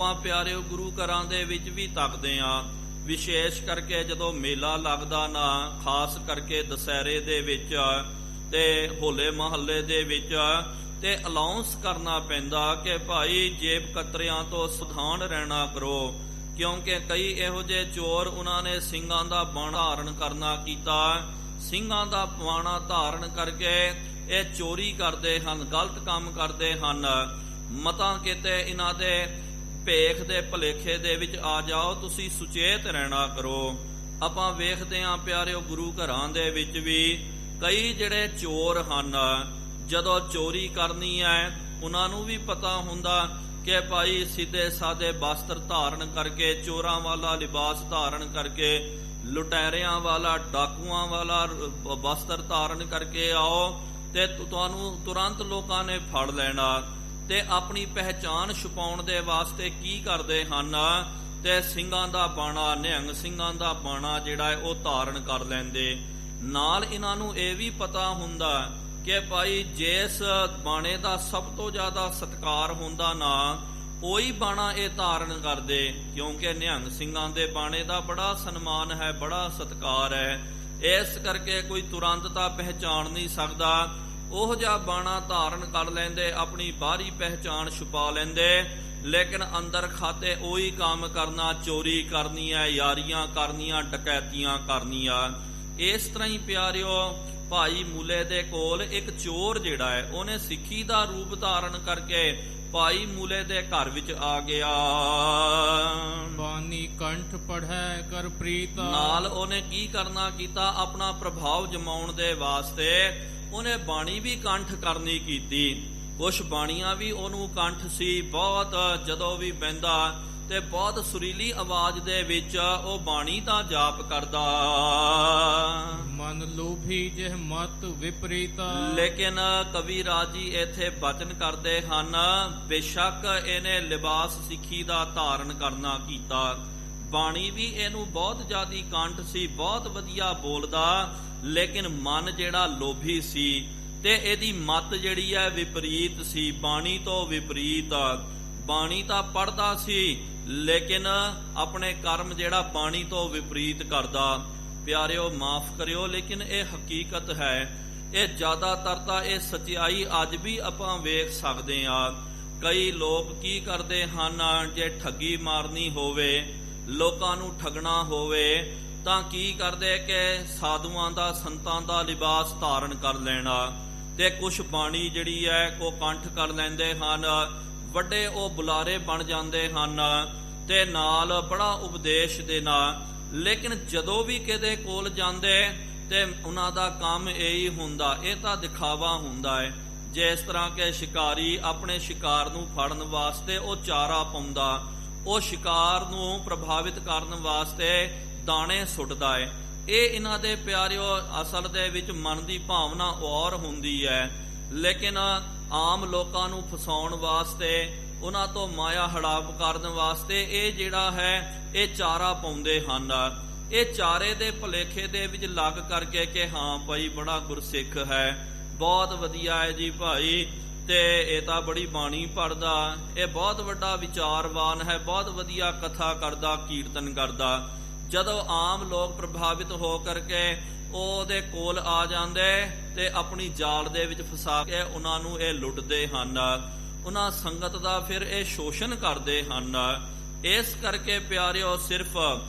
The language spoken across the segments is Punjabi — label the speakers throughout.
Speaker 1: ਆਪਾਂ ਪਿਆਰਿਓ ਗੁਰੂ ਘਰਾਂ ਦੇ ਵਿੱਚ ਵੀ ਤੱਕਦੇ ਆਂ, ਵਿਸ਼ੇਸ਼ ਕਰਕੇ ਜਦੋਂ ਮੇਲਾ ਲੱਗਦਾ ਨਾ, ਖਾਸ ਕਰਕੇ ਦੁਸਹਿਰੇ ਦੇ ਵਿੱਚ ਤੇ ਹੋਲੇ ਮਹੱਲੇ ਦੇ ਵਿੱਚ, ਤੇ ਅਲਾਉਂਸ ਕਰਨਾ ਪੈਂਦਾ ਕਿ ਭਾਈ ਜੇਬ ਕਤਰਿਆਂ ਤੋਂ ਸਾਵਧਾਨ ਰਹਿਣਾ ਕਰੋ, ਕਿਉਂਕਿ ਕਈ ਇਹੋ ਜਿਹੇ ਚੋਰ ਉਹਨਾਂ ਨੇ ਸਿੰਘਾਂ ਦਾ ਬਾਣਾ ਧਾਰਨ ਕਰਨਾ ਕੀਤਾ, ਸਿੰਘਾਂ ਦਾ ਬਾਣਾ ਧਾਰਨ ਕਰਕੇ ਇਹ ਚੋਰੀ ਕਰਦੇ ਹਨ, ਗਲਤ ਕੰਮ ਕਰਦੇ ਹਨ। ਮਤਾਂ ਕਿਤੇ ਇਹਨਾਂ ਦੇ ਭੇਖ ਦੇ ਭਲੇਖੇ ਦੇ ਵਿੱਚ ਆ ਜਾਓ, ਤੁਸੀਂ ਸੁਚੇਤ ਰਹਿਣਾ ਕਰੋ। ਆਪਾਂ ਵੇਖਦੇ ਆਂ ਪਿਆਰਿਓ ਗੁਰੂ ਘਰਾਂ ਦੇ ਵਿੱਚ ਵੀ ਕਈ ਜਿਹੜੇ ਚੋਰ ਹਨ, ਜਦੋਂ ਚੋਰੀ ਕਰਨੀ ਹੈ ਉਹਨਾਂ ਨੂੰ ਵੀ ਪਤਾ ਹੁੰਦਾ ਕਿ ਭਾਈ ਸਿੱਧੇ ਸਾਦੇ ਵਸਤਰ ਧਾਰਨ ਕਰਕੇ, ਚੋਰਾਂ ਵਾਲਾ ਲਿਬਾਸ ਧਾਰਨ ਕਰਕੇ, ਲੁਟੇਰਿਆਂ ਵਾਲਾ ਡਾਕੂਆਂ ਵਾਲਾ ਵਸਤਰ ਧਾਰਨ ਕਰਕੇ ਆਓ ਤੇ ਤੁਹਾਨੂੰ ਤੁਰੰਤ ਲੋਕਾਂ ਨੇ ਫੜ ਲੈਣਾ। ਤੇ ਆਪਣੀ ਪਹਿਚਾਣ ਛੁਪਾਉਣ ਦੇ ਵਾਸਤੇ ਕੀ ਕਰਦੇ ਹਨ, ਤੇ ਸਿੰਘਾਂ ਦਾ ਬਾਣਾ, ਨਿਹੰਗ ਸਿੰਘਾਂ ਦਾ ਬਾਣਾ ਜਿਹੜਾ ਹੈ ਉਹ ਧਾਰਨ ਕਰ ਲੈਂਦੇ। ਨਾਲ ਇਹਨਾਂ ਨੂੰ ਇਹ ਵੀ ਪਤਾ ਹੁੰਦਾ ਕਿ ਭਾਈ ਜਿਸ ਬਾਣੇ ਦਾ ਸਭ ਤੋਂ ਜ਼ਿਆਦਾ ਸਤਿਕਾਰ ਹੁੰਦਾ ਨਾ, ਉਹੀ ਬਾਣਾ ਇਹ ਧਾਰਨ ਕਰਦੇ, ਕਿਉਂਕਿ ਨਿਹੰਗ ਸਿੰਘਾਂ ਦੇ ਬਾਣੇ ਦਾ ਬੜਾ ਸਨਮਾਨ ਹੈ, ਬੜਾ ਸਤਿਕਾਰ ਹੈ। ਇਸ ਕਰਕੇ ਕੋਈ ਤੁਰੰਤ ਤਾਂ ਪਹਿਚਾਣ ਨਹੀਂ ਸਕਦਾ, ਉਹ ਜਿਹਾ ਬਾਣਾ ਧਾਰਨ ਕਰ ਲੈਂਦੇ, ਆਪਣੀ ਬਾਹਰੀ ਪਹਿਚਾਣ ਛੁਪਾ ਲੈਂਦੇ, ਲੇਕਿਨ ਅੰਦਰ ਖਾਤੇ ਉਹੀ ਕੰਮ ਕਰਨਾ, ਚੋਰੀ ਕਰਨੀ ਹੈ, ਯਾਰੀਆਂ ਕਰਨੀਆਂ, ਡਕੈਤੀਆਂ ਕਰਨੀਆਂ। ਇਸ ਤਰ੍ਹਾਂ ਹੀ ਪਿਆਰਿਓ ਭਾਈ ਮੂਲੇ ਦੇ ਕੋਲ ਇੱਕ ਚੋਰ ਜਿਹੜਾ ਹੈ, ਉਹਨੇ ਸਿੱਖੀ ਦਾ ਰੂਪ ਧਾਰਨ ਕਰਕੇ ਭਾਈ ਮੂਲੇ ਦੇ ਘਰ ਵਿੱਚ ਆ ਗਿਆ।
Speaker 2: ਬਾਣੀ ਕੰਠ ਪੜ੍ਹੈ ਕਰ ਪ੍ਰੀਤ,
Speaker 1: ਨਾਲ ਉਹਨੇ ਕੀ ਕਰਨਾ ਕੀਤਾ, ਆਪਣਾ ਪ੍ਰਭਾਵ ਜਮਾਉਣ ਦੇ ਵਾਸਤੇ ਉਹਨੇ ਬਾਣੀ ਵੀ ਕੰਠ ਕਰਨੀ ਕੀਤੀ। ਕੁਛ ਬਾਣੀਆਂ ਵੀ ਉਹਨੂੰ ਕੰਠ ਸੀ ਬਹੁਤ, ਜਦੋਂ ਵੀ ਬਹਿੰਦਾ ਤੇ ਬਹੁਤ ਸੁਰੀਲੀ ਆਵਾਜ਼ ਦੇ ਵਿੱਚ ਉਹ ਬਾਣੀ ਦਾ ਜਾਪ ਕਰਦਾ।
Speaker 2: ਮਨ ਲੋਭੀ ਜਿਹ ਮਤ ਵਿਪਰੀਤ,
Speaker 1: ਲੇਕਿਨ ਕਵੀ ਰਾਜੀ ਇੱਥੇ ਬਚਨ ਕਰਦੇ ਹਨ, ਬੇਸ਼ੱਕ ਇਹਨੇ ਲਿਬਾਸ ਸਿੱਖੀ ਦਾ ਧਾਰਨ ਕਰਨਾ ਕੀਤਾ, ਬਾਣੀ ਵੀ ਇਹਨੂੰ ਬਹੁਤ ਜ਼ਿਆਦੀ ਕੰਠ ਸੀ, ਬਹੁਤ ਵਧੀਆ ਬੋਲਦਾ, ਲੇਕਿਨ ਮਨ ਜਿਹੜਾ ਲੋਭੀ ਸੀ ਤੇ ਇਹਦੀ ਮਤ ਜਿਹੜੀ ਹੈ ਵਿਪਰੀਤ ਸੀ, ਬਾਣੀ ਤੋਂ ਵਿਪਰੀਤ। ਬਾਣੀ ਤਾਂ ਪੜ੍ਹਦਾ ਸੀ ਲੇਕਿਨ ਆਪਣੇ ਕਰਮ ਜਿਹੜਾ ਬਾਣੀ ਤੋਂ ਵਿਪਰੀਤ ਕਰਦਾ। ਪਿਆਰਿਓ ਮਾਫ ਕਰਿਓ, ਲੇਕਿਨ ਇਹ ਹਕੀਕਤ ਹੈ, ਇਹ ਜ਼ਿਆਦਾਤਰ ਤਾਂ ਇਹ ਸੱਚਾਈ ਅੱਜ ਵੀ ਆਪਾਂ ਵੇਖ ਸਕਦੇ ਹਾਂ। ਕਈ ਲੋਕ ਕੀ ਕਰਦੇ ਹਨ, ਜੇ ਠੱਗੀ ਮਾਰਨੀ ਹੋਵੇ, ਲੋਕਾਂ ਨੂੰ ਠੱਗਣਾ ਹੋਵੇ, ਤਾਂ ਕੀ ਕਰਦੇ ਕਿ ਸਾਧੂਆਂ ਦਾ, ਸੰਤਾਂ ਦਾ ਲਿਬਾਸ ਧਾਰਨ ਕਰ ਲੈਣਾ ਤੇ ਕੁਛ ਬਾਣੀ ਜਿਹੜੀ ਹੈ ਉਹ ਕੰਠ ਕਰ ਲੈਂਦੇ ਹਨ, ਵੱਡੇ ਉਹ ਬੁਲਾਰੇ ਬਣ ਜਾਂਦੇ ਹਨ ਤੇ ਨਾਲ ਬੜਾ ਉਪਦੇਸ਼ ਦੇਣਾ। ਲੇਕਿਨ ਜਦੋਂ ਵੀ ਕਿਤੇ ਕੋਲ ਜਾਂਦੇ ਤੇ ਉਹਨਾਂ ਦਾ ਕੰਮ ਇਹੀ ਹੁੰਦਾ, ਇਹ ਤਾਂ ਦਿਖਾਵਾ ਹੁੰਦਾ ਹੈ। ਜਿਸ ਤਰ੍ਹਾਂ ਕਿ ਸ਼ਿਕਾਰੀ ਆਪਣੇ ਸ਼ਿਕਾਰ ਨੂੰ ਫੜਨ ਵਾਸਤੇ ਉਹ ਚਾਰਾ ਪਾਉਂਦਾ, ਉਹ ਸ਼ਿਕਾਰ ਨੂੰ ਪ੍ਰਭਾਵਿਤ ਕਰਨ ਵਾਸਤੇ ਦਾਣੇ ਸੁੱਟਦਾ ਹੈ। ਇਹ ਇਹਨਾਂ ਦੇ ਪਿਆਰਿਓ ਅਸਲ ਦੇ ਵਿੱਚ ਮਨ ਦੀ ਭਾਵਨਾ ਔਰ ਹੁੰਦੀ ਹੈ, ਲੇਕਿਨ ਆਮ ਲੋਕਾਂ ਨੂੰ ਫਸਾਉਣ ਵਾਸਤੇ, ਉਹਨਾਂ ਤੋਂ ਮਾਇਆ ਹੜਪ ਕਰਨ ਵਾਸਤੇ ਇਹ ਜਿਹੜਾ ਹੈ ਇਹ ਚਾਰਾ ਪਾਉਂਦੇ ਹਨ। ਇਹ ਚਾਰੇ ਦੇ ਭੁਲੇਖੇ ਦੇ ਵਿੱਚ ਲੱਗ ਕਰਕੇ ਕਿ ਹਾਂ ਭਾਈ ਬੜਾ ਗੁਰਸਿੱਖ ਹੈ, ਬਹੁਤ ਵਧੀਆ ਹੈ ਜੀ ਭਾਈ, ਤੇ ਇਹ ਤਾਂ ਬੜੀ ਬਾਣੀ ਪੜ੍ਹਦਾ, ਇਹ ਬਹੁਤ ਵੱਡਾ ਵਿਚਾਰਵਾਨ ਹੈ, ਬਹੁਤ ਵਧੀਆ ਕਥਾ ਕਰਦਾ, ਕੀਰਤਨ ਕਰਦਾ। ਜਦੋਂ ਆਮ ਲੋਕ ਪ੍ਰਭਾਵਿਤ ਹੋ ਕਰਕੇ ਉਹਦੇ ਕੋਲ ਆ ਜਾਂਦੇ ਤੇ ਆਪਣੀ ਜਾਲ ਦੇ ਵਿੱਚ ਫਸਾ ਕੇ ਉਹਨਾਂ ਨੂੰ ਇਹ ਲੁੱਟਦੇ ਹਨ, ਉਹਨਾਂ ਸੰਗਤ ਦਾ ਫਿਰ ਇਹ ਸ਼ੋਸ਼ਣ ਕਰਦੇ ਹਨ। ਇਸ ਕਰਕੇ ਪਿਆਰਿਓ ਸਿਰਫ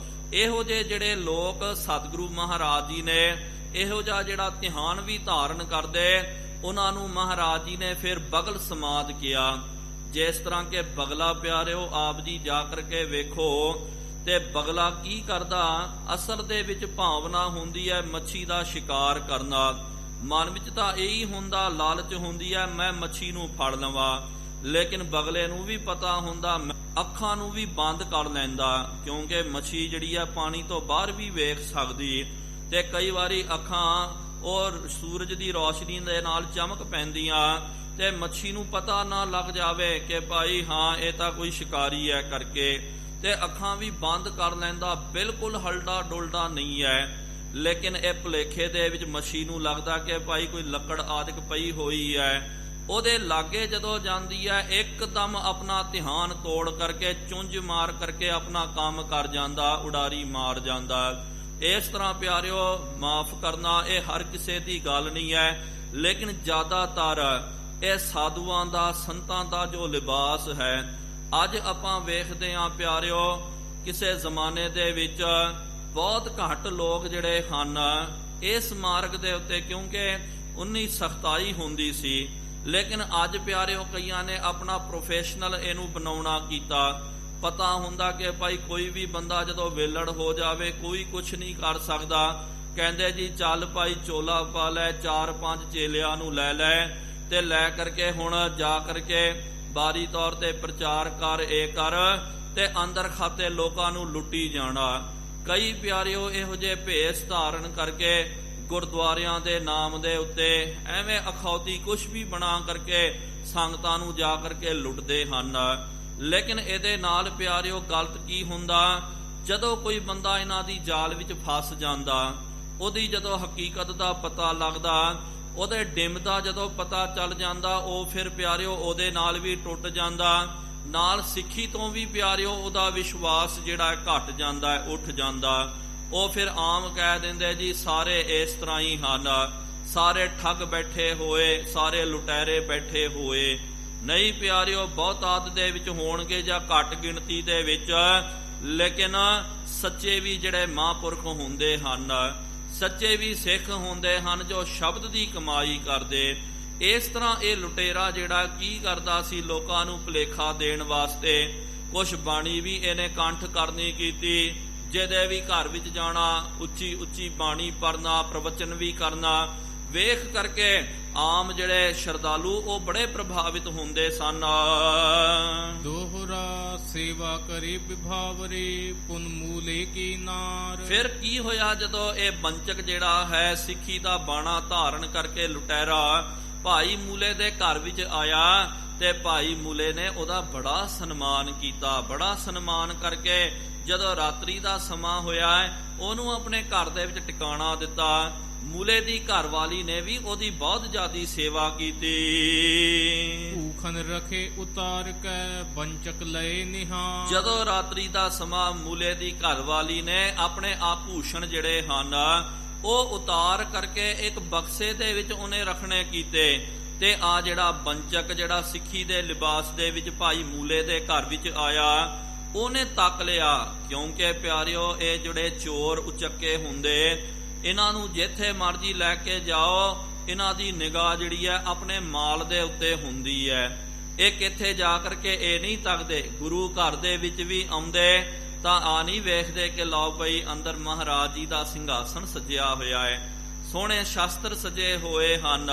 Speaker 1: ਇਹੋ ਜਿਹੇ ਜਿਹੜੇ ਲੋਕ ਸਤਿਗੁਰੂ ਮਹਾਰਾਜ ਜੀ ਨੇ ਇਹੋ ਜਿਹਾ ਜਿਹੜਾ ਧਿਆਨ ਵੀ ਧਾਰਨ ਕਰਦੇ, ਉਹਨਾਂ ਨੂੰ ਮਹਾਰਾਜ ਜੀ ਨੇ ਫਿਰ ਬਗਲ ਸਮਾਦ ਕਿਹਾ। ਜਿਸ ਤਰ੍ਹਾਂ ਕਿ ਬਗਲਾ ਪਿਆਰਿਓ ਆਪ ਜੀ ਜਾ ਕਰਕੇ ਵੇਖੋ ਤੇ ਬਗਲਾ ਕੀ ਕਰਦਾ, ਅਸਲ ਦੇ ਵਿੱਚ ਭਾਵਨਾ ਹੁੰਦੀ ਹੈ ਮੱਛੀ ਦਾ ਸ਼ਿਕਾਰ ਕਰਨਾ, ਮਨ ਵਿੱਚ ਤਾਂ ਇਹੀ ਹੁੰਦਾ, ਲਾਲਚ ਹੁੰਦੀ ਹੈ ਮੈਂ ਮੱਛੀ ਨੂੰ ਫੜ ਲਵਾਂ, ਲੇਕਿਨ ਬਗਲੇ ਨੂੰ ਵੀ ਪਤਾ ਹੁੰਦਾ, ਅੱਖਾਂ ਨੂੰ ਵੀ ਬੰਦ ਕਰ ਲੈਂਦਾ, ਕਿਉਂਕਿ ਮੱਛੀ ਜਿਹੜੀ ਹੈ ਪਾਣੀ ਤੋਂ ਬਾਹਰ ਵੀ ਵੇਖ ਸਕਦੀ, ਤੇ ਕਈ ਵਾਰੀ ਅੱਖਾਂ ਔਰ ਸੂਰਜ ਦੀ ਰੋਸ਼ਨੀ ਦੇ ਨਾਲ ਚਮਕ ਪੈਂਦੀਆਂ ਤੇ ਮੱਛੀ ਨੂੰ ਪਤਾ ਨਾ ਲੱਗ ਜਾਵੇ ਕਿ ਭਾਈ ਹਾਂ ਇਹ ਤਾਂ ਕੋਈ ਸ਼ਿਕਾਰੀ ਹੈ ਕਰਕੇ, ਤੇ ਅੱਖਾਂ ਵੀ ਬੰਦ ਕਰ ਲੈਂਦਾ, ਬਿਲਕੁਲ ਹਲਦਾ ਡੁਲਦਾ ਨਹੀਂ ਹੈ। ਲੇਕਿਨ ਇਹ ਭੁਲੇਖੇ ਦੇ ਵਿੱਚ ਮੱਛੀ ਨੂੰ ਲੱਗਦਾ ਕਿ ਭਾਈ ਕੋਈ ਲੱਕੜ ਆਦਿਕ ਪਈ ਹੋਈ ਹੈ, ਉਹਦੇ ਲਾਗੇ ਜਦੋਂ ਜਾਂਦੀ ਹੈ ਇੱਕਦਮ ਆਪਣਾ ਧਿਆਨ ਤੋੜ ਕਰਕੇ ਚੁੰਝ ਮਾਰ ਕਰਕੇ ਆਪਣਾ ਕੰਮ ਕਰ ਜਾਂਦਾ, ਉਡਾਰੀ ਮਾਰ ਜਾਂਦਾ। ਇਸ ਤਰ੍ਹਾਂ ਪਿਆਰਿਓ ਮਾਫ ਕਰਨਾ ਇਹ ਹਰ ਕਿਸੇ ਦੀ ਗੱਲ ਨਹੀਂ ਹੈ, ਲੇਕਿਨ ਜ਼ਿਆਦਾਤਰ ਇਹ ਸਾਧੂਆਂ ਦਾ ਸੰਤਾਂ ਦਾ ਜੋ ਲਿਬਾਸ ਹੈ। ਅੱਜ ਆਪਾਂ ਵੇਖਦੇ ਹਾਂ ਪਿਆਰਿਓ ਕਿਸੇ ਜ਼ਮਾਨੇ ਦੇ ਵਿੱਚ ਬਹੁਤ ਘੱਟ ਲੋਕ ਜਿਹੜੇ ਹਨ ਇਸ ਮਾਰਗ ਦੇ ਉੱਤੇ, ਕਿਉਂਕਿ ਉਨੀ ਸਖਤਾਈ ਹੁੰਦੀ ਸੀ, ਲੇਕਿਨ ਅੱਜ ਪਿਆਰਿਓ ਕਈਆਂ ਨੇ ਆਪਣਾ ਪ੍ਰੋਫੈਸ਼ਨਲ ਇਹਨੂੰ ਬਣਾਉਣਾ ਕੀਤਾ। ਪਤਾ ਹੁੰਦਾ ਕਿ ਭਾਈ ਕੋਈ ਵੀ ਬੰਦਾ ਜਦੋਂ ਵੇਲੜ ਹੋ ਜਾਵੇ ਕੋਈ ਕੁਛ ਨਹੀਂ ਕਰ ਸਕਦਾ, ਕਹਿੰਦੇ ਜੀ ਚੱਲ ਭਾਈ ਚੋਲਾ ਪਾ ਲੈ, 4-5 ਚੇਲਿਆਂ ਨੂੰ ਲੈ ਲੈ ਤੇ ਲੈ ਕਰਕੇ ਹੁਣ ਜਾ ਕਰਕੇ ਬਾਰੀ ਤੌਰ ਤੇ ਪ੍ਰਚਾਰ ਕਰ, ਇਹ ਕਰ ਤੇ ਅੰਦਰ ਖਾਤੇ ਲੋਕਾਂ ਨੂੰ ਲੁੱਟੀ ਜਾਣਾ। ਕਈ ਪਿਆਰਿਓ ਇਹੋ ਜਿਹੇ ਭੇਸ ਧਾਰਨ ਕਰਕੇ ਗੁਰਦੁਆਰਿਆਂ ਦੇ ਨਾਮ ਦੇ ਉੱਤੇ ਐਵੇਂ ਅਖੌਤੀ ਕੁਛ ਵੀ ਬਣਾ ਕਰਕੇ ਸੰਗਤਾਂ ਨੂੰ ਜਾ ਕਰਕੇ ਲੁੱਟਦੇ ਹਨ। ਲੇਕਿਨ ਇਹਦੇ ਨਾਲ ਪਿਆਰਿਓ ਗਲਤ ਕੀ ਹੁੰਦਾ, ਜਦੋਂ ਕੋਈ ਬੰਦਾ ਇਹਨਾਂ ਦੀ ਜਾਲ ਵਿੱਚ ਫਸ ਜਾਂਦਾ, ਉਹਦੀ ਜਦੋਂ ਹਕੀਕਤ ਦਾ ਪਤਾ ਲੱਗਦਾ, ਉਹਦੇ ਡਿੰਮ ਦਾ ਜਦੋਂ ਪਤਾ ਚੱਲ ਜਾਂਦਾ, ਉਹ ਫਿਰ ਪਿਆਰਿਓ ਉਹਦੇ ਨਾਲ ਵੀ ਟੁੱਟ ਜਾਂਦਾ। ਨਾਲ ਸਿੱਖੀ ਤੋਂ ਵੀ ਪਿਆਰਿਓ ਉਹਦਾ ਵਿਸ਼ਵਾਸ ਜਿਹੜਾ ਘਟ ਜਾਂਦਾ, ਉੱਠ ਜਾਂਦਾ। ਉਹ ਫਿਰ ਆਮ ਕਹਿ ਦਿੰਦੇ ਜੀ ਸਾਰੇ ਇਸ ਤਰ੍ਹਾਂ ਹੀ ਹਨ, ਸਾਰੇ ਠੱਗ ਬੈਠੇ ਹੋਏ, ਸਾਰੇ ਲੁਟੇਰੇ ਬੈਠੇ ਹੋਏ। ਨਹੀਂ ਪਿਆਰਿਓ, ਬਹੁਤਾਤ ਦੇ ਵਿੱਚ ਹੋਣਗੇ ਜਾਂ ਘੱਟ ਗਿਣਤੀ ਦੇ ਵਿੱਚ, ਲੇਕਿਨ ਸੱਚੇ ਵੀ ਜਿਹੜੇ ਮਹਾਂਪੁਰਖ ਹੁੰਦੇ ਹਨ, ਸੱਚੇ ਵੀ ਸਿੱਖ ਹੁੰਦੇ ਹਨ ਜੋ ਸ਼ਬਦ ਦੀ ਕਮਾਈ ਕਰਦੇ। ਇਸ ਤਰ੍ਹਾਂ ਇਹ ਲੁਟੇਰਾ ਜਿਹੜਾ ਕੀ ਕਰਦਾ ਸੀ, ਲੋਕਾਂ ਨੂੰ ਭੁਲੇਖਾ ਦੇਣ ਵਾਸਤੇ ਕੁਛ ਬਾਣੀ ਵੀ ਇਹਨੇ ਕੰਠ ਕਰਨੀ ਕੀਤੀ, ਜਿਹਦੇ ਵੀ ਘਰ ਵਿੱਚ ਜਾਣਾ ਉੱਚੀ ਉੱਚੀ ਬਾਣੀ ਪੜ੍ਹਨਾ, ਪ੍ਰਵਚਨ ਵੀ ਕਰਨਾ। ਵੇਖ ਕਰਕੇ ਆਮ ਜਿਹੜੇ ਸ਼ਰਧਾਲੂ ਉਹ ਬੜੇ ਪ੍ਰਭਾਵਿਤ ਹੁੰਦੇ ਸਨ।
Speaker 2: ਦੋਹਰਾ ਸੇਵਾ ਕਰੀ ਵਿਭਾਵਰੀ ਪੁਨ ਮੂਲੇ ਕੀ ਨਾਰ।
Speaker 1: ਫਿਰ ਕੀ ਹੋਇਆ, ਜਦੋਂ ਇਹ ਬੰਚਕ ਜਿਹੜਾ ਹੈ ਸਿੱਖੀ ਦਾ ਬਾਣਾ ਧਾਰਨ ਕਰਕੇ ਲੁਟੇਰਾ ਭਾਈ ਮੂਲੇ ਦੇ ਘਰ ਵਿੱਚ ਆਇਆ ਤੇ ਭਾਈ ਮੂਲੇ ਨੇ ਉਹਦਾ ਬੜਾ ਸਨਮਾਨ ਕੀਤਾ। ਬੜਾ ਸਨਮਾਨ ਕਰਕੇ ਜਦੋਂ ਰਾਤਰੀ ਦਾ ਸਮਾਂ ਹੋਇਆ ਉਹਨੂੰ ਆਪਣੇ ਘਰ ਦੇ ਵਿੱਚ ਟਿਕਾਣਾ ਦਿੱਤਾ। ਮੂਲੇ ਦੀ ਘਰਵਾਲੀ ਨੇ ਵੀ ਉਹਦੀ ਬਹੁਤ ਜ਼ਿਆਦੀ ਸੇਵਾ ਕੀਤੀ।
Speaker 2: ਭੂਖਨ ਰਖੇ ਉਤਾਰ ਕੇ ਬੰਚਕ ਲਏ ਨਿਹਾਰ।
Speaker 1: ਜਦੋਂ ਰਾਤਰੀ ਦਾ ਸਮਾਂ ਮੂਲੇ ਦੀ ਘਰਵਾਲੀ ਨੇ ਆਪਣੇ ਆਭੂਸ਼ਣ ਜਿਹੜੇ ਹਨ ਉਹ ਉਤਾਰ ਕਰਕੇ ਇੱਕ ਬਕਸੇ ਦੇ ਵਿੱਚ ਉਹਨੇ ਰੱਖਣੇ ਕੀਤੇ, ਤੇ ਆ ਜਿਹੜਾ ਬੰਚਕ ਜਿਹੜਾ ਸਿੱਖੀ ਦੇ ਲਿਬਾਸ ਦੇ ਵਿੱਚ ਭਾਈ ਮੂਲੇ ਦੇ ਘਰ ਵਿੱਚ ਆਇਆ, ਉਹਨੇ ਤੱਕ ਲਿਆ। ਕਿਉਂਕਿ ਪਿਆਰਿਓ ਇਹ ਜਿਹੜੇ ਚੋਰ ਉਚੱਕੇ ਹੁੰਦੇ, ਇਹਨਾਂ ਨੂੰ ਜਿੱਥੇ ਮਰਜੀ ਲੈ ਕੇ ਜਾਓ, ਇਹਨਾਂ ਦੀ ਨਿਗਾਹ ਜਿਹੜੀ ਹੈ ਆਪਣੇ ਮਾਲ ਦੇ ਉੱਤੇ ਹੁੰਦੀ ਹੈ। ਇਹ ਕਿੱਥੇ ਜਾ ਕਰਕੇ ਇਹ ਨਹੀਂ ਤੱਕਦੇ। ਗੁਰੂ ਘਰ ਦੇ ਵਿੱਚ ਵੀ ਆਉਂਦੇ ਤਾਂ ਆ ਨਹੀਂ ਵੇਖਦੇ ਕਿ ਲਓ ਪਈ ਅੰਦਰ ਮਹਾਰਾਜ ਜੀ ਦਾ ਸਿੰਘਾਸਣ ਸਜਿਆ ਹੋਇਆ ਹੈ, ਸੋਹਣੇ ਸ਼ਾਸਤਰ ਸਜੇ ਹੋਏ ਹਨ,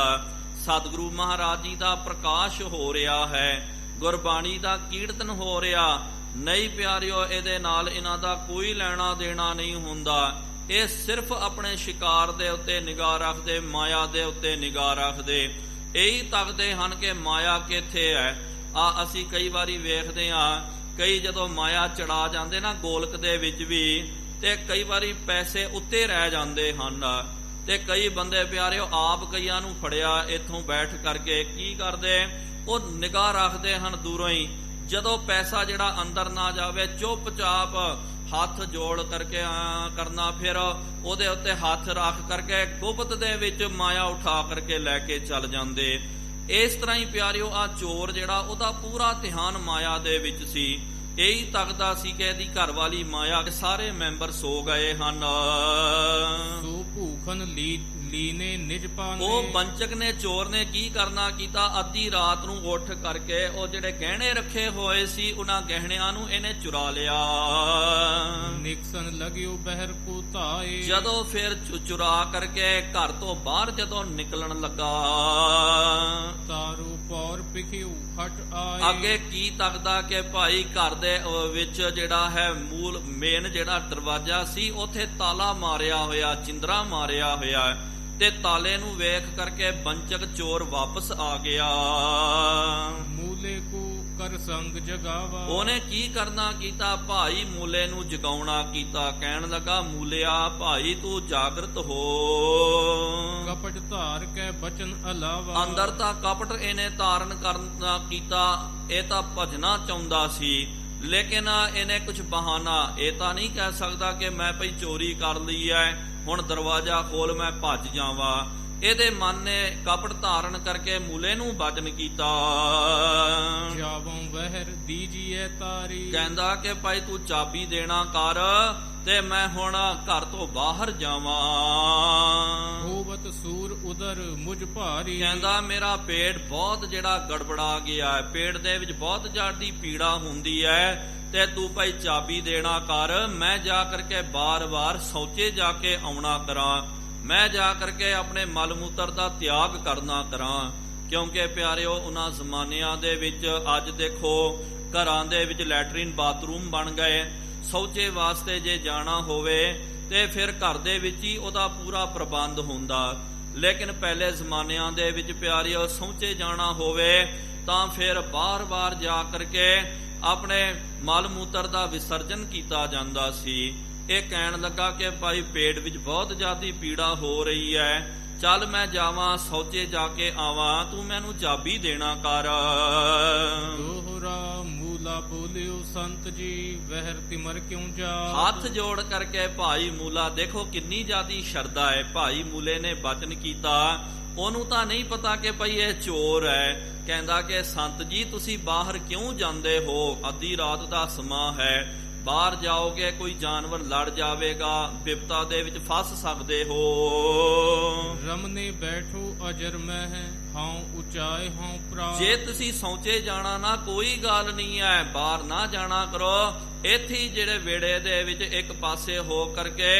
Speaker 1: ਸਤਿਗੁਰੂ ਮਹਾਰਾਜ ਜੀ ਦਾ ਪ੍ਰਕਾਸ਼ ਹੋ ਰਿਹਾ ਹੈ, ਗੁਰਬਾਣੀ ਦਾ ਕੀਰਤਨ ਹੋ ਰਿਹਾ। ਨਹੀਂ ਪਿਆਰਿਓ, ਇਹਦੇ ਨਾਲ ਇਹਨਾਂ ਦਾ ਕੋਈ ਲੈਣਾ ਦੇਣਾ ਨਹੀਂ ਹੁੰਦਾ। ਇਹ ਸਿਰਫ ਆਪਣੇ ਸ਼ਿਕਾਰ ਦੇ ਉੱਤੇ ਨਿਗਾਹ ਰੱਖਦੇ, ਮਾਇਆ ਦੇ ਉੱਤੇ ਨਿਗਾਹ ਰੱਖਦੇ। ਇਹੀ ਤੱਕਦੇ ਹਨ ਕਿ ਮਾਇਆ ਕਿੱਥੇ ਹੈ। ਅਸੀਂ ਕਈ ਵਾਰੀ ਵੇਖਦੇ ਹਾਂ, ਕਈ ਜਦੋਂ ਮਾਇਆ ਚੜਾ ਜਾਂਦੇ ਨਾ ਗੋਲਕ ਦੇ ਵਿੱਚ ਵੀ, ਤੇ ਕਈ ਵਾਰੀ ਪੈਸੇ ਉੱਤੇ ਰਹਿ ਜਾਂਦੇ ਹਨ। ਤੇ ਕਈ ਬੰਦੇ ਪਿਆਰਿਓ ਆਪ ਕਈਆਂ ਨੂੰ ਫੜਿਆ ਇੱਥੋਂ ਬੈਠ ਕਰਕੇ ਕੀ ਕਰਦੇ, ਉਹ ਨਿਗਾਹ ਰੱਖਦੇ ਹਨ ਦੂਰੋਂ ਹੀ। ਜਦੋਂ ਪੈਸਾ ਜਿਹੜਾ ਅੰਦਰ ਨਾ ਜਾਵੇ, ਚੁੱਪਚਾਪ ਹੱਥ ਜੋੜ ਕਰਕੇ ਕਰਨਾ, ਫਿਰ ਉਹਦੇ ਉੱਤੇ ਹੱਥ ਰੱਖ ਕਰਕੇ ਗੁਪਤ ਦੇ ਵਿੱਚ ਮਾਇਆ ਉਠਾ ਕਰਕੇ ਲੈ ਕੇ ਚੱਲ ਜਾਂਦੇ। ਇਸ ਤਰ੍ਹਾਂ ਹੀ ਪਿਆਰਿਓ ਆ ਚੋਰ ਜਿਹੜਾ ਉਹਦਾ ਪੂਰਾ ਧਿਆਨ ਮਾਇਆ ਦੇ ਵਿੱਚ ਸੀ। ਇਹੀ ਤੱਕਦਾ ਸੀ ਕਿ ਇਹਦੀ ਘਰਵਾਲੀ ਮਾਇਆ ਦੇ ਸਾਰੇ ਮੈਂਬਰ ਸੋ ਗਏ ਹਨ।
Speaker 2: ਸੋ ਭੂਖਨ ਲੀਨੇ ਨਿਜ ਪਾਨੇ।
Speaker 1: ਉਹ ਬੰਚਕ ਨੇ, ਚੋਰ ਨੇ ਕੀ ਕਰਨਾ ਕੀਤਾ, ਅੱਧੀ ਰਾਤ ਨੂੰ ਉੱਠ ਕਰਕੇ ਉਹ ਜਿਹੜੇ ਗਹਿਣੇ ਰੱਖੇ ਹੋਏ ਸੀ ਉਹਨਾਂ ਗਹਿਣਿਆਂ ਨੂੰ ਇਹਨੇ ਚੁਰਾ ਲਿਆ।
Speaker 2: ਨਿਕਸਨ ਲਗਿਓ ਬਹਿਰ ਕੋ ਧਾਏ।
Speaker 1: ਜਦੋਂ ਫਿਰ ਚੁਰਾ ਕਰਕੇ ਘਰ ਤੋਂ ਬਾਹਰ ਜਦੋਂ ਨਿਕਲਣ ਲੱਗਾ,
Speaker 2: ਤਾਰੂ ਪੌਰ ਪਿਖਿਓ ਹਟ ਆਏ।
Speaker 1: ਅੱਗੇ ਕੀ ਤੱਕਦਾ ਕਿ ਭਾਈ ਘਰ ਦੇ ਵਿੱਚ ਜਿਹੜਾ ਹੈ ਮੂਲ ਮੇਨ ਜਿਹੜਾ ਦਰਵਾਜ਼ਾ ਸੀ, ਉੱਥੇ ਤਾਲਾ ਮਾਰਿਆ ਹੋਇਆ, ਚਿੰਦਰਾ ਮਾਰਿਆ ਹੋਇਆ, ਤੇ ਤਾਲੇ ਨੂੰ ਵੇਖ ਕਰਕੇ ਬੰਚਕ ਚੋਰ ਵਾਪਸ ਆ ਗਿਆ।
Speaker 2: ਮੂਲੇ ਕੋ ਕਰ ਸੰਗ ਜਗਾਵਾ।
Speaker 1: ਉਹਨੇ ਕੀ ਕਰਨਾ ਕੀਤਾ? ਭਾਈ ਮੂਲੇ ਨੂੰ ਜਗਾਉਣਾ ਕੀਤਾ। ਕਹਿਣ ਲੱਗਾ, ਮੂਲਿਆ ਭਾਈ ਤੂੰ ਜਾਗਰਤ ਹੋ।
Speaker 2: ਕਪਟ ਧਾਰ ਕੇ ਬਚਨ ਅਲਾਵਾ।
Speaker 1: ਅੰਦਰ ਤਾਂ ਕਪਟ ਇਹਨੇ ਧਾਰਨ ਕਰਨਾ ਕੀਤਾ। ਇਹ ਤਾਂ ਭਜਣਾ ਚਾਹੁੰਦਾ ਸੀ, ਲੇਕਿਨ ਇਹਨੇ ਕੁਝ ਬਹਾਨਾ। ਇਹ ਤਾਂ ਨਹੀਂ ਕਹਿ ਸਕਦਾ ਕਿ ਮੈਂ ਭਈ ਚੋਰੀ ਕਰ ਲਈ ਐ, ਹੁਣ ਦਰਵਾਜ਼ਾ ਖੋਲ ਮੈਂ ਭੱਜ ਜਾਵਾਂ। ਇਹਦੇ ਮਨ ਨੇ ਕਪਟ ਧਾਰਨ ਕਰਕੇ ਮੂਲੇ ਨੂੰ ਬਚਨ ਕੀਤਾ।
Speaker 2: ਜਾਵੋਂ ਵਹਿਰ ਦੀਜੀਏ ਤਾਰੀ।
Speaker 1: ਕਹਿੰਦਾ ਕਿ ਭਾਈ ਤੂੰ ਚਾਬੀ ਦੇਣਾ ਕਰ ਤੇ ਮੈਂ ਹੁਣ ਘਰ ਤੋਂ ਬਾਹਰ ਜਾਵਾਂ।
Speaker 2: ਹੋਵਤ ਸੂਰ ਉਦਰ ਮੁਝ ਭਾਰੀ।
Speaker 1: ਕਹਿੰਦਾ ਮੇਰਾ ਪੇਟ ਬਹੁਤ ਜਿਹੜਾ ਗੜਬੜਾ ਗਿਆ ਹੈ, ਪੇਟ ਦੇ ਵਿੱਚ ਬਹੁਤ ਜ਼ਿਆਦੀ ਪੀੜਾ ਹੁੰਦੀ ਹੈ, ਤੇ ਤੂੰ ਭਾਈ ਚਾਬੀ ਦੇਣਾ ਕਰ। ਮੈਂ ਜਾ ਕਰਕੇ ਬਾਰ-ਬਾਰ ਸ਼ੌਚੇ ਜਾ ਕੇ ਆਉਣਾ ਕਰਾਂ, ਮੈਂ ਜਾ ਕਰਕੇ ਆਪਣੇ ਮਲ ਮੂਤਰ ਦਾ ਤਿਆਗ ਕਰਨਾ ਕਰਾਂ। ਕਿਉਂਕਿ ਪਿਆਰਿਓ, ਉਹਨਾਂ ਜ਼ਮਾਨਿਆਂ ਦੇ ਵਿੱਚ ਅੱਜ ਦੇਖੋ ਘਰਾਂ ਦੇ ਵਿੱਚ ਲੈਟਰਿਨ ਬਾਥਰੂਮ ਬਣ ਗਏ। ਸ਼ੌਚੇ ਵਾਸਤੇ ਜੇ ਜਾਣਾ ਹੋਵੇ ਤੇ ਫਿਰ ਘਰ ਦੇ ਵਿੱਚ ਹੀ ਉਹਦਾ ਪੂਰਾ ਪ੍ਰਬੰਧ ਹੁੰਦਾ। ਲੇਕਿਨ ਪਹਿਲੇ ਜ਼ਮਾਨਿਆਂ ਦੇ ਵਿੱਚ ਪਿਆਰਿਓ, ਸ਼ੌਚੇ ਜਾਣਾ ਹੋਵੇ ਤਾਂ ਫਿਰ ਬਾਰ-ਬਾਰ ਜਾ ਕਰਕੇ ਆਪਣੇ ਮਲ ਮੂਤਰ ਦਾ ਵਿਸਰਜਨ ਕੀਤਾ ਜਾਂਦਾ ਸੀ। ਇਹ ਕਹਿਣ ਲੱਗਾ ਕਿ ਭਾਈ ਪੇਟ ਵਿੱਚ ਬਹੁਤ ਜ਼ਿਆਦੀ ਪੀੜਾ ਹੋ ਰਹੀ ਹੈ, ਚੱਲ ਮੈਂ ਜਾਵਾਂ ਸ਼ੌਚੇ ਜਾ ਕੇ ਆਵਾਂ, ਤੂੰ ਮੈਨੂੰ ਚਾਬੀ ਦੇਣਾ ਕਰ।
Speaker 2: ਦੋਹਰਾ ਮੂਲਾ ਬੋਲਿਓ ਸੰਤ ਜੀ, ਵਹਿਰ ਤਿਮਰ ਕਿਉਂ ਜਾ।
Speaker 1: ਹੱਥ ਜੋੜ ਕਰਕੇ ਭਾਈ ਮੂਲਾ, ਦੇਖੋ ਕਿੰਨੀ ਜ਼ਿਆਦੀ ਸ਼ਰਧਾ ਹੈ। ਭਾਈ ਮੂਲੇ ਨੇ ਬਚਨ ਕੀਤਾ। ਉਹਨੂੰ ਤਾਂ ਨਹੀਂ ਪਤਾ ਕਿ ਭਈ ਇਹ ਚੋਰ ਹੈ। ਕਹਿੰਦਾ ਕਿ ਸੰਤ ਜੀ ਤੁਸੀਂ ਬਾਹਰ ਕਿਉਂ ਜਾਂਦੇ ਹੋ? ਅੱਧੀ ਰਾਤ ਦਾ ਸਮਾਂ ਹੈ, ਬਾਹਰ ਜਾਓਗੇ ਕੋਈ ਜਾਨਵਰ ਲੜ ਜਾਵੇਗਾ, ਵਿਪਤਾ ਦੇ ਵਿੱਚ ਫਸ ਸਕਦੇ ਹੋ।
Speaker 2: ਰਮਨੇ ਬੈਠੋ ਅਜਰ ਮਹਿ, ਹਾਂ ਉਚਾਏ ਹਾਂ ਪ੍ਰਾ।
Speaker 1: ਜੇ ਤੁਸੀਂ ਸ਼ੌਚੇ ਜਾਣਾ ਨਾ, ਕੋਈ ਗੱਲ ਨਹੀਂ ਹੈ, ਬਾਹਰ ਨਾ ਜਾਣਾ ਕਰੋ। ਇੱਥੇ ਜਿਹੜੇ ਵਿਹੜੇ ਦੇ ਵਿੱਚ ਇੱਕ ਪਾਸੇ ਹੋ ਕਰਕੇ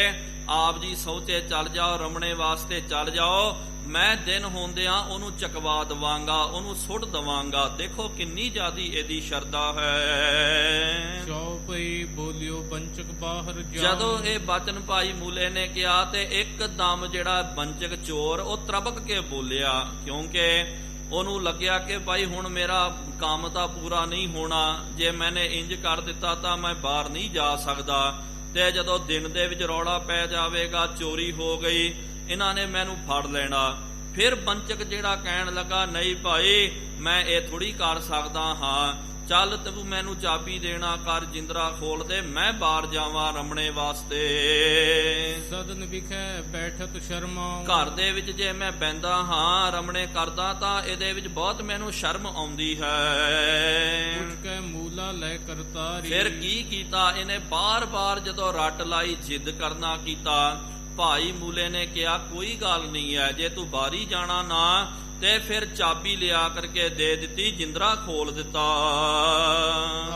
Speaker 1: ਆਪ ਜੀ ਸ਼ੌਚੇ ਚੱਲ ਜਾਓ, ਰਮਣੇ ਵਾਸਤੇ ਚੱਲ ਜਾਓ। ਮੈਂ ਦਿਨ ਹੁੰਦਿਆਂ ਉਹਨੂੰ ਚਕਵਾ ਦਵਾਂਗਾ, ਉਹਨੂੰ ਸੁੱਟ ਦਵਾਂਗਾ। ਦੇਖੋ ਕਿੰਨੀ ਜ਼ਿਆਦੀ ਇਹਦੀ ਸ਼ਰਧਾ ਹੈ।
Speaker 2: ਚੌਪਈ ਬੋਲਿਓ ਬੰਚਕ ਬਾਹਰ ਜਾ।
Speaker 1: ਜਦੋਂ ਇਹ ਬਚਨ ਭਾਈ ਮੂਲੇ ਨੇ ਕਿਹਾ ਤੇ ਇੱਕਦਮ ਜਿਹੜਾ ਬੰਚਕ ਚੋਰ ਉਹ ਤਰਬਕ ਕੇ ਬੋਲਿਆ, ਕਿਉਂਕਿ ਉਹਨੂੰ ਲੱਗਿਆ ਕਿ ਭਾਈ ਹੁਣ ਮੇਰਾ ਕੰਮ ਤਾਂ ਪੂਰਾ ਨਹੀਂ ਹੋਣਾ। ਜੇ ਮੈਨੇ ਇੰਜ ਕਰ ਦਿੱਤਾ ਤਾਂ ਮੈਂ ਬਾਹਰ ਨਹੀਂ ਜਾ ਸਕਦਾ, ਤੇ ਜਦੋਂ ਦਿਨ ਦੇ ਵਿੱਚ ਰੌਲਾ ਪੈ ਜਾਵੇਗਾ ਚੋਰੀ ਹੋ ਗਈ, ਇਹਨਾਂ ਨੇ ਮੈਨੂੰ ਫੜ ਲੈਣਾ। ਫਿਰ ਬੰਚਕ ਜਿਹੜਾ ਕਹਿਣ ਲੱਗਾ, ਨਹੀਂ ਭਾਈ ਮੈਂ ਇਹ ਥੋੜੀ ਕਰ ਸਕਦਾ ਹਾਂ, ਚੱਲ ਤੂੰ ਮੈਨੂੰ ਚਾਬੀ ਦੇਣਾ ਕਰ, ਜਿੰਦਰਾ ਖੋਲ ਦੇ, ਮੈਂ ਬਾਹਰ ਜਾਵਾਂ ਰਮਣੇ ਵਾਸਤੇ।
Speaker 2: ਸਦਨ ਵਿਖੇ ਬੈਠਤ ਸ਼ਰਮਾ।
Speaker 1: ਘਰ ਦੇ ਵਿੱਚ ਜੇ ਮੈਂ ਬੈੰਦਾ ਹਾਂ, ਰਮਣੇ ਕਰਦਾ, ਤਾਂ ਇਹਦੇ ਵਿੱਚ ਬਹੁਤ ਮੈਨੂੰ ਸ਼ਰਮ ਆਉਂਦੀ ਹੈ।
Speaker 2: ਕੁਝ ਕੈ ਮੂਲਾ ਲੈ ਕਰਤਾਰੀ।
Speaker 1: ਫਿਰ ਕੀ ਕੀਤਾ ਇਹਨੇ? ਬਾਰ-ਬਾਰ ਜਦੋਂ ਰੱਟ ਲਾਈ, ਜਿੱਦ ਕਰਨਾ ਕੀਤਾ। ਭਾਈ ਮੂਲੇ ਨੇ ਕਿਹਾ ਕੋਈ ਗੱਲ ਨਹੀਂ ਹੈ, ਜੇ ਤੂੰ ਬਾਹਰੀ ਜਾਣਾ ਨਾ ਤੇ ਫਿਰ ਚਾਬੀ ਲਿਆ ਕਰਕੇ ਦੇ ਦਿੱਤੀ, ਜਿੰਦਰਾ ਖੋਲ ਦਿੱਤਾ।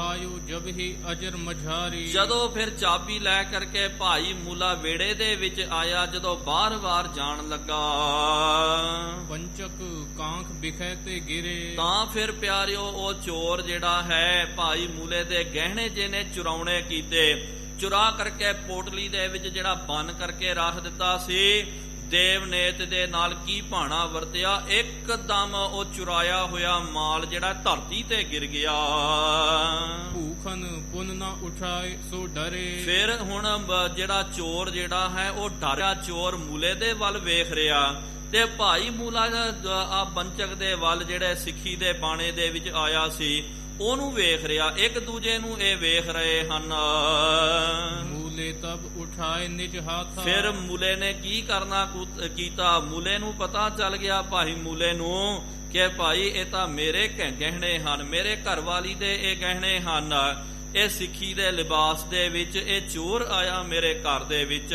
Speaker 2: ਆਇਓ ਜਬ ਹੀ ਅਜਰ ਮਝਾਰੀ।
Speaker 1: ਜਦੋਂ ਫਿਰ ਚਾਬੀ ਲੈ ਕਰਕੇ ਭਾਈ ਮੂਲਾ ਵਿਹੜੇ ਦੇ ਵਿੱਚ ਆਇਆ, ਜਦੋਂ ਬਾਰ-ਬਾਰ ਜਾਣ ਲੱਗਾ,
Speaker 2: ਪੰਚਕ ਕਾਂਖ ਵਿਖੇ ਤੇ ਗਿਰੇ।
Speaker 1: ਤਾਂ ਫਿਰ ਪਿਆਰਿਓ ਉਹ ਚੋਰ ਜਿਹੜਾ ਹੈ ਭਾਈ ਮੂਲੇ ਦੇ ਗਹਿਣੇ ਜਿਹਨੇ ਚੁਰਾਉਣੇ ਕੀਤੇ, ਚੁਰਾ ਕਰਕੇ ਪੋਟਲੀ ਦੇ ਵਿੱਚ ਜਿਹੜਾ ਬੰਨ ਕਰਕੇ ਰੱਖ ਦਿੱਤਾ ਸੀ, ਦੇਵਨੇਤ ਦੇ ਨਾਲ ਕੀ ਭਾਣਾ ਵਰਤਿਆ, ਇੱਕਦਮ ਉਹ ਚੁਰਾਇਆ ਹੋਇਆ ਮਾਲ ਜਿਹੜਾ ਧਰਤੀ ਤੇ ਗਿਰ ਗਿਆ।
Speaker 2: ਭੂਖਨ ਪੁਨ ਨਾ ਉਠਾਏ ਸੋ ਡਰੇ।
Speaker 1: ਫਿਰ ਹੁਣ ਜਿਹੜਾ ਚੋਰ ਜਿਹੜਾ ਹੈ ਉਹ ਡਰਿਆ, ਚੋਰ ਮੂਲੇ ਦੇ ਵੱਲ ਵੇਖ ਰਿਹਾ ਤੇ ਭਾਈ ਮੂਲਾ ਆ ਬੰਚਕ ਦੇ ਵੱਲ ਜਿਹੜੇ ਸਿੱਖੀ ਦੇ ਬਾਣੇ ਦੇ ਵਿੱਚ ਆਇਆ ਸੀ ਉਹਨੂੰ ਵੇਖ ਰਿਹਾ। ਇੱਕ ਦੂਜੇ ਨੂੰ ਇਹ ਵੇਖ ਰਹੇ ਹਨ।
Speaker 2: ਮੂਲੇ ਤਬ ਉਠਾਏ ਨਿਜ ਹੱਥ।
Speaker 1: ਫਿਰ ਮੂਲੇ ਨੇ ਕੀ ਕਰਨਾ ਕੀਤਾ? ਮੂਲੇ ਨੂੰ ਪਤਾ ਚੱਲ ਗਿਆ ਭਾਈ ਮੂਲੇ ਨੂੰ ਕਿ ਭਾਈ ਇਹ ਤਾਂ ਮੇਰੇ ਗਹਿਣੇ ਹਨ, ਮੇਰੇ ਘਰਵਾਲੀ ਦੇ ਇਹ ਗਹਿਣੇ ਹਨ। ਇਹ ਸਿੱਖੀ ਦੇ ਲਿਬਾਸ ਦੇ ਵਿੱਚ ਇਹ ਚੋਰ ਆਇਆ ਮੇਰੇ ਘਰ ਦੇ ਵਿੱਚ,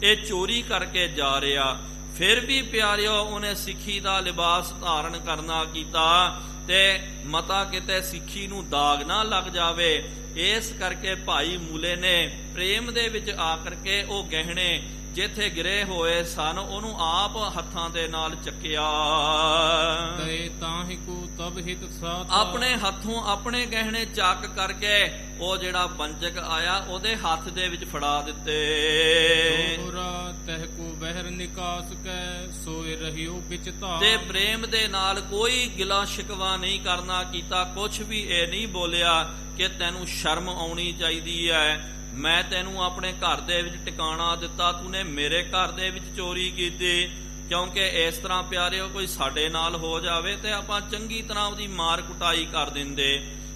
Speaker 1: ਇਹ ਚੋਰੀ ਕਰਕੇ ਜਾ ਰਿਹਾ। ਫਿਰ ਵੀ ਪਿਆਰਿਓ ਉਹਨੇ ਸਿੱਖੀ ਦਾ ਲਿਬਾਸ ਧਾਰਨ ਕਰਨਾ ਕੀਤਾ ਤੇ ਮਤਾ ਕਿਤੇ ਸਿੱਖੀ ਨੂੰ ਦਾਗ ਨਾ ਲੱਗ ਜਾਵੇ। ਇਸ ਕਰਕੇ ਭਾਈ ਮੂਲੇ ਨੇ ਪ੍ਰੇਮ ਦੇ ਵਿੱਚ ਆ ਕਰਕੇ ਉਹ ਗਹਿਣੇ ਜਿੱਥੇ ਗਿਰੇ ਹੋਏ ਸਨ ਉਹਨੂੰ ਆਪ ਹੱਥਾਂ ਦੇ ਨਾਲ ਚੱਕਿਆ।
Speaker 2: ਗਏ ਤਾਹਿ ਕੋ ਤਬ ਹਿਤ ਸਾਥ,
Speaker 1: ਆਪਣੇ ਹੱਥੋਂ ਆਪਣੇ ਗਹਿਣੇ ਚੱਕ ਕਰਕੇ ਉਹ ਜਿਹੜਾ ਬੰਜਕ ਆਇਆ ਉਹਦੇ ਹੱਥ ਦੇ ਵਿੱਚ ਫੜਾ ਦਿੱਤੇ।
Speaker 2: ਦੋਹਰਾ ਤਹਿ ਕੋ ਬਹਿਰ ਨਿਕਾਸ ਕੈ ਸੋਏ ਰਹਿਓ ਵਿੱਚ ਧਾਰ,
Speaker 1: ਤੇ ਪ੍ਰੇਮ ਦੇ ਨਾਲ ਕੋਈ ਗਿਲਾ ਸ਼ਿਕਵਾ ਨਹੀਂ ਕਰਨਾ ਕੀਤਾ, ਕੁਛ ਵੀ ਇਹ ਨਹੀਂ ਬੋਲਿਆ ਕਿ ਤੈਨੂੰ ਸ਼ਰਮ ਆਉਣੀ ਚਾਹੀਦੀ ਹੈ, ਮੈਂ ਤੈਨੂੰ ਆਪਣੇ ਘਰ ਦੇ ਵਿੱਚ ਟਿਕਾਣਾ ਦਿੱਤਾ, ਤੂਨੇ ਮੇਰੇ ਘਰ ਦੇ ਵਿੱਚ ਚੋਰੀ ਕੀਤੀ। ਕਿਉਂਕਿ ਇਸ ਤਰ੍ਹਾਂ ਪਿਆਰਿਓ ਕੋਈ ਸਾਡੇ ਨਾਲ ਹੋ ਜਾਵੇ ਤੇ ਆਪਾਂ ਚੰਗੀ ਤਰ੍ਹਾਂ ਉਹਦੀ ਮਾਰ ਕੁਟਾਈ ਕਰ ਦਿੰਦੇ,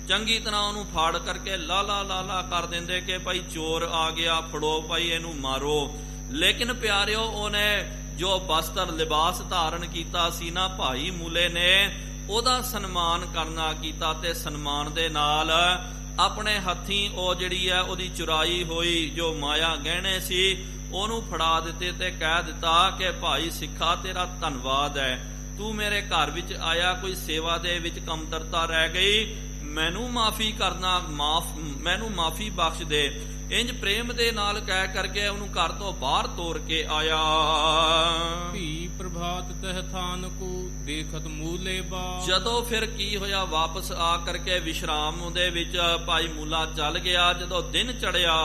Speaker 1: ਚੰਗੀ ਤਰ੍ਹਾਂ ਉਹਨੂੰ ਫਾੜ ਕਰਕੇ ਲਾਲਾ ਕਰ ਦਿੰਦੇ ਕਿ ਭਾਈ ਚੋਰ ਆ ਗਿਆ, ਫੜੋ ਭਾਈ ਇਹਨੂੰ ਮਾਰੋ। ਲੇਕਿਨ ਪਿਆਰਿਓ ਉਹਨੇ ਜੋ ਬਸਤਰ ਲਿਬਾਸ ਧਾਰਨ ਕੀਤਾ ਸੀ ਨਾ ਭਾਈ ਮੂਲੇ ਨੇ ਉਹਦਾ ਸਨਮਾਨ ਕਰਨਾ ਕੀਤਾ, ਤੇ ਸਨਮਾਨ ਦੇ ਨਾਲ ਆਪਣੇ ਹੱਥੀਂ ਉਹ ਜਿਹੜੀ ਹੈ ਉਹਦੀ ਚੁਰਾਈ ਹੋਈ ਜੋ ਮਾਇਆ ਗਹਿਣੇ ਸੀ ਉਹਨੂੰ ਫੜਾ ਦਿੱਤੇ ਤੇ ਕਹਿ ਦਿੱਤਾ ਕਿ ਭਾਈ ਸਿੱਖਾ ਤੇਰਾ ਧੰਨਵਾਦ ਹੈ, ਤੂੰ ਮੇਰੇ ਘਰ ਵਿੱਚ ਆਇਆ, ਕੋਈ ਸੇਵਾ ਦੇ ਵਿੱਚ ਕਮਤਰਤਾ ਰਹਿ ਗਈ, ਮੈਨੂੰ ਮਾਫੀ ਕਰਨਾ, ਮੈਨੂੰ ਮਾਫੀ ਬਖਸ਼ ਦੇ। ਇੰਜ ਪ੍ਰੇਮ ਦੇ ਨਾਲ ਕਹਿ ਕਰਕੇ ਉਹਨੂੰ ਘਰ ਤੋਂ ਬਾਹਰ ਤੋਰ ਕੇ ਆਇਆ।
Speaker 2: ਭੀ ਪ੍ਰਭਾਤ ਤਹਿ ਥਾਨ ਕੋ ਦੇਖਤ ਮੂਲੇ ਬਾ,
Speaker 1: ਜਦੋਂ ਫਿਰ ਕੀ ਹੋਇਆ, ਵਾਪਸ ਆ ਕਰਕੇ ਵਿਸ਼ਰਾਮ ਦੇ ਵਿੱਚ ਭਾਈ ਮੂਲਾ ਚੱਲ ਗਿਆ। ਜਦੋਂ ਦਿਨ ਚੜਿਆ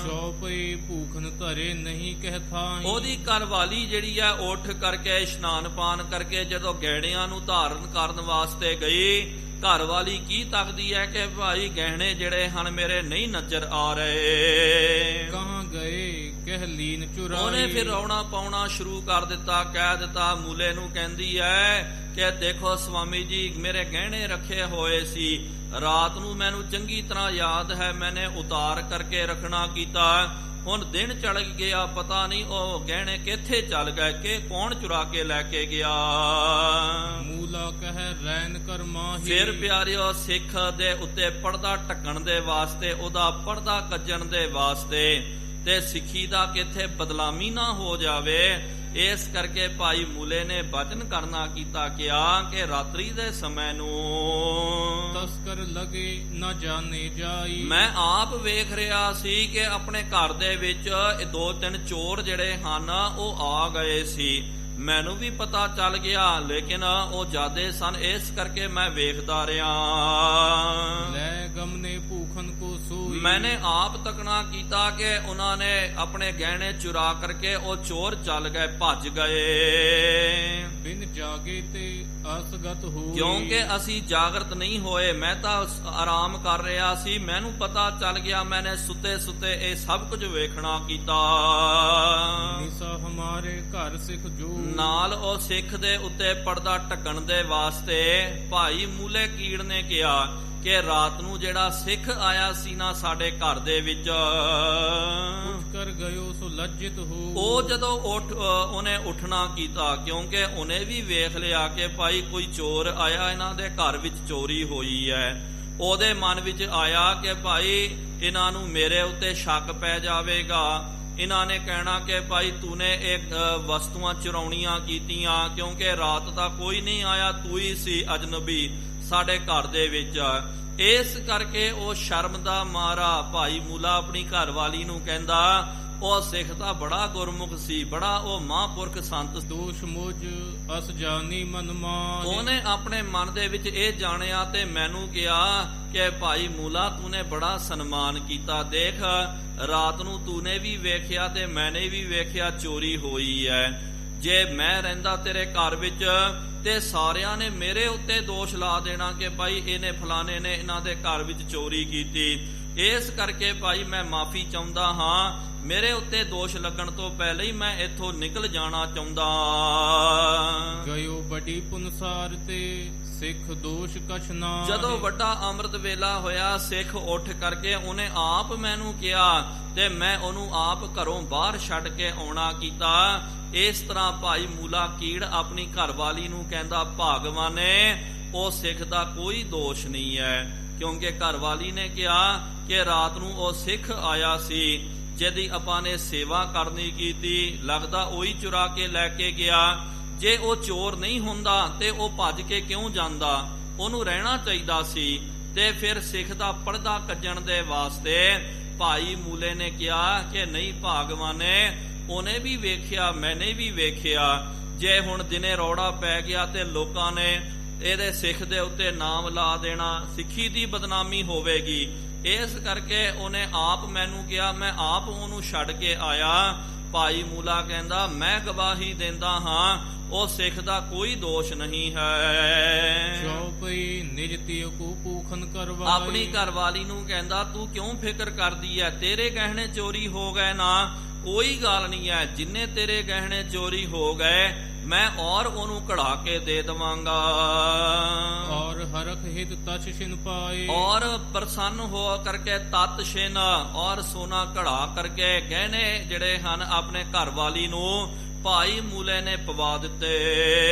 Speaker 2: ਚੌਪਈ ਭੂਖਨ ਧਰੇ ਨਹੀਂ ਕਹਿ ਥਾਹੀ,
Speaker 1: ਉਹਦੀ ਘਰਵਾਲੀ ਜਿਹੜੀ ਹੈ ਉੱਠ ਕਰਕੇ ਇਸ਼ਨਾਨ ਪਾਨ ਕਰਕੇ ਜਦੋਂ ਗਹਿਣਿਆਂ ਨੂੰ ਧਾਰਨ ਕਰਨ ਵਾਸਤੇ ਗਈ, ਘਰ ਵਾਲੀ ਕੀ ਤੱਕਦੀ ਹੈ ਕਿ ਭਾਈ ਗਹਿਣੇ ਜਿਹੜੇ ਹਨ ਮੇਰੇ ਨਹੀਂ ਨਜ਼ਰ ਆ ਰਹੇ।
Speaker 2: ਕਹਾਂ ਗਏ ਕਹਿ ਲੀਨ ਚੁਰਾਈ,
Speaker 1: ਉਹਨੇ ਫਿਰ ਰੌਣਾ ਪਾਉਣਾ ਸ਼ੁਰੂ ਕਰ ਦਿੱਤਾ, ਕਹਿ ਦਿੱਤਾ ਮੂਲੇ ਨੂੰ, ਕਹਿੰਦੀ ਹੈ ਕਿ ਦੇਖੋ ਸਵਾਮੀ ਜੀ ਮੇਰੇ ਗਹਿਣੇ ਰੱਖੇ ਹੋਏ ਸੀ, ਰਾਤ ਨੂੰ ਮੈਨੂੰ ਚੰਗੀ ਤਰ੍ਹਾਂ ਯਾਦ ਹੈ ਮੈਨੇ ਉਤਾਰ ਕਰਕੇ ਰੱਖਣਾ ਕੀਤਾ, ਹੁਣ ਦਿਨ ਚੜ ਗਿਆ, ਪਤਾ ਨਹੀਂ ਉਹ ਗਹਿਣੇ ਕਿੱਥੇ ਚੱਲ ਗਏ, ਕਿ ਕੌਣ ਚੁਰਾ ਕੇ ਲੈ ਕੇ ਗਿਆ।
Speaker 2: ਮੂਲਾ ਕਹਿ ਰੈਨ ਕਰ ਮਾਹੀ,
Speaker 1: ਫਿਰ ਪਿਆਰਿਓ ਸਿੱਖ ਦੇ ਉੱਤੇ ਪਰਦਾ ਢੱਕਣ ਦੇ ਵਾਸਤੇ, ਉਹਦਾ ਪਰਦਾ ਕੱਜਣ ਦੇ ਵਾਸਤੇ ਤੇ ਸਿੱਖੀ ਦਾ ਕਿੱਥੇ ਬਦਲਾਮੀ ਨਾ ਹੋ ਜਾਵੇ, ਇਸ ਕਰਕੇ ਭਾਈ ਮੂਲੇ ਨੇ ਬਚਨ ਕਰਨਾ ਕੀਤਾ ਕਿ ਰਾਤਰੀ ਦੇ ਸਮੇਂ ਨੂੰ
Speaker 2: ਤਸਕਰ ਲਗੇ ਨਾ ਜਾਣੇ ਜਾਈ,
Speaker 1: ਮੈਂ ਆਪ ਵੇਖ ਰਿਹਾ ਸੀ ਕਿ ਆਪਣੇ ਘਰ ਦੇ ਵਿੱਚ ਇਹ 2-3 ਚੋਰ ਜਿਹੜੇ ਹਨ ਉਹ ਆ ਗਏ ਸੀ, ਮੈਨੂੰ ਵੀ ਪਤਾ ਚੱਲ ਗਿਆ, ਲੇਕਿਨ ਉਹ ਜਾਦੇ ਸਨ, ਇਸ ਕਰਕੇ ਮੈਂ ਵੇਖਦਾ ਰਿਹਾ।
Speaker 2: ਲੈ ਗਮਨੇ ਭੂਖਨ ਕੋ ਸੋਈ,
Speaker 1: ਮੈਨੇ ਆਪ ਤੱਕਣਾ ਕੀਤਾ ਕਿ ਉਹਨਾਂ ਨੇ ਆਪਣੇ ਗਹਿਣੇ ਚੁਰਾ ਕਰਕੇ ਉਹ ਚੋਰ ਚੱਲ ਗਏ, ਭੱਜ ਗਏ।
Speaker 2: ਬਿਨ ਜਾਗੇ ਤੇ ਅਸਗਤ ਹੋਈ,
Speaker 1: ਕਿਉਂਕਿ ਅਸੀਂ ਜਾਗਰਤ ਨਹੀਂ ਹੋਏ, ਮੈਂ ਤਾਂ ਆਰਾਮ ਕਰ ਰਿਹਾ ਸੀ, ਮੈਨੂੰ ਪਤਾ ਚੱਲ ਗਿਆ, ਮੈਨੇ ਸੁੱਤੇ ਸੁੱਤੇ ਇਹ ਸਭ ਕੁਝ ਵੇਖਣਾ ਕੀਤਾ।
Speaker 2: ਨਿਸਾ ਹਮਾਰੇ ਘਰ ਸਿੱਖ ਜੋ,
Speaker 1: ਨਾਲ ਉਹ ਸਿੱਖ ਦੇ ਉੱਤੇ ਪਰਦਾ ਢੱਕਣ ਦੇ ਵਾਸਤੇ ਭਾਈ ਮੂਲੇ ਕੀੜ ਨੇ ਕਿਹਾ ਕਿ ਰਾਤ ਨੂੰ ਜਿਹੜਾ ਸਿੱਖ ਆਇਆ ਸੀ ਨਾ ਸਾਡੇ ਘਰ ਦੇ ਵਿੱਚ,
Speaker 2: ਉੱਠ ਕਰ ਗਇਓ ਸੋ ਲੱਜਿਤ ਹੋ,
Speaker 1: ਉਹ ਜਦੋਂ ਉਹਨੇ ਉੱਠਣਾ ਕੀਤਾ, ਕਿਉਂਕਿ ਉਹਨੇ ਵੀ ਵੇਖ ਲਿਆ ਕਿ ਭਾਈ ਕੋਈ ਚੋਰ ਆਇਆ, ਇਹਨਾਂ ਦੇ ਘਰ ਵਿੱਚ ਚੋਰੀ ਹੋਈ ਹੈ, ਉਹਦੇ ਮਨ ਵਿੱਚ ਆਇਆ ਕਿ ਭਾਈ ਇਹਨਾਂ ਨੂੰ ਮੇਰੇ ਉੱਤੇ ਸ਼ੱਕ ਪੈ ਜਾਵੇਗਾ, ਇਹਨਾਂ ਨੇ ਕਹਿਣਾ ਕਿ ਭਾਈ ਤੂਨੇ ਇਹ ਵਸਤੂਆਂ ਚੁਰਾਉਣੀਆਂ ਕੀਤੀਆਂ, ਕਿਉਂਕਿ ਰਾਤ ਦਾ ਕੋਈ ਨਹੀਂ ਆਇਆ, ਤੂੰ ਹੀ ਸੀ ਅਜਨਬੀ ਸਾਡੇ ਘਰ ਦੇ ਵਿੱਚ। ਇਸ ਕਰਕੇ ਉਹ ਸ਼ਰਮ ਦਾ ਮਾਰਾ ਭਾਈ ਮੂਲਾ ਆਪਣੀ ਘਰਵਾਲੀ ਨੂੰ ਕਹਿੰਦਾ, ਉਹ ਸਿੱਖ ਤਾਂ ਬੜਾ ਗੁਰਮੁਖ ਸੀ, ਬੜਾ ਉਹ ਮਹਾਂਪੁਰਖ ਸੰਤ,
Speaker 2: ਦੋਸ਼ ਮੁਝ ਅਸ ਜਾਨੀ ਮਨ ਮਾਨ,
Speaker 1: ਉਹਨੇ ਆਪਣੇ ਮਨ ਦੇ ਵਿੱਚ ਇਹ ਜਾਣਿਆ ਤੇ ਮੈਨੂੰ ਕਿਹਾ ਕਿ ਭਾਈ ਮੂਲਾ ਤੂਨੇ ਬੜਾ ਸਨਮਾਨ ਕੀਤਾ, ਦੇਖ ਰਾਤ ਨੂੰ ਤੂਨੇ ਵੀ ਵੇਖਿਆ ਤੇ ਮੈਨੇ ਵੀ ਵੇਖਿਆ ਚੋਰੀ ਹੋਈ ਹੈ, ਜੇ ਮੈਂ ਰਹਿੰਦਾ ਤੇਰੇ ਘਰ ਵਿੱਚ ਤੇ ਸਾਰਿਆਂ ਨੇ ਮੇਰੇ ਉੱਤੇ ਦੋਸ਼ ਲਾ ਦੇਣਾ ਕਿ ਭਾਈ ਇਹਨੇ ਫਲਾਣੇ ਨੇ ਇਹਨਾਂ ਦੇ ਘਰ ਵਿੱਚ ਚੋਰੀ ਕੀਤੀ, ਇਸ ਕਰਕੇ ਭਾਈ ਮੈਂ ਮਾਫੀ ਚਾਹੁੰਦਾ ਹਾਂ, ਮੇਰੇ ਉੱਤੇ ਦੋਸ਼ ਲੱਗਣ ਤੋਂ ਪਹਿਲਾਂ ਹੀ ਮੈਂ ਇੱਥੋਂ ਨਿਕਲ ਜਾਣਾ ਚਾਹੁੰਦਾ।
Speaker 2: ਗਇਓ ਵੱਡੀ ਪੁਨਸਾਰ ਤੇ ਸਿੱਖ ਦੋਸ਼ ਕਛ ਨਾ,
Speaker 1: ਜਦੋਂ ਵੱਡਾ ਅੰਮ੍ਰਿਤ ਵੇਲਾ ਹੋਇਆ ਸਿੱਖ ਉੱਠ ਕਰਕੇ ਉਹਨੇ ਆਪ ਮੈਨੂੰ ਕਿਹਾ ਤੇ ਮੈਂ ਉਹਨੂੰ ਆਪ ਘਰੋਂ ਬਾਹਰ ਛੱਡ ਕੇ ਆਉਣਾ ਕੀਤਾ। ਇਸ ਤਰ੍ਹਾਂ ਭਾਈ ਮੂਲਾ ਕੀੜ ਆਪਣੀ ਘਰਵਾਲੀ ਨੂੰ ਕਹਿੰਦਾ, ਭਾਗਵਾਨੇ ਉਹ ਸਿੱਖ ਦਾ ਕੋਈ ਦੋਸ਼ ਨਹੀਂ ਹੈ, ਕਿਉਂਕਿ ਘਰਵਾਲੀ ਨੇ ਕਿਹਾ ਕਿ ਰਾਤ ਨੂੰ ਉਹ ਸਿੱਖ ਆਇਆ ਸੀ ਜਿਹਦੀ ਆਪਾਂ ਨੇ ਸੇਵਾ ਕਰਨੀ ਕੀਤੀ, ਲੱਗਦਾ ਉਹੀ ਚੁਰਾ ਕੇ ਲੈ ਕੇ ਗਿਆ, ਜੇ ਉਹ ਚੋਰ ਨਹੀਂ ਹੁੰਦਾ ਤੇ ਉਹ ਭੱਜ ਕੇ ਕਿਉਂ ਜਾਂਦਾ, ਉਹਨੂੰ ਰਹਿਣਾ ਚਾਹੀਦਾ ਸੀ। ਤੇ ਫਿਰ ਸਿੱਖ ਦਾ ਪਰਦਾ ਕੱਜਣ ਦੇ ਵਾਸਤੇ ਭਾਈ ਮੂਲੇ ਨੇ ਕਿਹਾ ਕਿ ਨਹੀਂ ਭਾਗਵਾਨੇ, ਉਹਨੇ ਵੀ ਵੇਖਿਆ, ਮੈਨੇ ਵੀ ਵੇਖਿਆ। ਜੇ ਹੁਣ ਦਿਨੇ ਰੌਲਾ ਪੈ ਗਿਆ ਤੇ ਲੋਕਾਂ ਨੇ ਇਹਦੇ ਸਿੱਖ ਦੇ ਉੱਤੇ ਨਾਮ ਲਾ ਦੇਣਾ, ਸਿੱਖੀ ਦੀ ਬਦਨਾਮੀ ਹੋਵੇਗੀ। ਇਸ ਕਰਕੇ ਉਹਨੇ ਆਪ ਮੈਨੂੰ ਕਿਹਾ, ਮੈਂ ਆਪ ਉਹਨੂੰ ਛੱਡ ਕੇ ਆਇਆ। ਭਾਈ ਮੂਲਾ ਕਹਿੰਦਾ ਮੈਂ ਗਵਾਹੀ ਦਿੰਦਾ ਹਾਂ ਉਹ ਸਿੱਖ ਦਾ ਕੋਈ ਦੋਸ਼ ਨਹੀਂ ਹੈ।
Speaker 2: ਚੌਪਈ ਨਿਜ ਤਿਉ ਕੋ ਪੂਖਨ ਕਰਵਾਈ।
Speaker 1: ਆਪਣੀ ਘਰਵਾਲੀ ਨੂੰ ਕਹਿੰਦਾ ਤੂੰ ਕਿਉਂ ਫਿਕਰ ਕਰਦੀ ਹੈ, ਤੇਰੇ ਗਹਿਣੇ ਚੋਰੀ ਹੋ ਗਏ ਨਾ, ਕੋਈ ਗੱਲ ਨਹੀਂ ਹੈ, ਜਿੰਨੇ ਤੇਰੇ ਗਹਿਣੇ ਚੋਰੀ ਹੋ ਗਏ ਮੈਂ ਔਰ ਉਹਨੂੰ ਕਢਾ ਕੇ ਦੇ ਦਵਾਂਗਾ।
Speaker 2: ਔਰ ਹਰਖ ਹਿਤ ਤਛ ਛਿਨ ਪਾਏ।
Speaker 1: ਔਰ ਪ੍ਰਸੰਨ ਹੋ ਕਰਕੇ ਤਤ ਛਿਨ ਔਰ ਸੋਨਾ ਕਢਾ ਕਰਕੇ ਗਹਿਣੇ ਜਿਹੜੇ ਹਨ ਆਪਣੇ ਘਰਵਾਲੀ ਨੂੰ ਭਾਈ ਮੂਲੇ ਨੇ ਪਵਾ ਦਿੱਤੇ।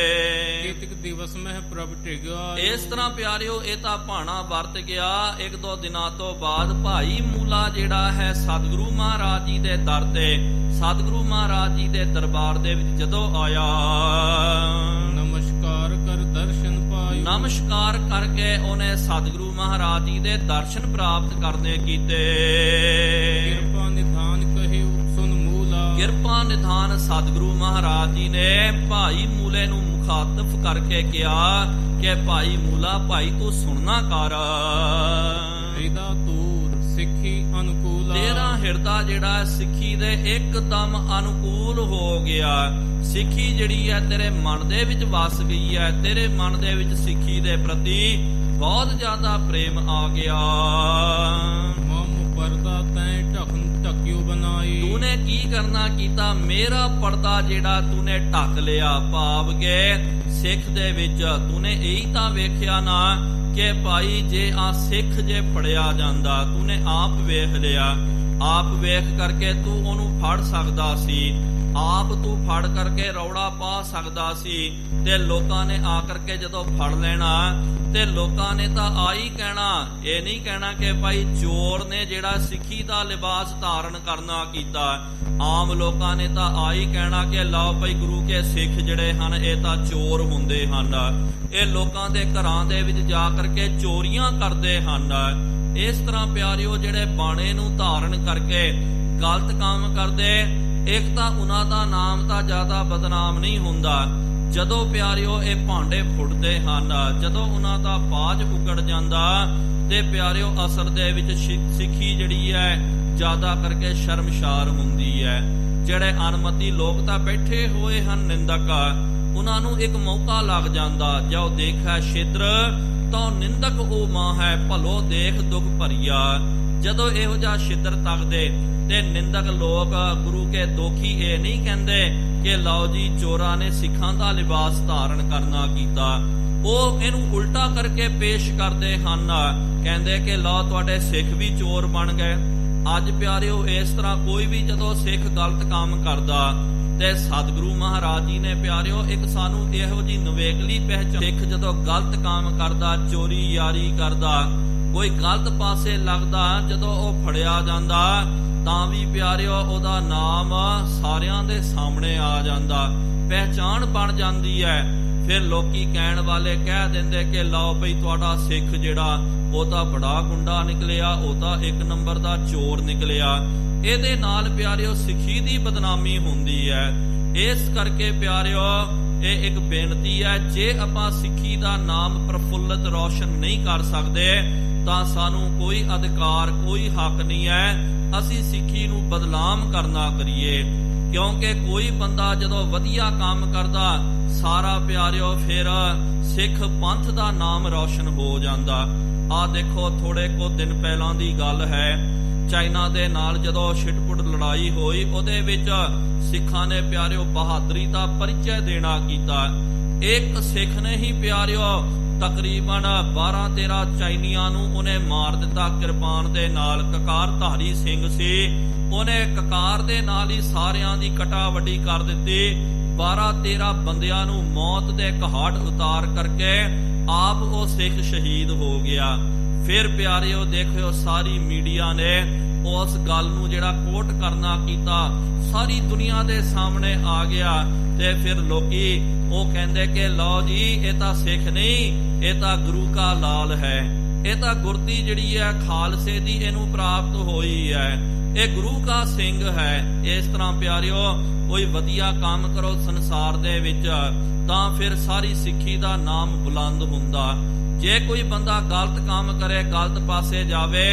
Speaker 2: ਕਿਤਿਕ ਦਿਵਸ ਮਹਿ ਪ੍ਰਭ ਟਿਗਿਆ।
Speaker 1: ਇਸ ਤਰ੍ਹਾਂ ਪਿਆਰਿਓ ਇਹ ਤਾਂ ਭਾਣਾ ਵਰਤ ਗਿਆ। ਇੱਕ ਦੋ ਦਿਨਾਂ ਤੋਂ ਬਾਅਦ ਭਾਈ ਮੂਲਾ ਜਿਹੜਾ ਹੈ ਸਤਿਗੁਰੂ ਮਹਾਰਾਜ ਜੀ ਦੇ ਦਰ ਤੇ, ਸਤਿਗੁਰੂ ਮਹਾਰਾਜ ਜੀ ਦੇ ਦਰਬਾਰ ਦੇ ਵਿੱਚ ਜਦੋਂ ਆਇਆ,
Speaker 2: ਨਮਸਕਾਰ ਕਰ ਦਰਸ਼ਨ ਪਾਇ।
Speaker 1: ਨਮਸਕਾਰ ਕਰਕੇ ਉਹਨੇ ਸਤਿਗੁਰੂ ਮਹਾਰਾਜ ਜੀ ਦੇ ਦਰਸ਼ਨ ਪ੍ਰਾਪਤ ਕਰਨੇ ਕੀਤੇ।
Speaker 2: ਕਿਰਪਾ ਨਿਧਾਨ ਕਹਿਓ ਸੁਨ ਮੂਲਾ।
Speaker 1: ਕਿਰਪਾ ਨਿਧਾਨ ਸਤਿਗੁਰੂ ਮਹਾਰਾਜ ਜੀ ਨੇ ਭਾਈ ਮੂਲੇ ਨੂੰ ਮੁਖਾਤਬ ਕਰਕੇ ਕਿਹਾ ਕਿ ਭਾਈ ਮੂਲਾ, ਭਾਈ ਤੂੰ ਸੁਣਨਾ ਕਰ।
Speaker 2: ਹਿਰਦਾ ਤੂਰ ਸਿੱਖੀ ਅਨੁਕੂਲ।
Speaker 1: ਤੇਰਾ ਹਿਰਦਾ ਜਿਹੜਾ ਸਿੱਖੀ ਦੇ ਇੱਕਦਮ ਅਨੁਕੂਲ ਹੋ ਗਿਆ। ਸਿੱਖੀ ਜਿਹੜੀ ਹੈ ਤੇਰੇ ਮਨ ਦੇ ਵਿੱਚ ਵਸ ਗਈ ਹੈ। ਤੇਰੇ ਮਨ ਦੇ ਵਿੱਚ ਸਿੱਖੀ ਦੇ ਪ੍ਰਤੀ ਬਹੁਤ ਜ਼ਿਆਦਾ ਪ੍ਰੇਮ ਆ ਗਿਆ।
Speaker 2: ਮਮ ਪਰਦਾ ਤੈਂ ਢਕਨ ਢਕਿਓ ਬਣਾਈ।
Speaker 1: ਤੂਨੇ ਕੀ ਕਰਨਾ ਕੀਤਾ, ਮੇਰਾ ਪਰਦਾ ਜਿਹੜਾ ਤੂਨੇ ਢੱਕ ਲਿਆ। ਭਾਵ ਕੇ ਸਿੱਖ ਦੇ ਵਿੱਚ ਤੂਨੇ ਇਹੀ ਤਾਂ ਵੇਖਿਆ ਨਾ ਕਿ ਭਾਈ ਜੇ ਆ ਸਿੱਖ ਜੇ ਫੜਿਆ ਜਾਂਦਾ, ਤੂਨੇ ਆਪ ਵੇਖ ਲਿਆ। ਆਪ ਵੇਖ ਕਰਕੇ ਤੂੰ ਉਹਨੂੰ ਫੜ ਸਕਦਾ ਸੀ, ਆਪ ਤੂੰ ਫੜ ਕਰਕੇ ਰੌਲਾ ਪਾ ਸਕਦਾ ਸੀ। ਤੇ ਲੋਕਾਂ ਨੇ ਆ ਕਰਕੇ ਜਦੋਂ ਫੜ ਲੈਣਾ ਤੇ ਲੋਕਾਂ ਨੇ ਤਾਂ ਆਈ ਕਹਿਣਾ, ਇਹ ਨਹੀਂ ਕਹਿਣਾ ਕਿ ਭਾਈ ਚੋਰ ਨੇ ਜਿਹੜਾ ਸਿੱਖੀ ਦਾ ਲਿਬਾਸ ਧਾਰਨ ਕਰਨਾ ਕੀਤਾ। ਆਮ ਲੋਕਾਂ ਨੇ ਤਾਂ ਆਈ ਕਹਿਣਾ ਕਿ ਲਓ ਭਾਈ ਗੁਰੂ ਕੇ ਸਿੱਖ ਜਿਹੜੇ ਹਨ ਇਹ ਤਾਂ ਚੋਰ ਹੁੰਦੇ ਹਨ, ਇਹ ਲੋਕਾਂ ਦੇ ਘਰਾਂ ਦੇ ਵਿੱਚ ਜਾ ਕਰਕੇ ਚੋਰੀਆਂ ਕਰਦੇ ਹਨ। ਇਸ ਤਰ੍ਹਾਂ ਪਿਆਰਿਓ ਜਿਹੜੇ ਬਾਣੇ ਨੂੰ ਧਾਰਨ ਕਰਕੇ ਗਲਤ ਕੰਮ ਕਰਦੇ, ਇੱਕ ਤਾਂ ਉਹਨਾਂ ਦਾ ਨਾਮ ਤਾਂ ਜ਼ਿਆਦਾ ਬਦਨਾਮ ਨਹੀਂ ਹੁੰਦਾ। ਜਦੋਂ ਪਿਆਰਿਓ ਇਹ ਭਾਂਡੇ ਫੁੱਟਦੇ ਹਨ, ਜਦੋਂ ਉਹਨਾਂ ਦਾ ਬਾਝ ਉਗੜ ਜਾਂਦਾ ਤੇ ਪਿਆਰਿਓ ਅਸਲ ਦੇ ਵਿੱਚ ਸਿੱਖੀ ਜਿਹੜੀ ਹੈ ਜ਼ਿਆਦਾ ਕਰਕੇ ਸ਼ਰਮਸ਼ਾਰ ਹੁੰਦੀ ਹੈ। ਜਿਹੜੇ ਅਨਮਤੀ ਲੋਕ ਤਾਂ ਬੈਠੇ ਹੋਏ ਹਨ ਨਿੰਦਕ, ਉਹਨਾਂ ਨੂੰ ਇੱਕ ਮੌਕਾ ਲੱਗ ਜਾਂਦਾ। ਜੋ ਦੇਖੈ ਛਿਦਰ ਤਾਂ ਨਿੰਦਕ ਉਹ ਮਾਂ ਹੈ, ਭਲੋ ਦੇਖ ਦੁੱਖ ਭਰੀਆ। ਜਦੋਂ ਇਹੋ ਜਿਹਾ ਛਿਦਰ ਤੱਕਦੇ ਤੇ ਨਿੰਦਕ ਲੋਕ ਗੁਰੂ ਕੇ ਦੋਖੀ ਇਹ ਨਹੀਂ ਕਹਿੰਦੇ ਕਿ ਲਓ ਜੀ ਚੋਰਾਂ ਨੇ ਸਿੱਖਾਂ ਦਾ ਲਿਬਾਸ ਧਾਰਨ ਕਰਨਾ ਕੀਤਾ। ਉਹ ਇਹਨੂੰ ਉਲਟਾ ਕਰਕੇ ਪੇਸ਼ ਕਰਦੇ ਹਨ, ਕਹਿੰਦੇ ਕਿ ਲਓ ਤੁਹਾਡੇ ਸਿੱਖ ਵੀ ਚੋਰ ਬਣ ਗਏ। ਅੱਜ ਪਿਆਰਿਓ ਇਸ ਤਰ੍ਹਾਂ ਕੋਈ ਵੀ ਜਦੋਂ ਸਿੱਖ ਗਲਤ ਕੰਮ ਕਰਦਾ ਤੇ ਸਤਿਗੁਰੂ ਮਹਾਰਾਜ ਜੀ ਨੇ ਪਿਆਰਿਓ ਇੱਕ ਸਾਨੂੰ ਇਹੋ ਜੀ ਨਵੇਕਲੀ ਪਹਿਚਾਨ, ਸਿੱਖ ਜਦੋਂ ਗਲਤ ਕੰਮ ਕਰਦਾ, ਚੋਰੀ ਯਾਰੀ ਕਰਦਾ, ਕੋਈ ਗਲਤ ਪਾਸੇ ਲੱਗਦਾ, ਜਦੋਂ ਉਹ ਫੜਿਆ ਜਾਂਦਾ ਤਾਂ ਵੀ ਪਿਆਰਿਓ ਉਹਦਾ ਨਾਮ ਸਾਰਿਆਂ ਦੇ ਸਾਹਮਣੇ ਆ ਜਾਂਦਾ, ਪਹਿਚਾਣ ਬਣ ਜਾਂਦੀ ਹੈ। ਫਿਰ ਲੋਕੀ ਕਹਿਣ ਵਾਲੇ ਕਹਿ ਦਿੰਦੇ ਕਿ ਲਓ ਬਈ ਤੁਹਾਡਾ ਸਿੱਖ ਜਿਹੜਾ ਉਹ ਤਾਂ ਬੜਾ ਗੁੰਡਾ ਨਿਕਲਿਆ, ਉਹ ਤਾਂ ਇੱਕ ਨੰਬਰ ਦਾ ਚੋਰ ਨਿਕਲਿਆ। ਇਹਦੇ ਨਾਲ ਪਿਆਰਿਓ ਸਿੱਖੀ ਦੀ ਬਦਨਾਮੀ ਹੁੰਦੀ ਹੈ। ਇਸ ਕਰਕੇ ਪਿਆਰਿਓ ਇਹ ਇੱਕ ਬੇਨਤੀ ਹੈ, ਜੇ ਆਪਾਂ ਸਿੱਖੀ ਦਾ ਨਾਮ ਪ੍ਰਫੁੱਲਤ ਰੌਸ਼ਨ ਨਹੀਂ ਕਰ ਸਕਦੇ ਤਾਂ ਸਾਨੂੰ ਕੋਈ ਅਧਿਕਾਰ, ਕੋਈ ਹੱਕ ਨਹੀਂ ਹੈ ਅਸੀਂ ਸਿੱਖੀ ਨੂੰ ਬਦਨਾਮ ਕਰਨਾ ਕਰੀਏ। ਕਿਉਂਕਿ ਕੋਈ ਬੰਦਾ ਜਦੋਂ ਵਧੀਆ ਕੰਮ ਕਰਦਾ ਸਾਰਾ ਪਿਆਰਿਓ ਫਿਰ ਸਿੱਖ ਪੰਥ ਦਾ ਨਾਮ ਰੌਸ਼ਨ ਹੋ ਜਾਂਦਾ। ਆਹ ਦੇਖੋ ਥੋੜੇ ਕੁ ਦਿਨ ਪਹਿਲਾਂ ਦੀ ਗੱਲ ਹੈ, ਚਾਈਨਾ ਦੇ ਨਾਲ ਜਦੋਂ ਛਿਟਪੁਟ ਲੜਾਈ ਹੋਈ ਉਹਦੇ ਵਿੱਚ ਸਿੱਖਾਂ ਨੇ ਪਿਆਰਿਓ ਬਹਾਦਰੀ ਦਾ ਪਰਿਚੈ ਦੇਣਾ ਕੀਤਾ। ਇੱਕ ਸਿੱਖ ਨੇ ਹੀ ਪਿਆਰਿਓ ਤਕਰੀਬਨ 12-13 ਚਾਈਨੀਆਂ ਨੂੰ ਉਹਨੇ ਮਾਰ ਦਿੱਤਾ ਕਿਰਪਾਨ ਦੇ ਨਾਲ। ਕਕਾਰਧਾਰੀ ਸਿੰਘ ਸੀ, ਉਹਨੇ ਕਕਾਰ ਦੇ ਨਾਲ ਹੀ ਸਾਰਿਆਂ ਦੀ ਕਟਾ ਵੱਡੀ ਕਰ ਦਿੱਤੀ। 12-13 ਬੰਦਿਆਂ ਨੂੰ ਮੌਤ ਦੇ ਘਾਟ ਉਤਾਰ ਕਰਕੇ ਆਪ ਉਹ ਸਿੱਖ ਸ਼ਹੀਦ ਹੋ ਗਿਆ। ਫਿਰ ਪਿਆਰਿਓ ਦੇਖਿਓ ਸਾਰੀ ਮੀਡੀਆ ਨੇ ਉਸ ਗੱਲ ਨੂੰ ਜਿਹੜਾ ਕੋਟ ਕਰਨਾ ਕੀਤਾ ਸਾਰੀ ਦੁਨੀਆ ਦੇ ਸਾਹਮਣੇ ਆ ਗਿਆ ਤੇ ਫਿਰ ਲੋਕੀ ਉਹ ਕਹਿੰਦੇ ਕਿ ਲਓ ਜੀ ਇਹ ਤਾਂ ਸਿੱਖ ਨਹੀਂ, ਇਹ ਤਾਂ ਗੁਰੂ ਕਾ ਲਾਲ ਹੈ। ਇਹ ਤਾਂ ਗੁਰਤੀ ਜਿਹੜੀ ਹੈ ਖਾਲਸੇ ਦੀ ਇਹਨੂੰ ਪ੍ਰਾਪਤ ਹੋਈ ਹੈ, ਇਹ ਗੁਰੂ ਕਾ ਸਿੰਘ ਹੈ। ਇਸ ਤਰ੍ਹਾਂ ਪਿਆਰਿਓ ਕੋਈ ਵਧੀਆ ਕੰਮ ਕਰੋ ਸੰਸਾਰ ਦੇ ਵਿੱਚ ਤਾਂ ਫਿਰ ਸਾਰੀ ਸਿੱਖੀ ਦਾ ਨਾਮ ਬੁਲੰਦ ਹੁੰਦਾ। ਜੇ ਕੋਈ ਬੰਦਾ ਗਲਤ ਕੰਮ ਕਰੇ, ਗਲਤ ਪਾਸੇ ਜਾਵੇ,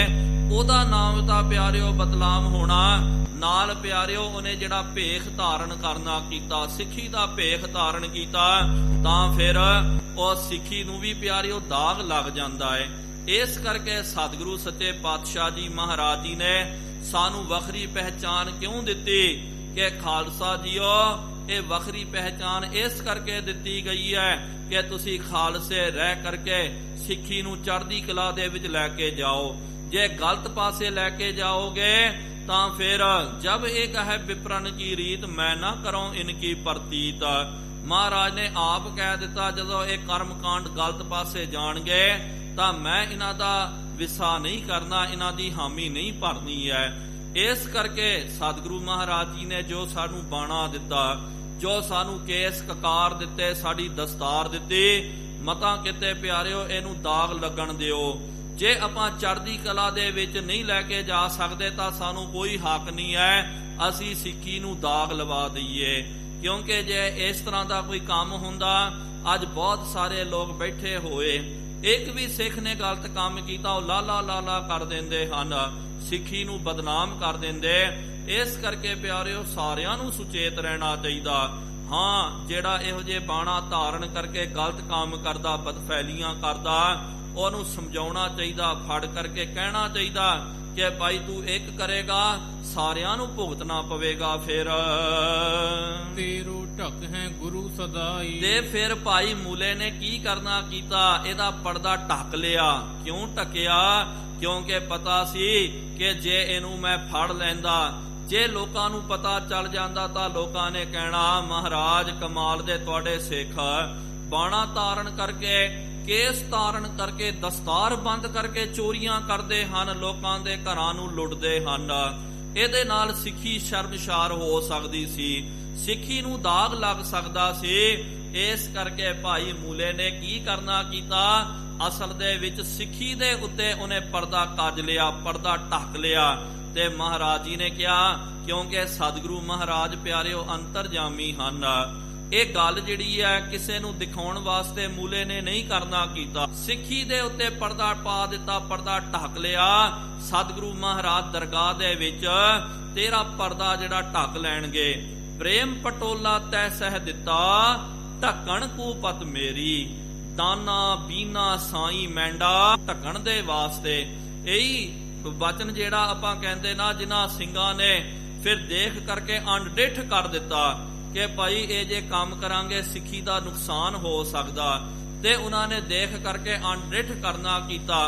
Speaker 1: ਉਹਦਾ ਨਾਮ ਤਾਂ ਪਿਆਰਿਓ ਬਦਨਾਮ ਹੋਣਾ। ਨਾਲ ਪਿਆਰਿਓ ਉਹਨੇ ਜਿਹੜਾ ਭੇਖ ਧਾਰਨ ਕਰਨਾ ਕੀਤਾ, ਸਿੱਖੀ ਦਾ ਭੇਖ ਧਾਰਨ ਕੀਤਾ, ਤਾਂ ਫਿਰ ਉਹ ਸਿੱਖੀ ਨੂੰ ਵੀ ਪਿਆਰਿਓ ਦਾਗ ਲੱਗ ਜਾਂਦਾ ਹੈ। ਇਸ ਕਰਕੇ ਸਤਿਗੁਰੂ ਸੱਚੇ ਪਾਤਸ਼ਾਹ ਜੀ ਮਹਾਰਾਜ ਜੀ ਨੇ ਸਾਨੂੰ ਵੱਖਰੀ ਪਹਿਚਾਨ ਕਿਉਂ ਦਿੱਤੀ ਕਿ ਖਾਲਸਾ ਜੀਓ ਇਹ ਵੱਖਰੀ ਪਹਿਚਾਨ ਇਸ ਕਰਕੇ ਦਿੱਤੀ ਗਈ ਹੈ ਕਿ ਤੁਸੀਂ ਖਾਲਸੇ ਰਹਿ ਕਰਕੇ ਸਿੱਖੀ ਨੂੰ ਚੜ੍ਹਦੀ ਕਲਾ ਦੇ ਵਿੱਚ ਲੈ ਕੇ ਜਾਓ। ਜੇ ਗਲਤ ਪਾਸੇ ਲੈ ਕੇ ਜਾਓਗੇ ਤਾਂ ਫਿਰ ਜਬ ਇੱਕ ਹੈ ਵਿਪਰਨ ਕੀ ਰੀਤ ਮੈਂ ਨਾ ਕਰੂੰ ਇਨਕੀ ਪ੍ਰਤੀਤ। ਮਹਾਰਾਜ ਨੇ ਆਪ ਕਹਿ ਦਿੱਤਾ ਜਦੋਂ ਇਹ ਕਰਮਕਾਂਡ ਗਲਤ ਪਾਸੇ ਜਾਣਗੇ ਤਾਂ ਮੈਂ ਇਹਨਾਂ ਦਾ ਵਿਸਾ ਨਹੀਂ ਕਰਨਾ, ਇਹਨਾਂ ਦੀ ਹਾਮੀ ਨਹੀਂ ਭਰਨੀ ਹੈ। ਇਸ ਕਰਕੇ ਸਤਿਗੁਰੂ ਮਹਾਰਾਜ ਜੀ ਨੇ ਜੋ ਸਾਨੂੰ ਬਾਣਾ ਦਿੱਤਾ, ਜੋ ਸਾਨੂੰ ਕੇਸ ਕਕਾਰ ਦਿੱਤੇ, ਸਾਡੀ ਦਸਤਾਰ ਦਿੱਤੀ, ਮਤਾਂ ਕਿਤੇ ਪਿਆਰਿਓ ਇਹਨੂੰ ਦਾਗ ਲੱਗਣ ਦਿਓ। ਜੇ ਆਪਾਂ ਚੜ੍ਹਦੀ ਕਲਾ ਦੇ ਵਿੱਚ ਨਹੀਂ ਲੈ ਕੇ ਜਾ ਸਕਦੇ ਤਾਂ ਸਾਨੂੰ ਕੋਈ ਹੱਕ ਨਹੀਂ ਹੈ ਅਸੀਂ ਸਿੱਖੀ ਨੂੰ ਦਾਗ ਲਵਾ ਦਈਏ। ਕਿਉਂਕਿ ਜੇ ਇਸ ਤਰ੍ਹਾਂ ਦਾ ਕੋਈ ਕੰਮ ਹੁੰਦਾ, ਅੱਜ ਬਹੁਤ ਸਾਰੇ ਲੋਕ ਬੈਠੇ ਹੋਏ, ਇੱਕ ਵੀ ਸਿੱਖ ਨੇ ਗਲਤ ਕੰਮ ਕੀਤਾ ਉਹ ਲਾਲਾ ਲਾਲਾ ਕਰ ਦਿੰਦੇ ਹਨ, ਸਿੱਖੀ ਨੂੰ ਬਦਨਾਮ ਕਰ ਦਿੰਦੇ। ਇਸ ਕਰਕੇ ਪਿਆਰਿਓ ਸਾਰਿਆਂ ਨੂੰ ਸੁਚੇਤ ਰਹਿਣਾ ਚਾਹੀਦਾ। ਹਾਂ, ਜਿਹੜਾ ਇਹੋ ਜਿਹੇ ਬਾਣਾ ਧਾਰਨ ਕਰਕੇ ਗਲਤ ਕੰਮ ਕਰਦਾ, ਬਦਫੈਲੀਆਂ ਕਰਦਾ, ਉਹਨੂੰ ਸਮਝਾਉਣਾ ਚਾਹੀਦਾ, ਫੜ ਕਰਕੇ ਕਹਿਣਾ ਚਾਹੀਦਾ ਕਿ ਭਾਈ ਤੂੰ ਇੱਕ ਕਰੇਗਾ ਸਾਰਿਆਂ ਨੂੰ ਭੁਗਤਣਾ ਪਵੇਗਾ। ਫਿਰ
Speaker 2: ਤੇਰੋ ਢਕ ਹੈ ਗੁਰੂ ਸਦਾਈ।
Speaker 1: ਤੇ ਫਿਰ ਭਾਈ ਮੂਲੇ ਨੇ ਕੀ ਕਰਨਾ ਕੀਤਾ, ਇਹਦਾ ਪਰਦਾ ਢੱਕ ਲਿਆ। ਕਿਉਂ ਢੱਕਿਆ? ਕਿਉਂਕਿ ਪਤਾ ਸੀ ਕਿ ਜੇ ਇਹਨੂੰ ਮੈਂ ਫੜ ਲੈਂਦਾ, ਜੇ ਲੋਕਾਂ ਨੂੰ ਪਤਾ ਚੱਲ ਜਾਂਦਾ ਤਾਂ ਲੋਕਾਂ ਨੇ ਕਹਿਣਾ ਮਹਾਰਾਜ ਕਮਾਲ ਦੇ ਤੁਹਾਡੇ ਸਿੱਖ ਬਾਣਾ ਧਾਰਨ ਕਰਕੇ, ਕੇਸ ਧਾਰਨ ਕਰਕੇ, ਦਸਤਾਰ ਬੰਦ ਕਰਕੇ ਚੋਰੀਆਂ ਕਰਦੇ ਹਨ, ਲੋਕਾਂ ਦੇ ਘਰਾਂ ਨੂੰ ਲੁੱਟਦੇ ਹਨ। ਇਹਦੇ ਨਾਲ ਸਿੱਖੀ ਸ਼ਰਮਸ਼ਾਰ ਹੋ ਸਕਦੀ ਸੀ, ਸਿੱਖੀ ਨੂੰ ਦਾਗ ਲੱਗ ਸਕਦਾ ਸੀ। ਇਸ ਕਰਕੇ ਭਾਈ ਮੂਲੇ ਨੇ ਕੀ ਕਰਨਾ ਕੀਤਾ, ਅਸਲ ਦੇ ਵਿੱਚ ਸਿੱਖੀ ਦੇ ਉੱਤੇ ਉਹਨੇ ਪਰਦਾ ਕੱਜ ਲਿਆ, ਪਰਦਾ ਢੱਕ ਲਿਆ। ਤੇ ਮਹਾਰਾਜ ਜੀ ਨੇ ਕਿਹਾ ਕਿਉਂਕਿ ਸਤਿਗੁਰੂ ਮਹਾਰਾਜ ਪਿਆਰਿਓ ਅੰਤਰਜਾਮੀ ਹਨ। ਇਹ ਗੱਲ ਜਿਹੜੀ ਹੈ ਕਿਸੇ ਨੂੰ ਦਿਖਾਉਣ ਵਾਸਤੇ ਮੂਲੇ ਨੇ ਨਹੀਂ ਕਰਨਾ ਕੀਤਾ। ਸਿੱਖੀ ਦੇ ਉੱਤੇ ਪਰਦਾ ਪਾ ਦਿੱਤਾ, ਪਰਦਾ ਢੱਕ ਲਿਆ। ਸਤਿਗੁਰੂ ਮਹਾਰਾਜ ਦਰਗਾਹ ਦੇ ਵਿੱਚ ਤੇਰਾ ਪਰਦਾ ਜਿਹੜਾ ਢੱਕ ਲੈਣਗੇ। ਪ੍ਰੇਮ ਪਟੋਲਾ ਤੈ ਸਹਿ ਦਿੱਤਾ ਢੱਕਣ ਕੂਪਤ ਮੇਰੀ, ਦਾਨਾ ਬੀਨਾ ਸਾਈ ਮੈਂਡਾ ਢੱਕਣ ਦੇ ਵਾਸਤੇ। ਇਹੀ ਵਚਨ ਜਿਹੜਾ ਆਪਾਂ ਕਹਿੰਦੇ ਨਾ, ਜਿਨ੍ਹਾਂ ਸਿੰਘਾਂ ਨੇ ਫਿਰ ਦੇਖ ਕਰਕੇ ਅਣਡਿੱਠ ਕਰ ਦਿੱਤਾ ਕਿ ਭਾਈ ਇਹ ਜੇ ਕੰਮ ਕਰਾਂਗੇ ਸਿੱਖੀ ਦਾ ਨੁਕਸਾਨ ਹੋ ਸਕਦਾ, ਤੇ ਉਹਨਾਂ ਨੇ ਦੇਖ ਕਰਕੇ ਅਣਡਿੱਠ ਕਰਨਾ ਕੀਤਾ।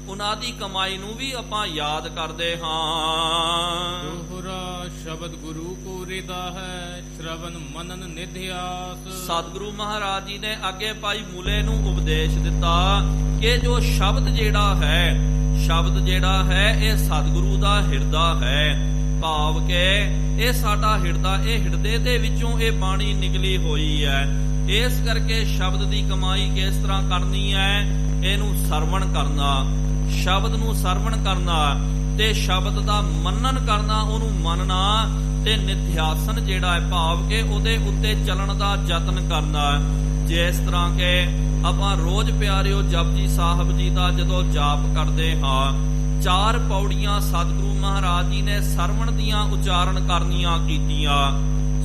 Speaker 1: ਉਹਨਾਂ ਦੀ ਕਮਾਈ ਨੂੰ ਵੀ ਆਪਾਂ ਯਾਦ ਕਰਦੇ ਹਾਂ।
Speaker 2: ਦੋਹਰਾ ਸ਼ਬਦ ਗੁਰੂ ਕੋ ਰਿਦਾ ਹੈ, ਸ਼ਰਵਨ ਮਨਨ ਨਿਧਿਆਸ।
Speaker 1: ਸਤਿਗੁਰੂ ਮਹਾਰਾਜ ਜੀ ਨੇ ਅੱਗੇ ਭਾਈ ਮੂਲੇ ਨੂੰ ਉਪਦੇਸ਼ ਦਿੱਤਾ ਕਿ ਜੋ ਸ਼ਬਦ ਜਿਹੜਾ ਹੈ, ਸ਼ਬਦ ਜਿਹੜਾ ਹੈ ਇਹ ਸਤਿਗੁਰੂ ਦਾ ਹਿਰਦਾ ਹੈ। ਭਾਵ ਕਿ ਇਹ ਸਾਡਾ ਹਿਰਦਾ, ਇਹ ਹਿਰਦੇ ਦੇ ਵਿੱਚੋਂ ਇਹ ਬਾਣੀ ਨਿਕਲੀ ਹੋਈ ਹੈ। ਇਸ ਕਰਕੇ ਸ਼ਬਦ ਦੀ ਕਮਾਈ ਕਿਸ ਤਰ੍ਹਾਂ ਕਰਨੀ ਹੈ, ਇਹਨੂੰ ਸਰਵਣ ਕਰਨਾ, ਸ਼ਬਦ ਨੂੰ ਸਰਵਣ ਕਰਨਾ ਤੇ ਸ਼ਬਦ ਦਾ ਮੰਨਣ ਕਰਨਾ, ਉਹਨੂੰ ਮੰਨਣਾ ਤੇ ਨਿਧਿਆਸਨ ਜਿਹੜਾ ਹੈ ਭਾਵ ਕਿ ਉਹਦੇ ਉੱਤੇ ਚੱਲਣ ਦਾ ਯਤਨ ਕਰਨਾ। ਜਿਸ ਤਰ੍ਹਾਂ ਕਿ ਆਪਾਂ ਰੋਜ਼ ਪਿਆਰਿਓ ਜਪਜੀ ਸਾਹਿਬ ਜੀ ਦਾ ਜਦੋਂ ਜਾਪ ਕਰਦੇ ਹਾਂ, 4 ਪੌੜੀਆਂ ਸਤਿਗੁਰੂ ਮਹਾਰਾਜ ਜੀ ਨੇ ਸਰਵਣ ਦੀਆਂ ਉਚਾਰਨ ਕਰਨੀਆਂ ਕੀਤੀਆਂ।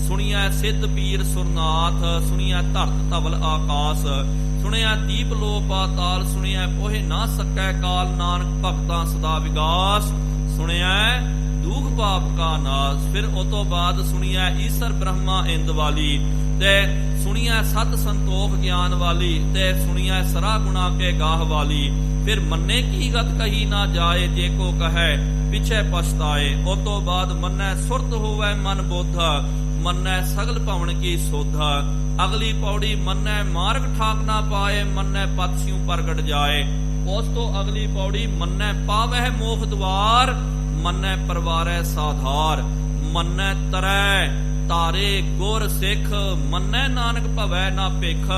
Speaker 1: ਸੁਣੀਐ ਸਿੱਧ ਪੀਰ ਸੁਰਨਾਥ, ਸੁਣੀਐ ਧਰਤ ਧਵਲ ਆਕਾਸ, ਸੁਣਿਆ ਦੀਪ ਲੋ ਪਾਤਾਲ, ਸੁਣਿਆ ਪੋਹੇ ਨਾ ਸਕੈ ਕਾਲ, ਨਾਨਕ ਭਗਤਾਂ ਸਦਾ ਵਿਗਾਸ, ਸੁਣਿਆ ਦੁਖ ਪਾਪ ਕਾ ਨਾਸ। ਫਿਰ ਉਹ ਤੋਂ ਬਾਅਦ ਸੁਣਿਆ ਈਸ਼ਰ ਬ੍ਰਹਮਾ ਇੰਦ ਵਾਲੀ, ਤੇ ਸੁਣਿਆ ਸਤ ਸੰਤੋਖ ਗਿਆਨ ਵਾਲੀ, ਤੇ ਸੁਣਿਆ ਸਰਾ ਗੁਣਾ ਕੇ ਗਾਹ ਵਾਲੀ। ਫਿਰ ਮੰਨੇ ਕੀ ਗਤ ਕਹੀ ਨਾ ਜਾਏ, ਜੇ ਕੋ ਕਹੈ ਪਿਛੇ ਪਛਤਾਏ। ਉਹ ਤੋਂ ਬਾਅਦ ਮੰਨੈ ਸੁਰਤ ਹੋਵੈ ਮਨ ਬੋਧਾ, ਮੰਨੈ ਸਗਲ ਭਵਨ ਕੀ ਸੋਧਾ। ਅਗਲੀ ਪੌੜੀ ਮੰਨੈ ਮਾਰਗ ਠਾਕ ਨਾ ਪਾਏ, ਮੰਨੈ ਪਤ ਸਿਉ ਪ੍ਰਗਟ ਜਾਏ। ਉਸ ਤੋਂ ਅਗਲੀ ਪੌੜੀ ਮੰਨੈ ਪਾਵਹਿ ਮੋਖ ਦਵਾਰ, ਮੰਨੈ ਪਰਵਾਰੈ ਸਾਧਾਰ। ਮੰਨੈ ਤਰੈ ਤਾਰੇ ਗੁਰ ਸਿੱਖ, ਮੰਨੈ ਨਾਨਕ ਭਵੈ ਨਾ ਭਿਖ।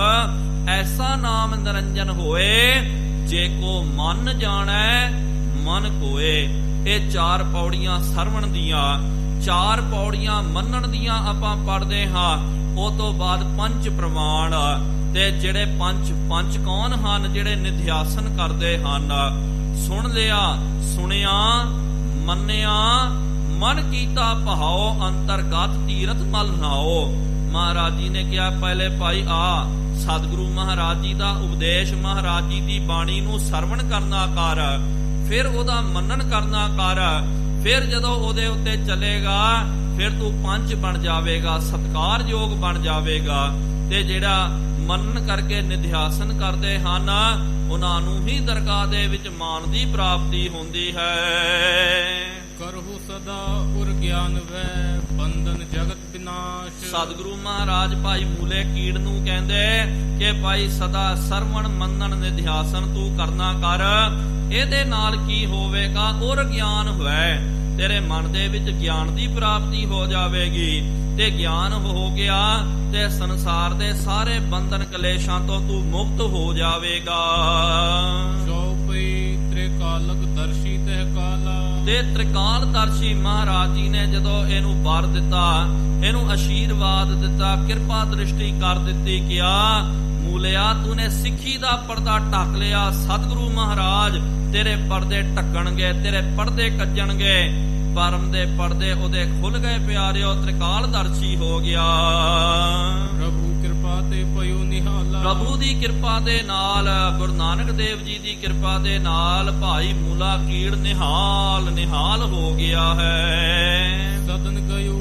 Speaker 1: ਐਸਾ ਨਾਮ ਨਿਰੰਜਨ ਹੋਏ, ਜੇ ਕੋ ਮਨ ਜਾਣੈ ਮਨ ਕੋਏ। ਇਹ 4 ਪੌੜੀਆਂ ਸਰਵਣ ਦੀਆਂ, 4 ਪੌੜੀਆਂ ਮੰਨਣ ਦੀਆਂ ਆਪਾਂ ਪੜ੍ਹਦੇ ਹਾਂ। ਉਹ ਤੋਂ ਬਾਅਦ 5 ਪ੍ਰਮਾਣ, ਤੇ ਜਿਹੜੇ ਪੰਜ ਕੌਣ ਹਨ? ਜਿਹੜੇ ਨਿਧਿਆਸਨ ਕਰਦੇ ਹਨ। ਸੁਣ ਲਿਆ, ਸੁਣਿਆ, ਮੰਨਿਆ, ਮਨ ਕੀਤਾ ਭਾਉ, ਅੰਤਰਗਤ ਤੀਰਥ ਮਲ ਨਾਓ। ਮਹਾਰਾਜ ਜੀ ਨੇ ਕਿਹਾ ਪਹਿਲੇ ਭਾਈ ਆ ਸਤਿਗੁਰੂ ਮਹਾਰਾਜ ਜੀ ਦਾ ਉਪਦੇਸ਼, ਮਹਾਰਾਜ ਜੀ ਦੀ ਬਾਣੀ ਨੂੰ ਸਰਵਣ ਕਰਨਾ ਕਰ, ਫਿਰ ਉਹਦਾ ਮੰਨਣ ਕਰਨਾ ਕਰ, ਫਿਰ ਜਦੋਂ ਉਹਦੇ ਉੱਤੇ ਚੱਲੇਗਾ ਫਿਰ ਤੂੰ ਪੰਜ ਬਣ ਜਾਵੇਗਾ, ਸਤਿਕਾਰਯੋਗ ਬਣ ਜਾਵੇਗਾ। ਤੇ ਜਿਹੜਾ ਮੰਨਣ ਕਰਕੇ ਨਿਧਿਆਸਨ ਕਰਦੇ ਹਨ ਉਹਨਾਂ ਨੂੰ ਹੀ ਦਰਗਾਹ ਦੇ ਵਿੱਚ ਮਾਨ ਦੀ ਪ੍ਰਾਪਤੀ ਹੁੰਦੀ ਹੈ।
Speaker 2: ਕਰਹੁ ਸਦਾ ਉਰ ਗਿਆਨ ਵੈ ਬੰਧਨ ਜਗਤ ਵਿਨਾਸ਼।
Speaker 1: ਸਤਿਗੁਰੂ ਮਹਾਰਾਜ ਭਾਈ ਮੂਲੇ ਕੀੜ ਨੂੰ ਕਹਿੰਦੇ ਕਿ ਭਾਈ ਸਦਾ ਸਰਵਣ ਮੰਨਣ ਨਿਧਿਆਸਨ ਤੂੰ ਕਰਨਾ ਕਰ। ਇਹਦੇ ਨਾਲ ਕੀ ਹੋਵੇਗਾ? ਉਰ ਗਿਆਨ ਹੋਵੇ, ਤੇਰੇ ਮਨ ਦੇ ਵਿੱਚ ਗਿਆਨ ਦੀ ਪ੍ਰਾਪਤੀ ਹੋ ਜਾਵੇਗੀ। ਤੇ ਗਿਆਨ ਹੋ ਗਿਆ ਤੇ ਸੰਸਾਰ ਦੇ ਸਾਰੇ ਬੰਧਨ ਕਲੇਸ਼ਾਂ ਤੋਂ ਤੂੰ ਮੁਕਤ ਹੋ ਜਾਵੇਗਾ।
Speaker 2: ਚੌਪਈ ਤ੍ਰਿਕਾਲਕ ਦਰਸ਼ੀ ਤਹਿ ਕਾਲਾ।
Speaker 1: ਤੇ ਤ੍ਰਿਕਾਲਦਰਸ਼ੀ ਮਹਾਰਾਜ ਜੀ ਨੇ ਜਦੋਂ ਇਹਨੂੰ ਵਰ ਦਿੱਤਾ, ਇਹਨੂੰ ਆਸ਼ੀਰਵਾਦ ਦਿੱਤਾ, ਕਿਰਪਾ ਦ੍ਰਿਸ਼ਟੀ ਕਰ ਦਿੱਤੀ, ਕਿਹਾ ਮੂਲਿਆ ਤੂਨੇ ਸਿੱਖੀ ਦਾ ਪਰਦਾ ਢੱਕ ਲਿਆ। ਸਤਿਗੁਰੂ ਮਹਾਰਾਜ ਤੇਰੇ ਪਰਦੇ ਢੱਕਣਗੇ, ਤੇਰੇ ਪਰਦੇ ਕੱਜਣਗੇ। ਪਰਮ ਦੇ ਪਰਦੇ ਉਹਦੇ ਖੁੱਲ ਗਏ ਪਿਆਰਿਓ, ਤ੍ਰਿਕਾਲਦਰਸ਼ੀ ਹੋ ਗਿਆ।
Speaker 2: ਪ੍ਰਭੂ ਕਿਰਪਾ ਤੇ ਭਇਓ ਨਿਹਾਲਾ।
Speaker 1: ਪ੍ਰਭੂ ਦੀ ਕਿਰਪਾ ਦੇ ਨਾਲ, ਗੁਰੂ ਨਾਨਕ ਦੇਵ ਜੀ ਦੀ ਕਿਰਪਾ ਦੇ ਨਾਲ ਭਾਈ ਮੂਲਾ ਕੀੜ ਨਿਹਾਲ ਹੋ ਗਿਆ ਹੈ।
Speaker 2: ਸਦਨ ਗਇਓ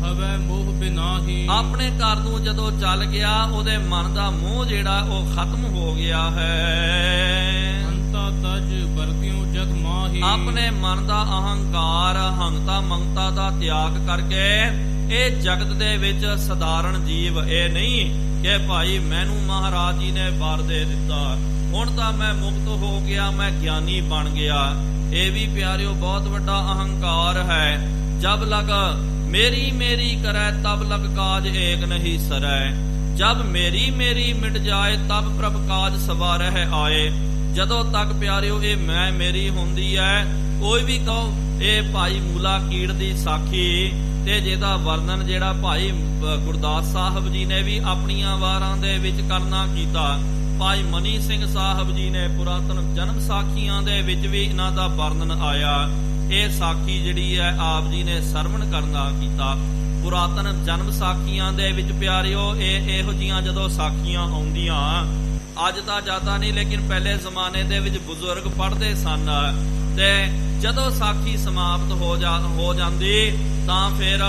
Speaker 2: ਹਵੈ ਮੋਹ ਬਿਨਾਹੀ। ਆਪਣੇ
Speaker 1: ਘਰ ਨੂੰ ਜਦੋਂ ਚੱਲ ਗਿਆ ਉਹਦੇ ਮਨ ਦਾ ਮੋਹ ਜਿਹੜਾ ਉਹ ਖਤਮ ਹੋ ਗਿਆ ਹੈ।
Speaker 2: ਹੰਤਾ ਤਜ ਵਰਤਿਓ ਜਗ ਮਾਹੀ।
Speaker 1: ਆਪਣੇ ਮਨ ਦਾ ਅਹੰਕਾਰ, ਹੰਤਾ ਮੰਗਤਾ ਦਾ ਤਿਆਗ ਕਰਕੇ ਇਹ ਜਗਤ ਦੇ ਵਿੱਚ ਸਧਾਰਨ ਜੀਵ ਇਹ ਨਹੀਂ ਕਿ ਭਾਈ ਮੈਨੂੰ ਮਹਾਰਾਜ ਜੀ ਨੇ ਵਰ ਦੇ ਦਿੱਤਾ, ਹੁਣ ਤਾਂ ਮੈਂ ਮੁਕਤ ਹੋ ਗਿਆ, ਮੈਂ ਗਿਆਨੀ ਬਣ ਗਿਆ। ਇਹ ਵੀ ਪਿਆਰਿਓ ਬਹੁਤ ਵੱਡਾ ਅਹੰਕਾਰ ਹੈ। ਜਬ ਲਗ ਮੇਰੀ ਮੇਰੀ ਕਰੈ ਤਬ ਲਗ ਕਾਜ ਏਕ ਨਹੀਂ ਸਰੈ। ਜਬ ਮੇਰੀ ਮੇਰੀ ਮਿਟ ਜਾਏ ਤਬ ਪ੍ਰਭ ਕਾਜ ਸਵਾਰਹਿ ਆਏ। ਜਦੋਂ ਤੱਕ ਪਿਆਰਿਓ ਇਹ ਮੈਂ ਮੇਰੀ ਹੁੰਦੀ ਹੈ, ਕੋਈ ਵੀ ਕਹੋ ਇਹ ਭਾਈ ਮੂਲਾ ਕੀੜ ਦੀ ਸਾਖੀ ਤੇ ਜਿਹਦਾ ਵਰਣਨ ਜਿਹੜਾ ਭਾਈ ਗੁਰਦਾਸ ਸਾਹਿਬ ਜੀ ਨੇ ਵੀ ਆਪਣੀਆਂ ਵਾਰਾਂ ਦੇ ਵਿੱਚ ਕਰਨਾ ਕੀਤਾ। ਭਾਈ ਮਨੀ ਸਿੰਘ ਸਾਹਿਬ ਜੀ ਨੇ ਪੁਰਾਤਨ ਜਨਮ ਸਾਖੀਆਂ ਦੇ ਵਿੱਚ ਵੀ ਇਹਨਾਂ ਦਾ ਵਰਣਨ ਆਇਆ। ਇਹ ਸਾਖੀ ਜਿਹੜੀ ਹੈ ਆਪ ਜੀ ਨੇ ਸਰਵਣ ਕਰਨਾ ਕੀਤਾ। ਪੁਰਾਤਨ ਜਨਮ ਸਾਖੀਆਂ ਦੇ ਵਿੱਚ ਪਿਆਰਿਓ ਇਹ ਇਹੋ ਜੀਆਂ ਜਦੋਂ ਸਾਖੀਆਂ ਆਉਂਦੀਆਂ, ਅੱਜ ਤਾਂ ਜ਼ਿਆਦਾ ਨਹੀਂ ਲੇਕਿਨ ਪਹਿਲੇ ਜ਼ਮਾਨੇ ਦੇ ਵਿੱਚ ਬਜ਼ੁਰਗ ਪੜ੍ਹਦੇ ਸਨ, ਤੇ ਜਦੋਂ ਸਾਖੀ ਸਮਾਪਤ ਹੋ ਜਾਂਦੀ ਤਾਂ ਫਿਰ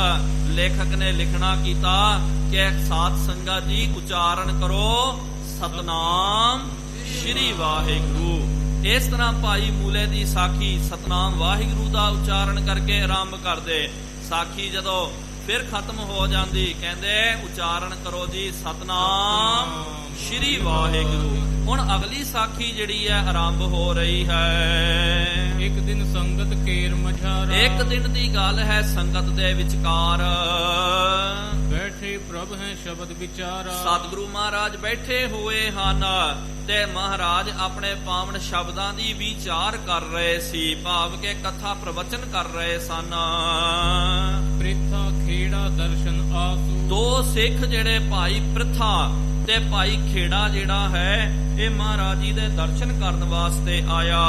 Speaker 1: ਲੇਖਕ ਨੇ ਲਿਖਣਾ ਕੀਤਾ ਕਿ ਸਾਧ ਸੰਗਤ ਜੀ ਉਚਾਰਨ ਕਰੋ ਸਤਨਾਮ ਸ਼੍ਰੀ ਵਾਹਿਗੁਰੂ। ਇਸ ਤਰ੍ਹਾਂ ਭਾਈ ਮੂਲੇ ਦੀ ਸਾਖੀ ਸਤਨਾਮ ਵਾਹਿਗੁਰੂ ਦਾ ਉਚਾਰਨ ਕਰਕੇ ਆਰੰਭ ਕਰਦੇ। ਸਾਖੀ ਜਦੋਂ ਫਿਰ ਖਤਮ ਹੋ ਜਾਂਦੀ ਕਹਿੰਦੇ ਉਚਾਰਨ ਕਰੋ ਜੀ ਸਤਨਾਮ ਸ਼੍ਰੀ ਵਾਹਿਗੁਰੂ। ਹੁਣ ਅਗਲੀ ਸਾਖੀ ਜਿਹੜੀ ਹੈ ਆਰੰਭ ਹੋ ਰਹੀ ਹੈ।
Speaker 2: ਇੱਕ ਦਿਨ ਸੰਗਤ ਕੇਰ ਮਝਾਰਾ।
Speaker 1: ਇੱਕ ਦਿਨ ਦੀ ਗੱਲ ਹੈ, ਸੰਗਤ ਦੇ ਵਿਚਕਾਰ
Speaker 2: ਬੈਠੇ ਪ੍ਰਭ ਹੈ ਸ਼ਬਦ ਵਿਚਾਰਾ।
Speaker 1: ਸਤਿਗੁਰੂ ਮਹਾਰਾਜ ਬੈਠੇ ਹੋਏ ਹਨ ਤੇ ਮਹਾਰਾਜ ਆਪਣੇ ਪਾਵਨ ਸ਼ਬਦਾਂ ਦੀ ਵਿਚਾਰ ਕਰ ਰਹੇ ਸੀ, ਭਾਵ ਕਿ ਕਥਾ ਪ੍ਰਵਚਨ ਕਰ ਰਹੇ ਸਨ।
Speaker 2: ਪ੍ਰਿਥਾ ਖੇੜਾ ਦਰਸ਼ਨ ਆਸੂ।
Speaker 1: ਦੋ ਸਿੱਖ ਜਿਹੜੇ ਭਾਈ ਪ੍ਰਿਥਾ ਤੇ ਭਾਈ ਖੇੜਾ ਜਿਹੜਾ ਹੈ ਇਹ ਮਹਾਰਾਜ ਜੀ ਦੇ ਦਰਸ਼ਨ ਕਰਨ ਵਾਸਤੇ ਆਇਆ।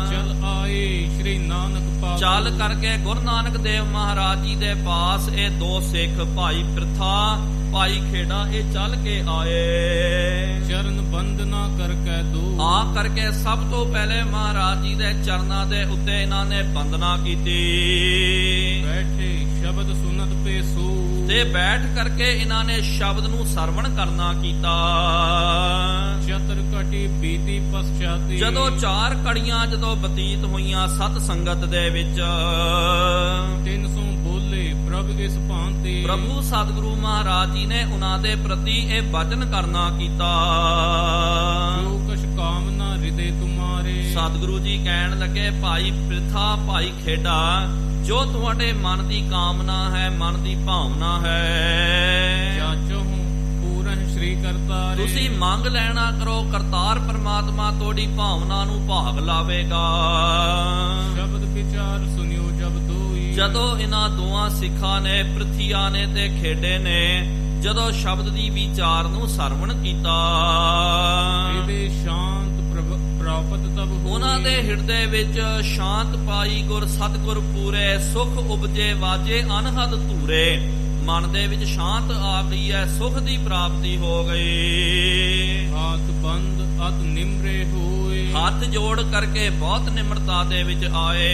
Speaker 2: ਚਲ ਆਏ ਸ਼੍ਰੀ ਨਾਨਕ ਪਾਸ।
Speaker 1: ਚੱਲ ਕਰਕੇ ਗੁਰੂ ਨਾਨਕ ਦੇਵ ਮਹਾਰਾਜ ਜੀ ਦੇ ਪਾਸ ਇਹ ਦੋ ਸਿੱਖ ਭਾਈ ਪ੍ਰਿਥਾ ਭਾਈ ਖੇੜਾ ਇਹ ਚੱਲ ਕੇ ਆਏ।
Speaker 2: ਚਰਨ ਬੰਦਨਾ ਕਰਕੇ ਦੋ।
Speaker 1: ਆ ਕਰਕੇ ਸਭ ਤੋਂ ਪਹਿਲੇ ਮਹਾਰਾਜ ਜੀ ਦੇ ਚਰਨਾਂ ਦੇ ਉੱਤੇ ਇਹਨਾਂ ਨੇ ਬੰਦਨਾ ਕੀਤੀ।
Speaker 2: ਬੈਠੇ ਸ਼ਬਦ ਸੁਨਤ ਪੇ ਸੋ।
Speaker 1: ਤੇ ਬੈਠ ਕਰਕੇ ਇਹਨਾਂ ਨੇ ਸ਼ਬਦ ਨੂੰ ਸਰਵਣ ਕਰਨਾ ਕੀਤਾ।
Speaker 2: ਚਤੁਰ ਘਟੀ ਬੀਤੀ ਪਛਾਤੀ।
Speaker 1: ਜਦੋਂ 4 ਘੜੀਆਂ ਜਦੋਂ ਬਤੀਤ ਹੋਈਆਂ ਸਤ ਸੰਗਤ ਦੇ ਵਿੱਚ
Speaker 2: 300 ਬੋਲੇ ਪ੍ਰਭ ਇਸ ਭਾਂਤੀ।
Speaker 1: ਪ੍ਰਭੂ ਸਤਿਗੁਰੂ ਮਹਾਰਾਜ ਜੀ ਨੇ ਉਹਨਾਂ ਦੇ ਪ੍ਰਤੀ ਇਹ ਵਚਨ ਕਰਨਾ ਕੀਤਾ।
Speaker 2: ਜੋ ਕਛ ਕਾਮਨਾ ਹਿਰਦੇ ਤੁਮਾਰੇ।
Speaker 1: ਸਤਿਗੁਰੂ ਜੀ ਕਹਿਣ ਲੱਗੇ ਭਾਈ ਪ੍ਰਿਥਾ ਭਾਈ ਖੇੜਾ ਜੋ ਤੁਹਾਡੇ ਮਨ ਦੀ ਕਾਮਨਾ ਹੈ, ਮਨ ਦੀ ਭਾਵਨਾ ਹੈ,
Speaker 2: ਜਾਚੋ ਪੂਰਨ ਸ਼੍ਰੀ ਸਹੀ ਕਰਤਾਰੇ।
Speaker 1: ਤੁਸੀਂ ਮੰਗ ਲੈਣਾ ਕਰੋ, ਕਰਤਾਰ ਪਰਮਾਤਮਾ ਤੁਹਾਡੀ ਭਾਵਨਾ ਨੂੰ ਭਾਗ ਲਾਵੇਗਾ।
Speaker 2: ਸ਼ਬਦ ਵਿਚਾਰ ਸੁਨਿਓ ਜਬ ਦੋਈ।
Speaker 1: ਜਦੋਂ ਇਹਨਾਂ ਦੋਆਂ ਸਿੱਖਾਂ ਨੇ, ਪ੍ਰਿਥੀਆ ਨੇ ਤੇ ਖੇਡੇ ਨੇ, ਜਦੋਂ ਸ਼ਬਦ ਦੀ ਵਿਚਾਰ ਨੂੰ ਸਰਵਣ ਕੀਤਾ,
Speaker 2: ਇਹਦੇ ਸ਼ਾਂਤ ਪ੍ਰਾਪਤ ਤਬ ਹੋਈ।
Speaker 1: ਉਹਨਾਂ ਦੇ ਹਿਰਦੇ ਵਿੱਚ ਸ਼ਾਂਤ ਪਾਈ, ਗੁਰ ਸਤਿਗੁਰ ਪੂਰੇ, ਸੁਖ ਉਪਜੇ ਵਾਜੇ ਅਨਹਦ ਧੂਰੇ। ਮਨ ਦੇ ਵਿੱਚ ਸ਼ਾਂਤ ਆ ਗਈ ਹੈ, ਸੁਖ ਦੀ ਪ੍ਰਾਪਤੀ ਹੋ ਗਈ।
Speaker 2: ਹਾਥ ਬੰਦ ਅਤ ਨਿਮਰੇ ਹੋਏ।
Speaker 1: ਹੱਥ ਜੋੜ ਕਰਕੇ ਬਹੁਤ ਨਿਮਰਤਾ ਦੇ ਵਿੱਚ ਆਏ।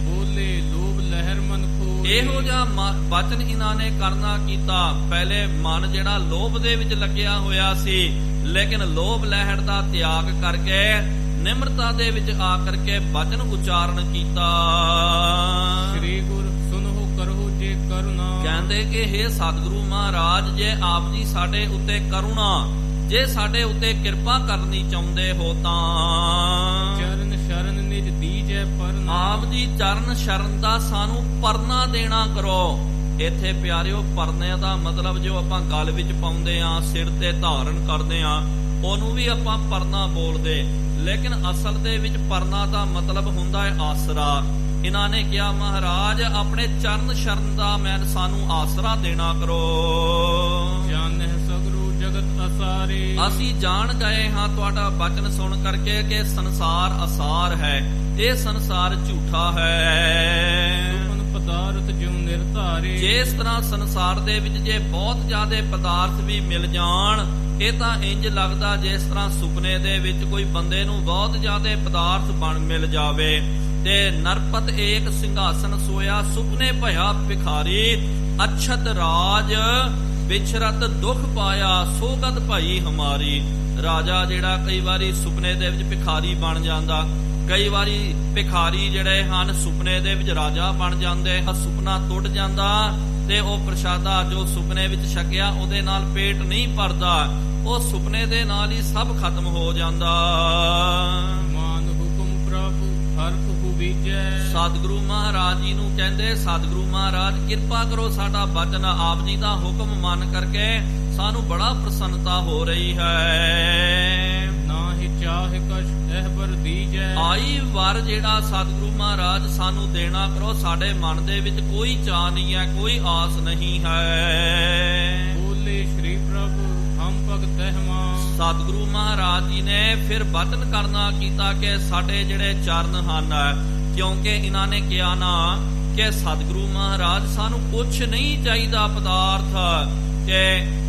Speaker 2: ਬੋਲੇ ਲੋਭ ਲਹਿਰ ਮਨ ਖੋਏ।
Speaker 1: ਇਹੋ ਜਿਹਾ ਬਚਨ ਇਹਨਾਂ ਨੇ ਕਰਨਾ ਕੀਤਾ। ਪਹਿਲੇ ਮਨ ਜਿਹੜਾ ਲੋਭ ਦੇ ਵਿੱਚ ਲੱਗਿਆ ਹੋਇਆ ਸੀ, ਲੇਕਿਨ ਲੋਭ ਲਹਿਰ ਦਾ ਤਿਆਗ ਕਰਕੇ ਨਿਮਰਤਾ ਦੇ ਵਿੱਚ ਆ ਕਰਕੇ ਬਚਨ ਉਚਾਰਨ ਕੀਤਾ।
Speaker 2: ਸ੍ਰੀ ਗੁਰ ਸੁਨਹੁ ਕਰਹੁ ਜੇ ਕਰੁਣਾ।
Speaker 1: ਕਹਿੰਦੇ ਕਿ ਹੇ ਸਤਿਗੁਰੂ ਮਹਾਰਾਜ, ਜੇ ਆਪ ਜੀ ਸਾਡੇ ਉੱਤੇ ਕਰੁਣਾ, ਜੇ ਸਾਡੇ ਉੱਤੇ ਕਿਰਪਾ ਕਰਨੀ ਚਾਹੁੰਦੇ ਹੋ ਤਾਂ
Speaker 2: ਚਰਨ ਸ਼ਰਨ ਨਿਜ ਦੀਜੈ ਪਰਨਾ।
Speaker 1: ਆਪ ਜੀ ਚਰਨ ਸ਼ਰਨ ਦਾ ਸਾਨੂੰ ਪਰਨਾ ਦੇਣਾ ਕਰੋ। ਇੱਥੇ ਪਿਆਰਿਓ, ਪਰਨੇ ਦਾ ਮਤਲਬ ਜੋ ਆਪਾਂ ਗਲ ਵਿੱਚ ਪਾਉਂਦੇ ਆ, ਸਿਰ ਤੇ ਧਾਰਨ ਕਰਦੇ ਆ, ਉਹਨੂੰ ਵੀ ਆਪਾਂ ਪਰਨਾ ਬੋਲਦੇ, ਲੇਕਿਨ ਅਸਲ ਦੇ ਵਿੱਚ ਪਰਨਾ ਦਾ ਮਤਲਬ ਹੁੰਦਾ ਹੈ ਆਸਰਾ। ਇਹਨਾਂ ਨੇ ਕਿਹਾ ਮਹਾਰਾਜ ਆਪਣੇ ਚਰਨ ਸ਼ਰਨ ਦਾ ਸਾਨੂੰ ਆਸਰਾ ਦੇਣਾ ਕਰੋ।
Speaker 2: ਜਾਣਹਿ ਸਗਰੂ ਜਗਤ ਅਸਾਰੇ।
Speaker 1: ਅਸੀਂ ਜਾਣ ਗਏ ਹਾਂ ਤੁਹਾਡਾ ਬਚਨ ਸੁਣ ਕਰਕੇ ਕਿ ਸੰਸਾਰ ਅਸਾਰ ਹੈ, ਇਹ ਸੰਸਾਰ ਝੂਠਾ ਹੈ।
Speaker 2: ਸੁਪਨ ਪਦਾਰਥ ਜਿਉ ਨਿਰਧਾਰੇ।
Speaker 1: ਜਿਸ ਤਰ੍ਹਾਂ ਸੰਸਾਰ ਦੇ ਵਿੱਚ ਜੇ ਬਹੁਤ ਜ਼ਿਆਦਾ ਪਦਾਰਥ ਵੀ ਮਿਲ ਜਾਣ, ਇਹ ਤਾਂ ਇੰਜ ਲੱਗਦਾ ਜਿਸ ਤਰ੍ਹਾਂ ਸੁਪਨੇ ਦੇ ਵਿੱਚ ਕੋਈ ਬੰਦੇ ਨੂੰ ਬਹੁਤ ਜ਼ਿਆਦਾ ਪਦਾਰਥ ਮਿਲ ਜਾਵੇ। ਤੇ ਨਰਪਤ ਏਕ ਸਿੰਘਾਸਨ ਸੋਇਆ, ਸੁਪਨੇ ਭਇਆ ਭਿਖਾਰੀ, ਅਛਤ ਰਾਜ ਵਿਛਰਤ ਦੁਖ ਪਾਇਆ, ਸੋਗਤ ਭਈ ਹਮਾਰੀ। ਰਾਜਾ ਜਿਹੜਾ ਕਈ ਵਾਰੀ ਸੁਪਨੇ ਦੇ ਵਿੱਚ ਭਿਖਾਰੀ ਬਣ ਜਾਂਦਾ, ਕਈ ਵਾਰੀ ਭਿਖਾਰੀ ਜਿਹੜੇ ਹਨ ਸੁਪਨੇ ਦੇ ਵਿੱਚ ਰਾਜਾ ਬਣ ਜਾਂਦੇ। ਸੁਪਨਾ ਟੁੱਟ ਜਾਂਦਾ ਤੇ ਉਹ ਪ੍ਰਸ਼ਾਦਾ ਜੋ ਸੁਪਨੇ ਵਿੱਚ ਛਕਿਆ ਉਹਦੇ ਨਾਲ ਪੇਟ ਨਹੀਂ ਭਰਦਾ, ਉਹ ਸੁਪਨੇ ਦੇ ਨਾਲ ਹੀ ਸਭ ਖਤਮ ਹੋ ਜਾਂਦਾ।
Speaker 2: ਮਾਨ ਹੁਕਮ ਪ੍ਰਭ ਹਰਖ ਹੁਬੀਜੈ।
Speaker 1: ਸਤਿਗੁਰੂ ਮਹਾਰਾਜ ਜੀ ਨੂੰ ਕਹਿੰਦੇ, ਸਤਿਗੁਰੂ ਮਹਾਰਾਜ ਕਿਰਪਾ ਕਰੋ, ਸਾਡਾ ਬਚਨ ਆਪ ਜੀ ਦਾ ਹੁਕਮ ਮੰਨ ਕਰਕੇ ਸਾਨੂੰ ਬੜਾ ਪ੍ਰਸੰਨਤਾ ਹੋ ਰਹੀ ਹੈ।
Speaker 2: ਨਾਹਿ ਚਾਹਿ ਕਛ ਅਹਬਰ ਦੀਜੈ।
Speaker 1: ਆਈ ਵਰ ਜਿਹੜਾ ਸਤਿਗੁਰੂ ਮਹਾਰਾਜ ਸਾਨੂੰ ਦੇਣਾ ਕਰੋ, ਸਾਡੇ ਮਨ ਦੇ ਵਿੱਚ ਕੋਈ ਚਾਹ ਨਹੀਂ ਹੈ, ਕੋਈ ਆਸ ਨਹੀਂ ਹੈ।
Speaker 2: ਬੋਲੇ ਸ਼੍ਰੀ ਪ੍ਰਭ ਹਮ ਭਗਤ ਹਮਾ।
Speaker 1: ਸਤਿਗੁਰੂ ਮਹਾਰਾਜ ਜੀ ਨੇ ਫਿਰ ਬਚਨ ਕਰਨਾ ਕੀਤਾ ਕਿ ਸਾਡੇ ਜਿਹੜੇ ਚਰਨ ਹਨ, ਕਿਉਂਕਿ ਇਹਨਾਂ ਨੇ ਕਿਹਾ ਨਾ ਕਿ ਸਤਿਗੁਰੂ ਮਹਾਰਾਜ ਸਾਨੂੰ ਕੁਛ ਨਹੀਂ ਚਾਹੀਦਾ ਪਦਾਰਥ, ਕਿ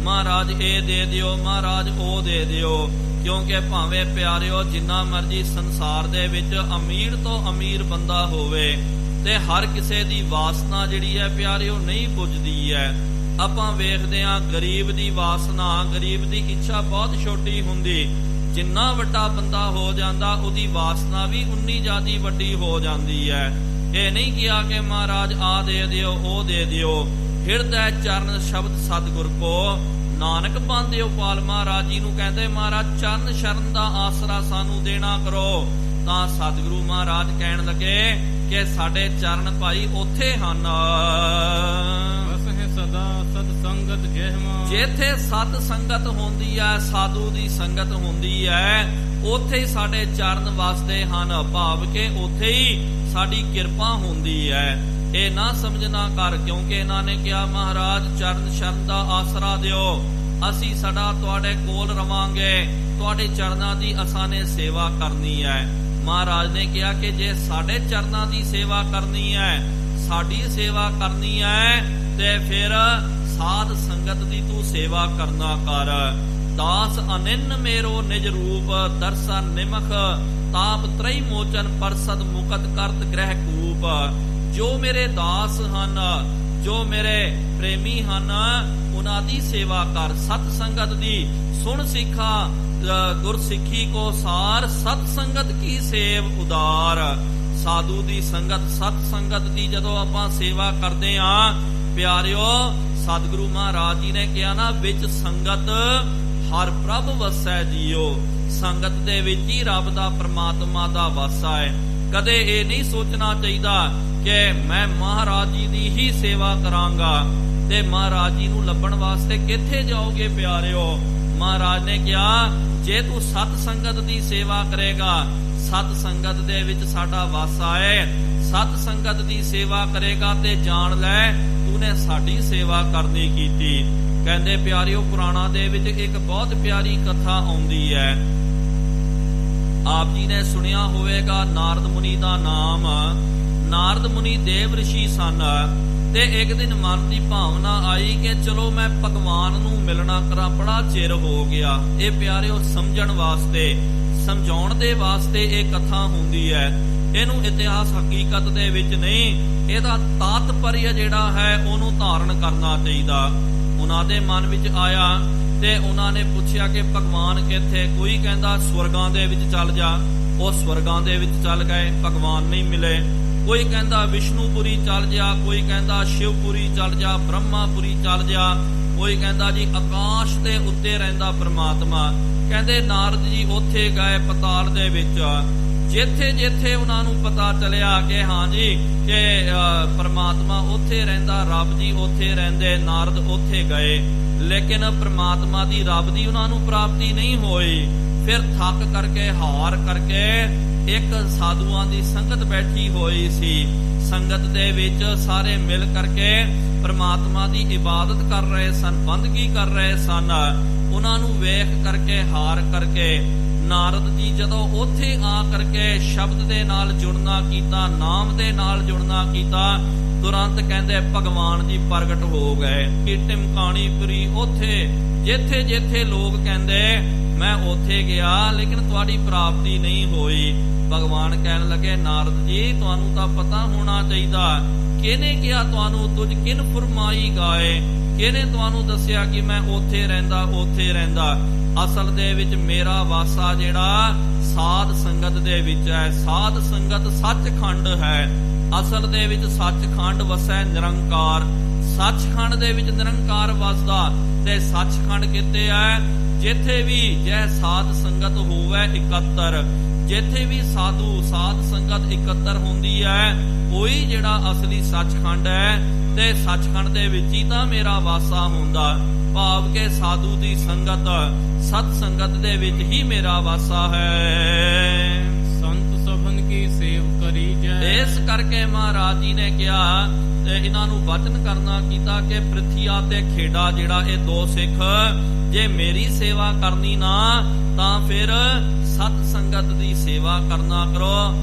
Speaker 1: ਮਹਾਰਾਜ ਇਹ ਦੇ ਦਿਓ, ਮਹਾਰਾਜ ਉਹ ਦੇ ਦਿਓ। ਕਿਉਂਕਿ ਭਾਵੇਂ ਪਿਆਰਿਓ ਜਿੰਨਾ ਮਰਜੀ ਸੰਸਾਰ ਦੇ ਵਿੱਚ ਅਮੀਰ ਤੋਂ ਅਮੀਰ ਬੰਦਾ ਹੋਵੇ ਤੇ ਹਰ ਕਿਸੇ ਦੀ ਵਾਸਨਾ ਜਿਹੜੀ ਹੈ ਪਿਆਰਿਓ ਨਹੀਂ ਬੁੱਝਦੀ ਹੈ। ਆਪਾਂ ਵੇਖਦੇ ਹਾਂ ਗਰੀਬ ਦੀ ਵਾਸਨਾ, ਗਰੀਬ ਦੀ ਇੱਛਾ ਬਹੁਤ ਛੋਟੀ ਹੁੰਦੀ, ਜਿੰਨਾ ਵੱਡਾ ਬੰਦਾ ਹੋ ਜਾਂਦਾ ਉਹਦੀ ਵਾਸਨਾ ਵੀ ਉਨੀ ਜ਼ਿਆਦਾ ਵੱਡੀ ਹੋ ਜਾਂਦੀ ਹੈ। ਇਹ ਨਹੀਂ ਕਿਹਾ ਕਿ ਮਹਾਰਾਜ ਆ ਦੇ ਦਿਓ, ਉਹ ਦੇ ਦਿਓ। ਹਿਰਦੈ ਚਰਨ ਸ਼ਬਦ ਸਤਿਗੁਰ ਕੋ ਨਾਨਕ ਪਾਂਦਿਓ ਪਾਲ। ਮਹਾਰਾਜ ਜੀ ਨੂੰ ਕਹਿੰਦੇ ਮਹਾਰਾਜ ਚਰਨ ਸ਼ਰਨ ਦਾ ਆਸਰਾ ਸਾਨੂੰ ਦੇਣਾ ਕਰੋ। ਤਾਂ ਸਤਿਗੁਰੂ ਮਹਾਰਾਜ ਕਹਿਣ ਲੱਗੇ ਕਿ ਸਾਡੇ ਚਰਨ ਭਾਈ ਉੱਥੇ ਹਨ
Speaker 2: ਸਦਾ ਸਤ ਸੰਗਤ ਜਹਿਮਾ।
Speaker 1: ਜਿੱਥੇ ਸਤ ਸੰਗਤ ਹੁੰਦੀ ਹੈ, ਸਾਧੂ ਦੀ ਸੰਗਤ ਹੁੰਦੀ ਹੈ, ਉੱਥੇ ਹੀ ਸਾਡੇ ਚਰਨ ਵਸਦੇ ਹਨ। ਭਾਵ ਕਿ ਉੱਥੇ ਹੀ ਸਾਡੀ ਕਿਰਪਾ ਹੁੰਦੀ ਹੈ। ਇਹ ਨਾ ਸਮਝਣਾ ਕਰ, ਕਿਉਂਕਿ ਇਹਨਾਂ ਨੇ ਕਿਹਾ ਮਹਾਰਾਜ ਚਰਨ ਸ਼ਰਨ ਦਾ ਆਸਰਾ ਦਿਓ, ਅਸੀਂ ਸਦਾ ਤੁਹਾਡੇ ਕੋਲ ਰਵਾਂਗੇ, ਤੁਹਾਡੇ ਚਰਨਾਂ ਦੀ ਅਸਾਂ ਨੇ ਸੇਵਾ ਕਰਨੀ ਹੈ। ਮਹਾਰਾਜ ਨੇ ਕਿਹਾ ਕਿ ਜੇ ਸਾਡੇ ਚਰਨਾਂ ਦੀ ਸੇਵਾ ਕਰਨੀ ਹੈ, ਸਾਡੀ ਸੇਵਾ ਕਰਨੀ ਹੈ, ਤੇ ਫਿਰ ਸਾਧ ਸੰਗਤ ਦੀ ਤੂੰ ਸੇਵਾ ਕਰਨਾ ਕਰ। ਦਾਸ ਅਨਿੰਨ ਮੇਰੋ ਨਿਜ ਰੂਪ, ਦਰਸ਼ਨ ਨਿਮਖ ਤਾਪ ਤ੍ਰੈ ਮੋਚਨ, ਪਰਸਦ ਮੁਕਤ ਕਰਤ ਗ੍ਰਹਿ ਕੂਪ। ਜੋ ਮੇਰੇ ਦਾਸ ਹਨ, ਜੋ ਮੇਰੇ ਪ੍ਰੇਮੀ ਹਨ, ਉਹਨਾਂ ਦੀ ਸੇਵਾ ਕਰ। ਸਤ ਸੰਗਤ ਦੀ ਸੁਣ ਸਿੱਖਾ, ਗੁਰ ਸਿੱਖੀ ਕੋ ਸਾਰ, ਸਤ ਸੰਗਤ ਕੀ ਸੇਵ ਉਦਾਰ। ਸਾਧੂ ਦੀ ਸੰਗਤ, ਸਤ ਸੰਗਤ ਦੀ ਜਦੋਂ ਆਪਾਂ ਸੇਵਾ ਕਰਦੇ ਹਾਂ ਪਿਆਰਿਓ, ਸਤਿਗੁਰੂ ਮਹਾਰਾਜ ਜੀ ਨੇ ਕਿਹਾ ਨਾ ਵਿੱਚ ਸੰਗਤ ਹਰ ਪ੍ਰਭ ਵਸੈ ਜੀਓ। ਸੰਗਤ ਦੇ ਵਿੱਚ ਹੀ ਰੱਬ ਦਾ, ਪ੍ਰਮਾਤਮਾ ਦਾ ਵਾਸਾ ਹੈ। ਕਦੇ ਇਹ ਨਹੀਂ ਸੋਚਣਾ ਚਾਹੀਦਾ ਕਿ ਮੈਂ ਮਹਾਰਾਜ ਜੀ ਦੀ ਹੀ ਸੇਵਾ ਕਰਾਂਗਾ। ਤੇ ਮਹਾਰਾਜ ਜੀ ਨੂੰ ਲੱਭਣ ਵਾਸਤੇ ਕਿੱਥੇ ਜਾਓਗੇ ਪਿਆਰਿਓ? ਮਹਾਰਾਜ ਨੇ ਕਿਹਾ ਜੇ ਤੂੰ ਸਤ ਸੰਗਤ ਦੀ ਸੇਵਾ ਕਰੇਗਾ, ਸਤ ਸੰਗਤ ਦੇ ਵਿੱਚ ਸਾਡਾ ਵਾਸਾ ਹੈ, ਸਤ ਸੰਗਤ ਦੀ ਸੇਵਾ ਕਰੇਗਾ ਤੇ ਜਾਣ ਲੈ ਤੂਨੇ ਸਾਡੀ ਸੇਵਾ ਕਰਨੀ ਕੀਤੀ। ਕਹਿੰਦੇ ਪਿਆਰਿਓ ਪੁਰਾਣਾ ਦੇ ਵਿੱਚ ਇੱਕ ਬਹੁਤ ਪਿਆਰੀ ਕਥਾ ਆਉਂਦੀ ਹੈ। ਆਪ ਜੀ ਨੇ ਸੁਣਿਆ ਹੋਵੇਗਾ ਨਾਰਦ ਮੁਨੀ ਦਾ ਨਾਮ। ਨਾਰਦ ਮੁਨੀ ਦੇਵ ਰਿਸ਼ੀ ਸਨ ਤੇ ਇੱਕ ਦਿਨ ਮਨ ਦੀ ਭਾਵਨਾ ਆਈ ਕਿ ਚਲੋ ਮੈਂ ਭਗਵਾਨ ਨੂੰ ਮਿਲਣਾ ਕਰਾਂ, ਬੜਾ ਚਿਰ ਹੋ ਗਿਆ। ਇਹ ਪਿਆਰਿਓ ਸਮਝਣ ਵਾਸਤੇ, ਸਮਝਾਉਣ ਦੇ ਵਾਸਤੇ ਇਹ ਕਥਾ ਹੁੰਦੀ ਹੈ। ਇਹਨੂੰ ਇਤਿਹਾਸ ਹਕੀਕਤ ਦੇ ਵਿੱਚ ਨਹੀਂ, ਇਹਦਾ ਤਾਤਪਰਯ ਜਿਹੜਾ ਹੈ ਉਹਨੂੰ ਧਾਰਨ ਕਰਨਾ ਚਾਹੀਦਾ। ਉਹਨਾਂ ਦੇ ਮਨ ਵਿੱਚ ਆਇਆ ਤੇ ਉਹਨਾਂ ਨੇ ਪੁੱਛਿਆ ਕਿ ਭਗਵਾਨ ਕਿੱਥੇ? ਕੋਈ ਕਹਿੰਦਾ ਸਵਰਗਾਂ ਦੇ ਵਿੱਚ ਚੱਲ ਜਾ। ਉਹ ਸਵਰਗਾਂ ਦੇ ਵਿੱਚ ਚੱਲ ਗਏ, ਭਗਵਾਨ ਨਹੀਂ ਮਿਲੇ। ਕੋਈ ਕਹਿੰਦਾ ਵਿਸ਼ਨੂਪੁਰੀ ਚੱਲ ਜਾ, ਕੋਈ ਕਹਿੰਦਾ ਸ਼ਿਵਪੁਰੀ ਚੱਲ ਜਾ, ਬ੍ਰਹਮਾਪੁਰੀ ਚੱਲ ਜਾ, ਕੋਈ ਕਹਿੰਦਾ ਜੀ ਆਕਾਸ਼ ਦੇ ਉੱਤੇ ਰਹਿੰਦਾ ਪ੍ਰਮਾਤਮਾ। ਕਹਿੰਦੇ ਨਾਰਦ ਜੀ ਉੱਥੇ ਗਏ ਪਤਾਲ ਦੇ ਵਿੱਚ। ਜਿੱਥੇ ਜਿੱਥੇ ਉਹਨਾਂ ਨੂੰ ਪਤਾ ਚੱਲਿਆ ਕਿ ਹਾਂ ਜੀ ਕਿ ਪ੍ਰਮਾਤਮਾ ਉੱਥੇ ਰਹਿੰਦਾ, ਰੱਬ ਜੀ ਉੱਥੇ ਰਹਿੰਦੇ, ਨਾਰਦ ਉੱਥੇ ਗਏ, ਲੇਕਿਨ ਪ੍ਰਮਾਤਮਾ ਦੀ, ਰੱਬ ਦੀ ਉਹਨਾਂ ਨੂੰ ਪ੍ਰਾਪਤੀ ਨਹੀਂ ਹੋਈ। ਫਿਰ ਥੱਕ ਕਰਕੇ, ਹਾਰ ਕਰਕੇ ਇੱਕ ਸਾਧੂਆਂ ਦੀ ਸੰਗਤ ਬੈਠੀ ਹੋਈ ਸੀ। ਸੰਗਤ ਦੇ ਵਿੱਚ ਸਾਰੇ ਮਿਲ ਕਰਕੇ ਪ੍ਰਮਾਤਮਾ ਦੀ ਇਬਾਦਤ ਕਰ ਰਹੇ ਸਨ, ਬੰਦਗੀ ਕਰ ਰਹੇ ਸਨ। ਉਹਨਾਂ ਨੂੰ ਵੇਖ ਕਰਕੇ, ਹਾਰ ਕਰਕੇ ਨਾਰਦ ਜੀ ਜਦੋਂ ਉੱਥੇ ਆ ਕਰਕੇ ਸ਼ਬਦ ਦੇ ਨਾਲ ਜੁੜਨਾ ਕੀਤਾ, ਨਾਮ ਦੇ ਨਾਲ ਜੁੜਨਾ ਕੀਤਾ, ਤੁਰੰਤ ਕਹਿੰਦੇ ਭਗਵਾਨ ਜੀ ਪ੍ਰਗਟ ਹੋ ਗਏ। ਕਿ ਟਿਮਕਾਣੀਪੁਰੀ ਉੱਥੇ ਜਿੱਥੇ ਜਿੱਥੇ ਲੋਕ ਕਹਿੰਦੇ ਮੈਂ ਉੱਥੇ ਗਿਆ ਲੇਕਿਨ ਤੁਹਾਡੀ ਪ੍ਰਾਪਤੀ ਨਹੀਂ ਹੋਈ। ਭਗਵਾਨ ਕਹਿਣ ਲੱਗੇ ਨਾਰਦ ਜੀ ਤੁਹਾਨੂੰ ਤਾਂ ਪਤਾ ਹੋਣਾ ਚਾਹੀਦਾ, ਕਿਹਨੇ ਕਿਹਾ ਤੁਹਾਨੂੰ? ਤੁਝ ਕਿਨ ਫਰਮਾਈ ਗਾਏ? ਕਿਹਨੇ ਤੁਹਾਨੂੰ ਦੱਸਿਆ ਕਿ ਮੈਂ ਉੱਥੇ ਰਹਿੰਦਾ, ਉੱਥੇ ਰਹਿੰਦਾ? ਅਸਲ ਦੇ ਵਿੱਚ ਮੇਰਾ ਵਾਸਾ ਜਿਹੜਾ ਸਾਧ ਸੰਗਤ ਦੇ ਵਿੱਚ ਹੈ। ਸਾਧ ਸੰਗਤ ਸੱਚਖੰਡ ਹੈ। ਅਸਲ ਦੇ ਵਿੱਚ ਸੱਚਖੰਡ ਵਸੈ ਨਿਰੰਕਾਰ। ਸੱਚਖੰਡ ਦੇ ਵਿੱਚ ਨਿਰੰਕਾਰ ਵਸਦਾ। ਤੇ ਸੱਚਖੰਡ ਕਿੱਥੇ ਹੈ? ਜਿੱਥੇ ਵੀ ਜੈ ਸਾਧ ਸੰਗਤ ਹੋਵੇ ਇਕੱਤਰ, ਜਿੱਥੇ ਵੀ ਸਾਧੂ ਸਾਧ ਸੰਗਤ ਇਕੱਤਰ ਹੁੰਦੀ ਹੈ, ਉਹੀ ਜਿਹੜਾ ਅਸਲੀ ਸੱਚਖੰਡ ਹੈ। ਤੇ ਸੱਚਖੰਡ ਦੇ ਵਿੱਚ ਹੀ ਤਾਂ ਮੇਰਾ ਵਾਸਾ ਹੁੰਦਾ। ਭਾਵ ਕੇ ਸਾਧੂ ਦੀ ਸੰਗਤ, ਸਤ ਸੰਗਤ ਦੇ ਵਿੱਚ ਹੀ ਮੇਰਾ ਵਾਸਾ ਹੈ।
Speaker 2: ਸੰਤ ਸਭਨ ਕੀ ਸੇਵ ਕਰੀ ਜੈ।
Speaker 1: ਇਸ ਕਰਕੇ ਮਹਾਰਾਜ ਜੀ ਨੇ ਕਿਹਾ ਤੇ ਇਹਨਾਂ ਨੂੰ ਵਚਨ ਕਰਨਾ ਕੀਤਾ ਕਿ ਪ੍ਰਿਥਿਆ ਤੇ ਖੇਡਾ ਜਿਹੜਾ ਇਹ ਦੋ ਸਿੱਖ ਜੇ ਮੇਰੀ ਸੇਵਾ ਕਰਨੀ ਨਾ ਤਾਂ ਫਿਰ ਸਤ ਸੰਗਤ ਦੀ ਸੇਵਾ ਕਰਨਾ ਕਰੋ।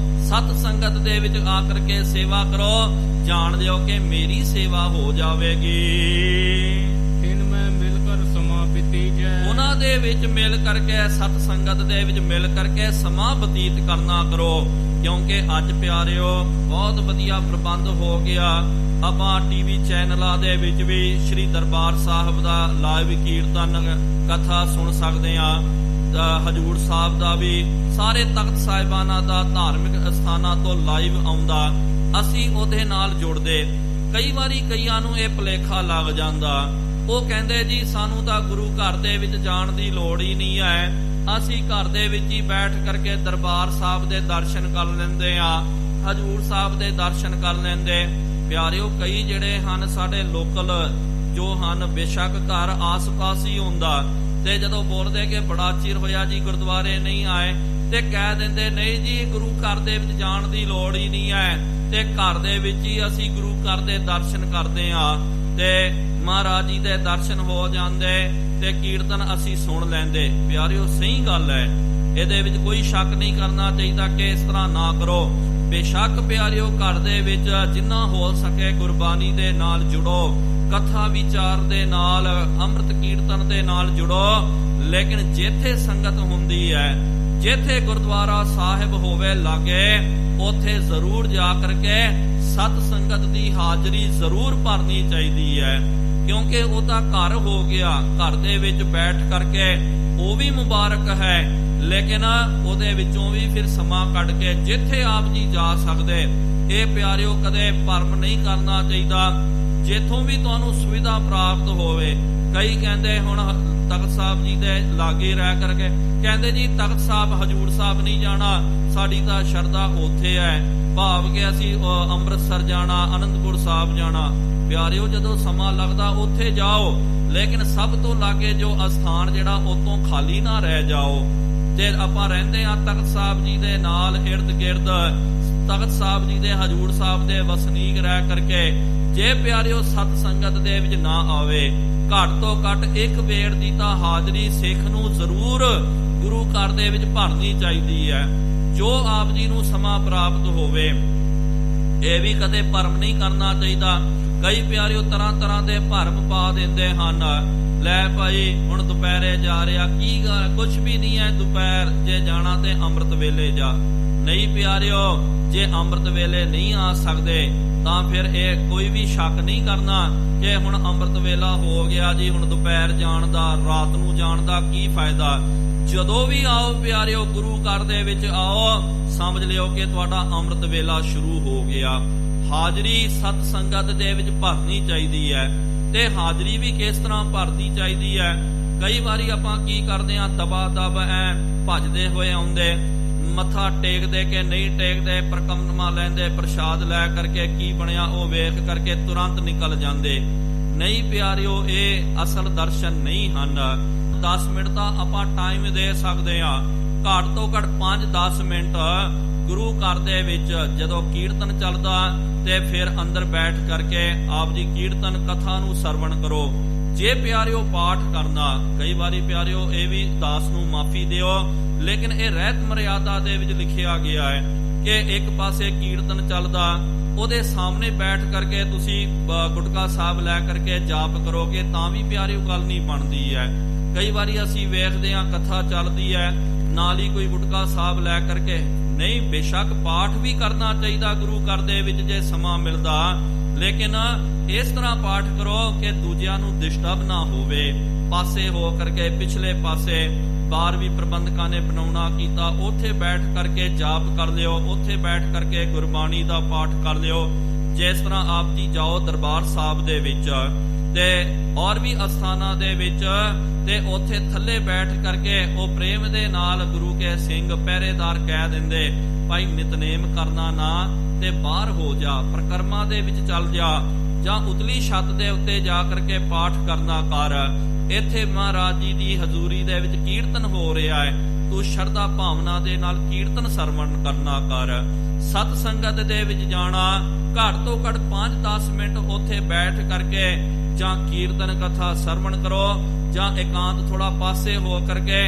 Speaker 1: ਸਤ ਸੰਗਤ ਦੇ ਵਿੱਚ ਆ ਕਰਕੇ ਸੇਵਾ ਕਰੋ, ਜਾਣ ਦਿਓ ਕਿ ਮੇਰੀ ਸੇਵਾ ਹੋ ਜਾਵੇਗੀ।
Speaker 2: ਤਿਨ ਮੈਂ ਮਿਲ ਕਰ ਸਮਾਂ ਬੀਤੀ ਜੈ। ਉਹਨਾਂ
Speaker 1: ਦੇ ਵਿੱਚ ਮਿਲ ਕਰਕੇ, ਸਤ ਸੰਗਤ ਦੇ ਵਿੱਚ ਮਿਲ ਕਰਕੇ ਸਮਾਂ ਬਤੀਤ ਕਰਨਾ ਕਰੋ। ਕਿਉਂਕਿ ਅੱਜ ਪਿਆਰਿਓ ਬਹੁਤ ਵਧੀਆ ਪ੍ਰਬੰਧ ਹੋ ਗਿਆ। ਆਪਾਂ ਟੀਵੀ ਚੈਨਲਾਂ ਦੇ ਵਿੱਚ ਵੀ ਸ਼੍ਰੀ ਦਰਬਾਰ ਸਾਹਿਬ ਦਾ ਲਾਈਵ ਕੀਰਤਨ ਕਥਾ ਸੁਣ ਸਕਦੇ ਆ। ਹਜੂਰ ਸਾਹਿਬ ਦਾ ਵੀ, ਸਾਰੇ ਤਖਤ ਸਾਹਿਬਾਨਾਂ ਦਾ, ਧਾਰਮਿਕ ਅਸਥਾਨਾਂ ਤੋਂ ਲਾਈਵ ਆਉਂਦਾ। ਅਸੀਂ ਉਹਦੇ ਨਾਲ ਜੁੜਦੇ। ਕਈ ਵਾਰੀ ਕਈਆਂ ਨੂੰ ਇਹ ਭੁਲੇਖਾ ਲੱਗ ਜਾਂਦਾ। ਉਹ ਕਹਿੰਦੇ ਜੀ ਸਾਨੂੰ ਤਾਂ ਗੁਰੂ ਘਰ ਦੇ ਵਿੱਚ ਜਾਣ ਦੀ ਲੋੜ ਹੀ ਨਹੀਂ ਹੈ, ਅਸੀਂ ਘਰ ਦੇ ਵਿੱਚ ਹੀ ਬੈਠ ਕਰਕੇ ਦਰਬਾਰ ਸਾਹਿਬ ਦੇ ਦਰਸ਼ਨ ਕਰ ਲੈਂਦੇ ਆ, ਹਜੂਰ ਸਾਹਿਬ ਦੇ ਦਰਸ਼ਨ ਕਰ ਲੈਂਦੇ। ਪਿਆਰਿਓ ਕਈ ਜਿਹੜੇ ਹਨ ਸਾਡੇ ਲੋਕਲ ਜੋ ਹਨ, ਬੇਸ਼ੱਕ ਘਰ ਆਸ-ਪਾਸ ਹੀ ਹੁੰਦਾ, ਤੇ ਜਦੋਂ ਬੋਲਦੇ ਕਿ ਬੜਾ ਚਿਰ ਹੋਇਆ ਜੀ ਗੁਰਦੁਆਰੇ ਨਹੀਂ ਆਏ, ਤੇ ਕਹਿ ਦਿੰਦੇ ਨਹੀਂ ਜੀ ਗੁਰੂ ਘਰ ਦੇ ਵਿੱਚ ਜਾਣ ਦੀ ਲੋੜ ਹੀ ਨਹੀਂ ਹੈ, ਤੇ ਘਰ ਦੇ ਵਿੱਚ ਹੀ ਅਸੀਂ ਗੁਰੂ ਘਰ ਦੇ ਦਰਸ਼ਨ ਕਰਦੇ ਆ, ਤੇ ਮਹਾਰਾਜ ਜੀ ਦੇ ਦਰਸ਼ਨ ਹੋ ਜਾਂਦੇ, ਤੇ ਕੀਰਤਨ ਅਸੀਂ ਸੁਣ ਲੈਂਦੇ। ਪਿਆਰਿਓ ਸਹੀ ਗੱਲ ਹੈ, ਇਹਦੇ ਵਿੱਚ ਕੋਈ ਸ਼ੱਕ ਨਹੀਂ ਕਰਨਾ ਚਾਹੀਦਾ ਕਿ ਇਸ ਤਰ੍ਹਾਂ ਨਾ ਕਰੋ। ਬੇਸ਼ੱਕ ਪਿਆਰਿਓ ਘਰ ਦੇ ਵਿੱਚ ਜਿੰਨਾ ਹੋ ਸਕੇ ਗੁਰਬਾਣੀ ਦੇ ਨਾਲ ਜੁੜੋ, ਕਥਾ ਵਿਚਾਰ ਦੇ ਨਾਲ, ਅੰਮ੍ਰਿਤ ਕੀਰਤਨ ਦੇ ਨਾਲ ਜੁੜੋ। ਲੇਕਿਨ ਜਿੱਥੇ ਸੰਗਤ ਹੁੰਦੀ ਹੈ, ਜਿੱਥੇ ਗੁਰਦੁਆਰਾ ਸਾਹਿਬ ਹੋਵੇ ਲਾਗੇ, ਉੱਥੇ ਜ਼ਰੂਰ ਜਾ ਕਰਕੇ ਸਤ ਸੰਗਤ ਦੀ ਹਾਜ਼ਰੀ ਜ਼ਰੂਰ ਭਰਨੀ ਚਾਹੀਦੀ ਹੈ। ਕਿਉਂਕਿ ਉਹ ਤਾਂ ਘਰ ਹੋ ਗਿਆ, ਘਰ ਦੇ ਵਿੱਚ ਬੈਠ ਕਰਕੇ ਉਹ ਵੀ ਮੁਬਾਰਕ ਹੈ, ਲੇਕਿਨ ਉਹਦੇ ਵਿੱਚੋਂ ਵੀ ਫਿਰ ਸਮਾਂ ਕੱਢ ਕੇ ਜਿੱਥੇ ਆਪ ਜੀ ਜਾ ਸਕਦੇ, ਇਹ ਪਿਆਰਿਓ ਕਦੇ ਭਰਮ ਨਹੀਂ ਕਰਨਾ ਚਾਹੀਦਾ। ਜਿੱਥੋਂ ਵੀ ਤੁਹਾਨੂੰ ਸੁਵਿਧਾ ਪ੍ਰਾਪਤ ਹੋਵੇ, ਕਈ ਕਹਿੰਦੇ ਹੁਣ ਤਖਤ ਸਾਹਿਬ ਜੀ ਦੇ ਲਾਗੇ ਰਹਿ ਕਰਕੇ ਕਹਿੰਦੇ ਜੀ ਤਖਤ ਸਾਹਿਬ ਹਜੂਰ ਸਾਹਿਬ ਨਹੀਂ ਜਾਣਾ, ਸਾਡੀ ਤਾਂ ਸ਼ਰਧਾ ਉੱਥੇ ਹੈ, ਭਾਵ ਕਿ ਅਸੀਂ ਅੰਮ੍ਰਿਤਸਰ ਜਾਣਾ, ਅਨੰਦਪੁਰ ਸਾਹਿਬ ਜਾਣਾ। ਪਿਆਰਿਓ ਜਦੋਂ ਸਮਾਂ ਲੱਗਦਾ ਉੱਥੇ ਜਾਓ, ਲੇਕਿਨ ਸਭ ਤੋਂ ਲਾਗੇ ਜੋ ਅਸਥਾਨ ਜਿਹੜਾ ਉਤੋਂ ਖਾਲੀ ਨਾ ਰਹਿ ਜਾਓ। ਤੇ ਆਪਾਂ ਰਹਿੰਦੇ ਆ ਤਖਤ ਸਾਹਿਬ ਜੀ ਦੇ ਨਾਲ ਇਰਦ ਗਿਰਦ, ਤਖਤ ਸਾਹਿਬ ਜੀ ਦੇ ਹਜੂਰ ਸਾਹਿਬ ਦੇ ਵਸਨੀਕ ਰਹਿ ਕਰਕੇ ਜੇ ਪਿਆਰਿਓ ਸਤ ਸੰਗਤ ਦੇ ਵਿੱਚ ਨਾ ਆਵੇ, ਘੱਟ ਤੋਂ ਘੱਟ ਇੱਕ ਵੇੜ ਦੀ ਤਾਂ ਹਾਜ਼ਰੀ ਸਿੱਖ ਨੂੰ ਜ਼ਰੂਰ ਗੁਰੂ ਘਰ ਦੇ ਵਿੱਚ ਭਰਨੀ ਚਾਹੀਦੀ ਹੈ। ਜੋ ਆਪ ਜੀ ਨੂੰ ਸਮਾਂ ਪ੍ਰਾਪਤ ਹੋਵੇ, ਇਹ ਵੀ ਕਦੇ ਭਰਮ ਨਹੀਂ ਕਰਨਾ ਚਾਹੀਦਾ। ਕਈ ਪਿਆਰਿਓ ਤਰ੍ਹਾਂ ਤਰ੍ਹਾਂ ਦੇ ਭਰਮ ਪਾ ਦਿੰਦੇ ਹਨ, ਲੈ ਭਾਈ ਹੁਣ ਦੁਪਹਿਰੇ ਜਾ ਰਿਹਾ, ਕੀ ਗੱਲ, ਕੁਛ ਵੀ ਨਹੀਂ ਹੈ, ਦੁਪਹਿਰ ਜੇ ਜਾਣਾ ਤੇ ਅੰਮ੍ਰਿਤ ਵੇਲੇ ਜਾ। ਨਹੀਂ ਪਿਆਰਿਓ, ਜੇ ਅੰਮ੍ਰਿਤ ਵੇਲੇ ਨਹੀਂ ਆ ਸਕਦੇ ਤਾਂ ਫਿਰ ਇਹ ਕੋਈ ਵੀ ਸ਼ੱਕ ਨਹੀਂ ਕਰਨਾ ਕਿ ਹੁਣ ਅੰਮ੍ਰਿਤ ਵੇਲਾ ਹੋ ਗਿਆ ਜੀ, ਹੁਣ ਦੁਪਹਿਰ ਜਾਣ ਦਾ, ਰਾਤ ਨੂੰ ਜਾਣ ਦਾ ਕੀ ਫਾਇਦਾ। ਜਦੋਂ ਵੀ ਆਓ ਪਿਆਰਿਓ ਗੁਰੂ ਘਰ ਦੇ ਵਿੱਚ ਆਓ, ਸਮਝ ਲਿਓ ਕਿ ਤੁਹਾਡਾ ਅੰਮ੍ਰਿਤ ਵੇਲਾ ਸ਼ੁਰੂ ਹੋ ਗਿਆ। ਹਾਜ਼ਰੀ ਸਤ ਸੰਗਤ ਦੇ ਵਿੱਚ ਭਰਨੀ ਚਾਹੀਦੀ ਹੈ। ਤੇ ਹਾਜ਼ਰੀ ਵੀ ਕਿਸ ਤਰ੍ਹਾਂ ਭਰਨੀ ਚਾਹੀਦੀ ਹੈ? ਕਈ ਵਾਰੀ ਆਪਾਂ ਕੀ ਕਰਦੇ ਆ, ਦਬਾ ਦਬ ਐ ਭੱਜਦੇ ਹੋਏ ਆਉਂਦੇ, ਮੱਥਾ ਟੇਕਦੇ ਕਿ ਨਹੀਂ ਟੇਕਦੇ, ਪਰਕਰਮਾ ਲੈਂਦੇ, ਪ੍ਰਸ਼ਾਦ ਲੈ ਕਰਕੇ ਕੀ ਬਣਿਆ ਉਹ ਵੇਖ ਕਰਕੇ ਤੁਰੰਤ ਨਿਕਲ ਜਾਂਦੇ। ਨਹੀਂ ਪਿਆਰਿਓ, ਇਹ ਅਸਲ ਦਰਸ਼ਨ ਨਹੀਂ ਹਨ। 10 ਮਿੰਟ ਦਾ ਆਪਾਂ ਟਾਈਮ ਦੇ ਸਕਦੇ ਆ, ਘੱਟ ਤੋਂ ਘੱਟ 5-10 ਮਿੰਟ ਗੁਰੂ ਘਰ ਦੇ ਵਿੱਚ ਜਦੋਂ ਕੀਰਤਨ ਚੱਲਦਾ ਤੇ ਫਿਰ ਅੰਦਰ ਬੈਠ ਕਰਕੇ ਆਪ ਜੀ ਕੀਰਤਨ ਕਥਾ ਨੂੰ ਸਰਵਣ ਕਰੋ। ਜੇ ਪਿਆਰਿਓ ਪਾਠ ਕਰਨਾ, ਕਈ ਵਾਰੀ ਪਿਆਰਿਓ ਇਹ ਵੀ ਦਾਸ ਨੂੰ ਮਾਫੀ ਦਿਓ, ਲੇਕਿਨ ਇਹ ਰਹਿਤ ਮਰਿਆਦਾ ਦੇ ਵਿੱਚ ਲਿਖਿਆ ਗਿਆ ਹੈ ਕਿ ਇੱਕ ਪਾਸੇ ਕੀਰਤਨ ਚੱਲਦਾ, ਉਹਦੇ ਸਾਹਮਣੇ ਬੈਠ ਕਰਕੇ ਤੁਸੀਂ ਗੁਟਕਾ ਸਾਹਿਬ ਲੈ ਕਰਕੇ ਜਾਪ ਕਰੋਗੇ ਤਾਂ ਵੀ ਪਿਆਰਿਓ ਗੱਲ ਨਹੀਂ ਬਣਦੀ ਹੈ। ਕਈ ਵਾਰੀ ਅਸੀਂ ਵੇਖਦੇ ਹਾਂ ਕਥਾ ਚੱਲਦੀ ਹੈ, ਨਾਲ ਹੀ ਕੋਈ ਗੁਟਕਾ ਸਾਹਿਬ ਲੈ ਕਰਕੇ, ਨਹੀਂ ਬੇਸ਼ੱਕ ਪਾਠ ਵੀ ਕਰਨਾ ਚਾਹੀਦਾ ਗੁਰੂ ਘਰ ਦੇ ਵਿੱਚ ਜੇ ਸਮਾਂ ਮਿਲਦਾ, ਲੇਕਿਨ ਇਸ ਤਰ੍ਹਾਂ ਪਾਠ ਕਰੋ ਕਿ ਦੂਜਿਆਂ ਨੂੰ ਡਿਸਟਰਬ ਨਾ ਹੋਵੇ। ਪਾਸੇ ਹੋ ਕਰਕੇ ਪਿਛਲੇ ਪਾਸੇ ਬਾਹਰ ਵੀ ਪ੍ਰਬੰਧਕਾਂ ਨੇ ਬਣਾਉਣਾ ਕੀਤਾ, ਉੱਥੇ ਬੈਠ ਕਰਕੇ ਜਾਪ ਕਰ ਲਿਓ, ਉੱਥੇ ਬੈਠ ਕਰਕੇ ਗੁਰਬਾਣੀ ਦਾ ਪਾਠ ਕਰ ਲਿਓ। ਜਿਸ ਤਰ੍ਹਾਂ ਆਪ ਜੀ ਜਾਓ ਦਰਬਾਰ ਸਾਹਿਬ ਦੇ ਵਿੱਚ ਤੇ ਹੋਰ ਵੀ ਅਸਥਾਨਾਂ ਦੇ ਵਿੱਚ ਤੇ ਉੱਥੇ ਥੱਲੇ ਬੈਠ ਕਰਕੇ ਉਹ ਪ੍ਰੇਮ ਦੇ ਨਾਲ ਗੁਰੂ ਕੇ ਸਿੰਘ ਪਹਿਰੇਦਾਰ ਕਹਿ ਦਿੰਦੇ, ਭਾਈ ਨਿਤਨੇਮ ਕਰਨਾ ਨਾ ਤੇ ਬਾਹਰ ਹੋ ਜਾ, ਪ੍ਰਕਰਮਾਂ ਦੇ ਵਿੱਚ ਚੱਲ ਜਾ, ਜਾਂ ਉਤਲੀ ਛੱਤ ਦੇ ਉੱਤੇ ਜਾ ਕਰਕੇ ਪਾਠ ਕਰਨਾ ਕਰ। ਇੱਥੇ ਮਹਾਰਾਜ ਜੀ ਦੀ ਹਜ਼ੂਰੀ ਦੇ ਵਿੱਚ ਕੀਰਤਨ ਹੋ ਰਿਹਾ ਹੈ, ਤੂੰ ਸ਼ਰਧਾ ਭਾਵਨਾ ਦੇ ਨਾਲ ਕੀਰਤਨ ਸਰਵਣ ਕਰਨਾ ਕਰ। ਸਤ ਸੰਗਤ ਦੇ ਵਿੱਚ ਜਾਣਾ, ਘੱਟ ਤੋਂ ਘੱਟ 5-10 ਮਿੰਟ ਉੱਥੇ ਬੈਠ ਕਰਕੇ ਜਾਂ ਕੀਰਤਨ ਕਥਾ ਸਰਵਣ ਕਰੋ, ਜਾਂ ਇਕਾਂਤ ਥੋੜਾ ਪਾਸੇ ਹੋ ਕਰਕੇ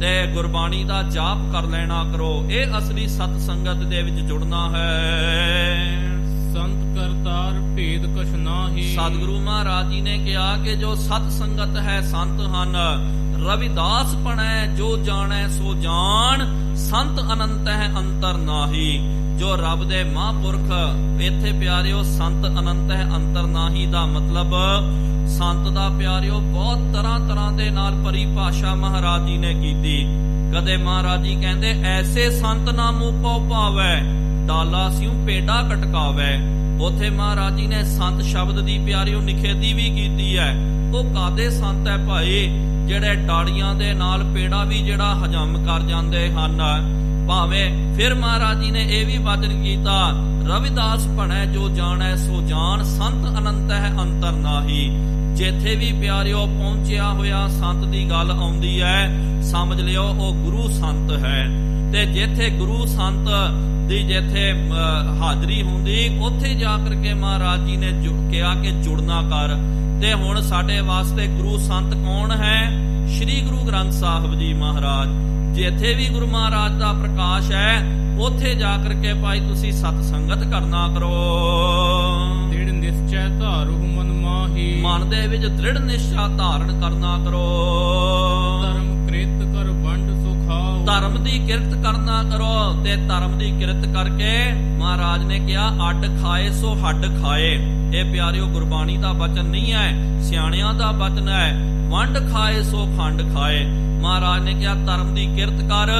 Speaker 1: ਤੇ ਗੁਰਬਾਣੀ ਦਾ ਜਾਪ ਕਰ ਲੈਣਾ ਕਰੋ। ਇਹ ਅਸਲੀ ਸਤ ਸੰਗਤ ਦੇ ਵਿੱਚ ਜੁੜਨਾ ਹੈ।
Speaker 2: ਸੰਤ ਕਰਤਾਰ ਭੇਦ ਕਛ ਨਾਹੀ,
Speaker 1: ਸਤਿਗੁਰੂ ਮਹਾਰਾਜ ਜੀ ਨੇ ਕਿਹਾ ਕਿ ਜੋ ਸਤ ਸੰਗਤ ਹੈ ਸੰਤ ਹਨ। ਰਵਿਦਾਸ ਪਣੈ ਜੋ ਜਾਣੈ ਸੋ ਜਾਣ, ਸੰਤ ਅਨੰਤ ਹੈ ਅੰਤਰ ਨਾਹੀ। ਜੋ ਰੱਬ ਦੇ ਮਹਾਂਪੁਰਖ, ਇੱਥੇ ਪਿਆਰਿਓ ਸੰਤ ਅਨੰਤ ਹੈ ਅੰਤਰ ਨਾਹੀ ਦਾ ਮਤਲਬ ਸੰਤ ਦਾ ਪਿਆਰਿਓ ਬਹੁਤ ਤਰ੍ਹਾਂ ਤਰ੍ਹਾਂ ਦੇ ਨਾਲ ਪਰਿਭਾਸ਼ਾ ਮਹਾਰਾਜ ਜੀ ਨੇ ਕੀਤੀ। ਕਦੇ ਮਹਾਰਾਜ ਜੀ ਕਹਿੰਦੇ ਐਸੇ ਸੰਤ ਨਾ ਮੂੰਹ ਪਉ ਭਾਵੈ, ਡਾਲਾ ਸਿਉ ਪੇਡਾ ਕਟਕਾਵੈ। ਉਥੇ ਮਹਾਰਾਜ ਜੀ ਨੇ ਸੰਤ ਸ਼ਬਦ ਦੀ ਪਿਆਰਿਓ ਨਿਖੇਧੀ ਵੀ ਕੀਤੀ ਹੈ। ਉਹ ਕਾਦੇ ਸੰਤ ਹੈ ਭਾਈ? ਜਿਹੜੇ ਡਾੜੀਆਂ ਦੇ ਨਾਲ ਪੇੜਾ ਵੀ ਜਿਹੜਾ ਹਜਮ ਕਰ ਜਾਂਦੇ ਹਨ। ਭਾਵੇਂ ਫਿਰ ਮਹਾਰਾਜ ਜੀ ਨੇ ਇਹ ਵੀ ਵਚਨ ਕੀਤਾ, ਰਵਿਦਾਸ ਭਣੈ ਜੋ ਜਾਣੈ ਸੋ ਜਾਣ, ਸੰਤ ਅਨੰਤ ਹੈ ਅੰਤਰ ਨਾਹੀ। ਜਿੱਥੇ ਵੀ ਪਿਆਰਿਓ ਪਹੁੰਚਿਆ ਹੋਇਆ ਸੰਤ ਦੀ ਗੱਲ ਆਉਂਦੀ ਹੈ, ਸਮਝ ਲਿਓ ਉਹ ਗੁਰੂ ਸੰਤ ਹੈ। ਤੇ ਜਿੱਥੇ ਗੁਰੂ ਸੰਤ ਦੀ ਜਿੱਥੇ ਹਾਜ਼ਰੀ ਹੁੰਦੀ, ਉੱਥੇ ਜਾ ਕਰਕੇ ਮਹਾਰਾਜ ਜੀ ਨੇ ਕਿਹਾ ਕਿ ਜੁੜਨਾ ਕਰ। ਤੇ ਹੁਣ ਸਾਡੇ ਵਾਸਤੇ ਗੁਰੂ ਸੰਤ ਕੌਣ ਹੈ? ਸ੍ਰੀ ਗੁਰੂ ਗ੍ਰੰਥ ਸਾਹਿਬ ਜੀ ਮਹਾਰਾਜ। ਜਿੱਥੇ ਵੀ ਗੁਰੂ ਮਹਾਰਾਜ ਦਾ ਪ੍ਰਕਾਸ਼ ਹੈ, ਉੱਥੇ ਜਾ ਕਰਕੇ ਭਾਈ ਤੁਸੀਂ ਸਤ ਸੰਗਤ ਕਰਨਾ ਕਰੋ।
Speaker 2: ਦ੍ਰਿੜ ਨਿਸ਼ਚੈ ਧਾਰੂ ਮਨ ਮਾਹੀ,
Speaker 1: ਮਨ ਦੇ ਵਿੱਚ ਦ੍ਰਿੜ ਨਿਸ਼ਚਾ ਧਾਰਨ ਕਰਨਾ ਕਰੋ।
Speaker 2: ਧਰਮ ਕ੍ਰਿਤ ਕਰ ਵੰਡ ਸੁਖਾਓ,
Speaker 1: ਧਰਮ ਦੀ ਕਿਰਤ ਕਰਨਾ ਕਰੋ। ਤੇ ਧਰਮ ਦੀ ਕਿਰਤ ਕਰਕੇ ਮਹਾਰਾਜ ਨੇ ਕਿਹਾ ਅੱਡ ਖਾਏ ਸੋ ਹੱਡ ਖਾਏ। ਇਹ ਪਿਆਰਿਓ ਗੁਰਬਾਣੀ ਦਾ ਬਚਨ ਨਹੀਂ ਹੈ, ਸਿਆਣਿਆਂ ਦਾ ਬਚਨ ਹੈ। ਵੰਡ ਖਾਏ ਸੋ ਖੰਡ ਖਾਏ। ਮਹਾਰਾਜ ਨੇ ਕਿਹਾ ਧਰਮ ਦੀ ਕਿਰਤ ਕਰ